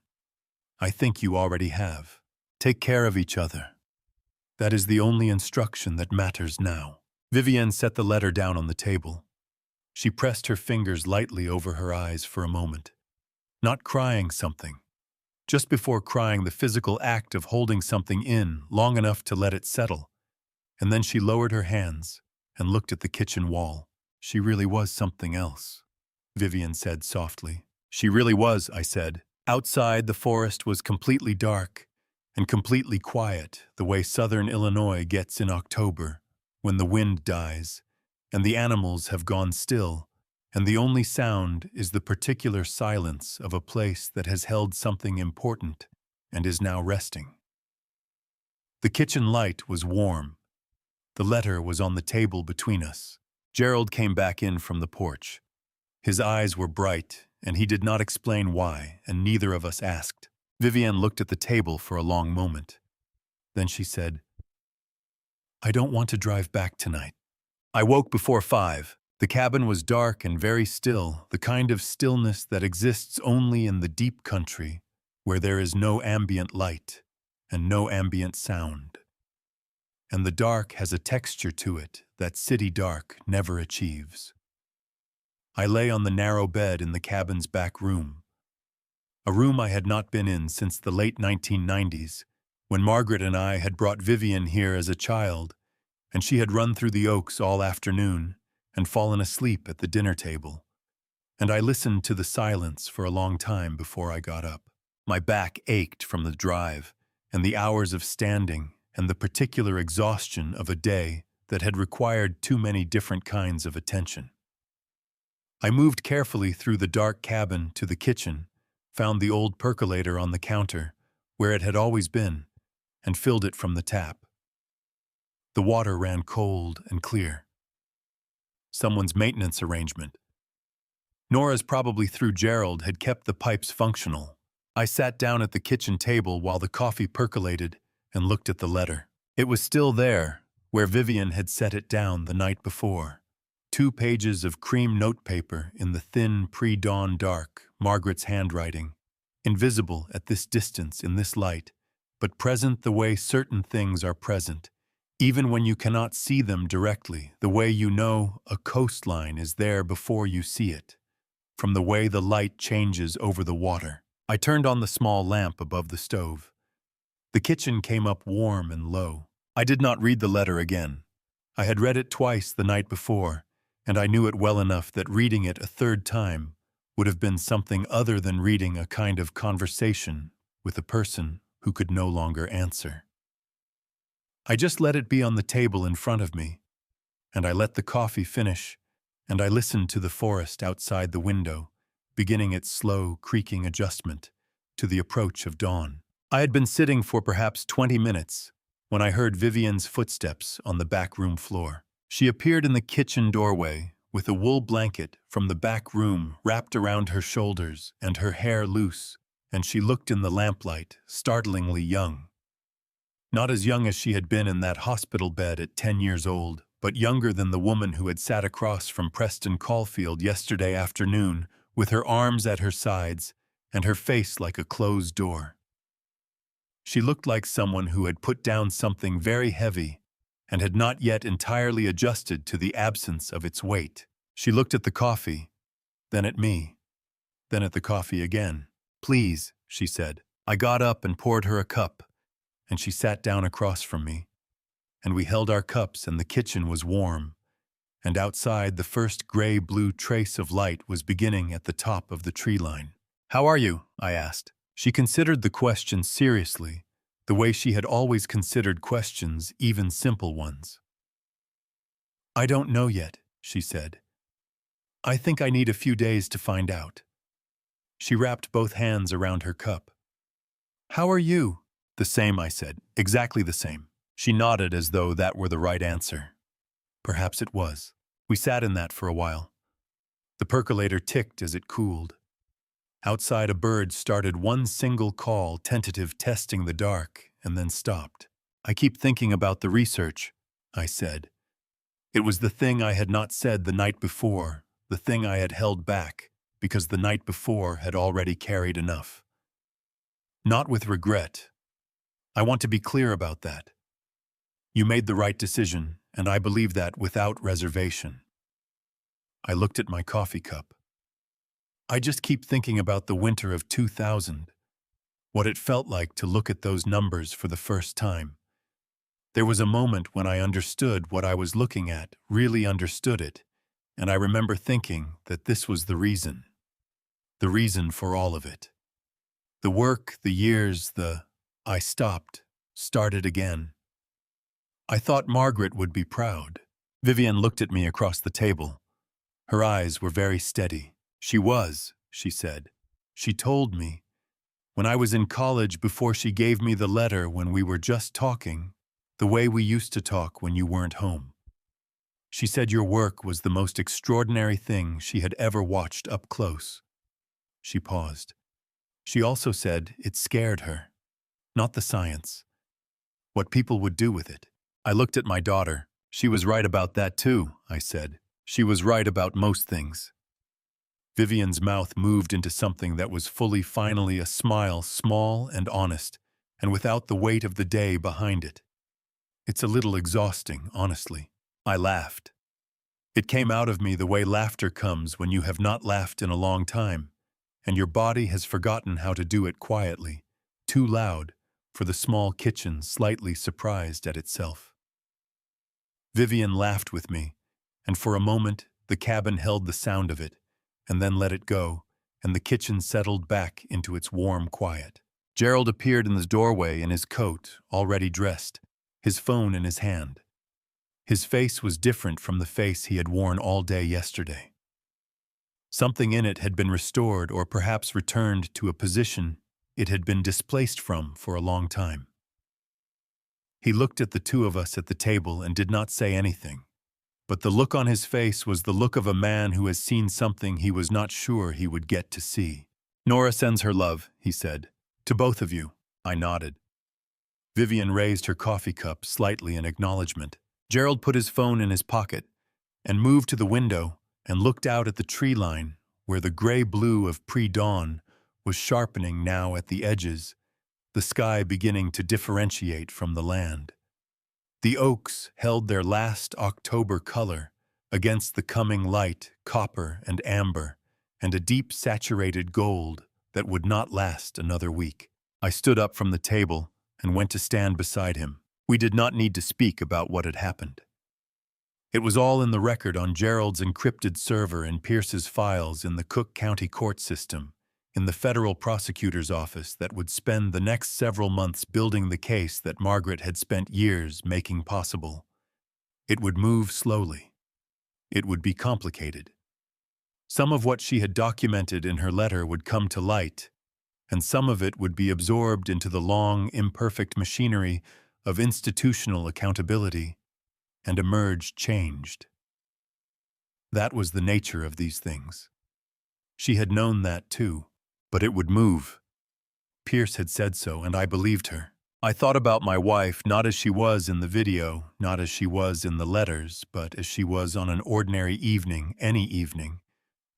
I think you already have. Take care of each other. That is the only instruction that matters now. Vivienne set the letter down on the table. She pressed her fingers lightly over her eyes for a moment, not crying something. Just before crying, the physical act of holding something in long enough to let it settle. And then she lowered her hands and looked at the kitchen wall. She really was something else, Vivienne said softly. She really was, I said. Outside, the forest was completely dark and completely quiet, the way southern Illinois gets in October, when the wind dies, and the animals have gone still, and the only sound is the particular silence of a place that has held something important and is now resting. The kitchen light was warm. The letter was on the table between us. Gerald came back in from the porch. His eyes were bright, and he did not explain why, and neither of us asked. Vivienne looked at the table for a long moment. Then she said, "I don't want to drive back tonight." I woke before 5. The cabin was dark and very still, the kind of stillness that exists only in the deep country, where there is no ambient light and no ambient sound. And the dark has a texture to it that city dark never achieves. I lay on the narrow bed in the cabin's back room, a room I had not been in since the late 1990s, when Margaret and I had brought Vivienne here as a child, and she had run through the Oaks all afternoon and fallen asleep at the dinner table. And I listened to the silence for a long time before I got up. My back ached from the drive and the hours of standing and the particular exhaustion of a day that had required too many different kinds of attention. I moved carefully through the dark cabin to the kitchen, found the old percolator on the counter, where it had always been, and filled it from the tap. The water ran cold and clear. Someone's maintenance arrangement. Nora's, probably through Gerald, had kept the pipes functional. I sat down at the kitchen table while the coffee percolated and looked at the letter. It was still there, where Vivienne had set it down the night before. 2 pages of cream notepaper in the thin pre-dawn dark, Margaret's handwriting, invisible at this distance in this light, but present the way certain things are present, even when you cannot see them directly, the way you know a coastline is there before you see it, from the way the light changes over the water. I turned on the small lamp above the stove. The kitchen came up warm and low. I did not read the letter again. I had read it twice the night before, and I knew it well enough that reading it a third time would have been something other than reading a kind of conversation with a person who could no longer answer. I just let it be on the table in front of me, and I let the coffee finish, and I listened to the forest outside the window, beginning its slow, creaking adjustment to the approach of dawn. I had been sitting for perhaps 20 minutes when I heard Vivienne's footsteps on the back room floor. She appeared in the kitchen doorway with a wool blanket from the back room wrapped around her shoulders and her hair loose, and she looked in the lamplight startlingly young. Not as young as she had been in that hospital bed at 10 years old, but younger than the woman who had sat across from Preston Caulfield yesterday afternoon with her arms at her sides and her face like a closed door. She looked like someone who had put down something very heavy and had not yet entirely adjusted to the absence of its weight. She looked at the coffee, then at me, then at the coffee again. "Please," she said. I got up and poured her a cup, and she sat down across from me, and we held our cups, and the kitchen was warm, and outside the first gray-blue trace of light was beginning at the top of the tree line. "How are you?" I asked. She considered the question seriously, the way she had always considered questions, even simple ones. "I don't know yet," she said. "I think I need a few days to find out." She wrapped both hands around her cup. "How are you?" "The same," I said. "Exactly the same." She nodded as though that were the right answer. Perhaps it was. We sat in that for a while. The percolator ticked as it cooled. Outside, a bird started one single call, tentative, testing the dark, and then stopped. "I keep thinking about the research," I said. It was the thing I had not said the night before, the thing I had held back, because the night before had already carried enough. Not with regret. I want to be clear about that. You made the right decision, and I believe that without reservation. I looked at my coffee cup. I just keep thinking about the winter of 2000, what it felt like to look at those numbers for the first time. There was a moment when I understood what I was looking at, really understood it, and I remember thinking that this was the reason for all of it. The work, the years, I stopped, started again. I thought Margaret would be proud. Vivian looked at me across the table. Her eyes were very steady. "She was," she said. "She told me. When I was in college, before she gave me the letter, when we were just talking, the way we used to talk when you weren't home. She said your work was the most extraordinary thing she had ever watched up close." She paused. She also said it scared her. Not the science. What people would do with it. I looked at my daughter. "She was right about that too," I said. "She was right about most things." Vivian's mouth moved into something that was finally a smile, small and honest, and without the weight of the day behind it. "It's a little exhausting, honestly." I laughed. It came out of me the way laughter comes when you have not laughed in a long time, and your body has forgotten how to do it quietly, too loud, for the small kitchen slightly surprised at itself. Vivian laughed with me, and for a moment the cabin held the sound of it, and then let it go, and the kitchen settled back into its warm quiet. Gerald appeared in the doorway in his coat, already dressed, his phone in his hand. His face was different from the face he had worn all day yesterday. Something in it had been restored or perhaps returned to a position it had been displaced from for a long time. He looked at the two of us at the table and did not say anything. But the look on his face was the look of a man who has seen something he was not sure he would get to see. "Nora sends her love," he said. "To both of you." I nodded. Vivian raised her coffee cup slightly in acknowledgement. Gerald put his phone in his pocket and moved to the window and looked out at the tree line where the gray-blue of pre-dawn was sharpening now at the edges, the sky beginning to differentiate from the land. The oaks held their last October color against the coming light, copper and amber, and a deep saturated gold that would not last another week. I stood up from the table and went to stand beside him. We did not need to speak about what had happened. It was all in the record on Gerald's encrypted server in Pierce's files in the Cook County court system, in the federal prosecutor's office that would spend the next several months building the case that Margaret had spent years making possible. It would move slowly. It would be complicated. Some of what she had documented in her letter would come to light, and some of it would be absorbed into the long, imperfect machinery of institutional accountability and emerge changed. That was the nature of these things. She had known that too. But it would move. Pierce had said so, and I believed her. I thought about my wife not as she was in the video, not as she was in the letters, but as she was on an ordinary evening, any evening,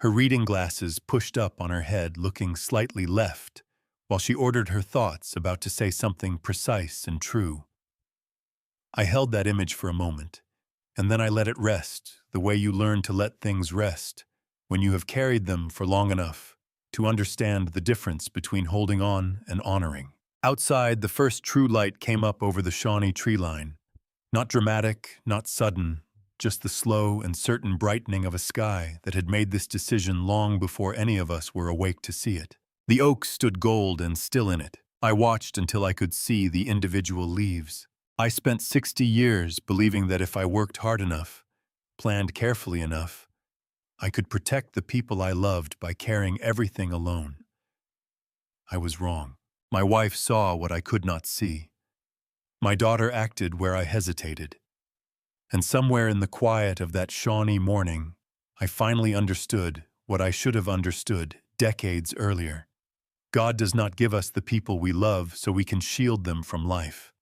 her reading glasses pushed up on her head, looking slightly left, while she ordered her thoughts, about to say something precise and true. I held that image for a moment, and then I let it rest, the way you learn to let things rest, when you have carried them for long enough to understand the difference between holding on and honoring. Outside, the first true light came up over the Shawnee tree line. Not dramatic, not sudden, just the slow and certain brightening of a sky that had made this decision long before any of us were awake to see it. The oak stood gold and still in it. I watched until I could see the individual leaves. I spent 60 years believing that if I worked hard enough, planned carefully enough, I could protect the people I loved by carrying everything alone. I was wrong. My wife saw what I could not see. My daughter acted where I hesitated. And somewhere in the quiet of that Shawnee morning, I finally understood what I should have understood decades earlier. God does not give us the people we love so we can shield them from life.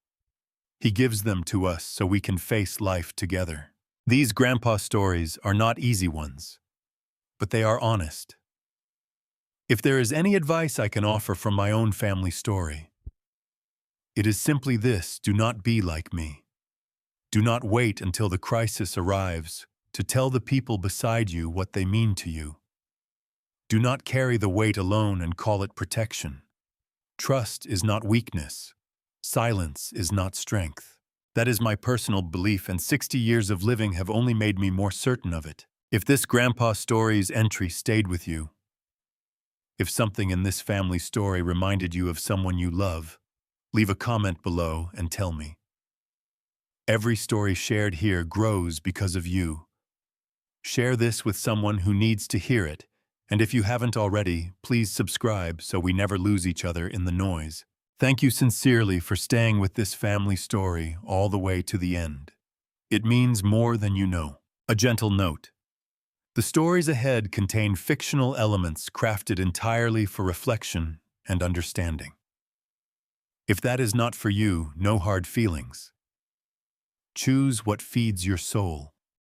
He gives them to us so we can face life together. These grandpa stories are not easy ones, but they are honest. If there is any advice I can offer from my own family story, it is simply this: do not be like me. Do not wait until the crisis arrives to tell the people beside you what they mean to you. Do not carry the weight alone and call it protection. Trust is not weakness. Silence is not strength. That is my personal belief, and 60 years of living have only made me more certain of it. If this grandpa story's entry stayed with you, if something in this family story reminded you of someone you love, leave a comment below and tell me. Every story shared here grows because of you. Share this with someone who needs to hear it, and if you haven't already, please subscribe so we never lose each other in the noise. Thank you sincerely for staying with this family story all the way to the end. It means more than you know. A gentle note: the stories ahead contain fictional elements crafted entirely for reflection and understanding. If that is not for you, no hard feelings. Choose what feeds your soul.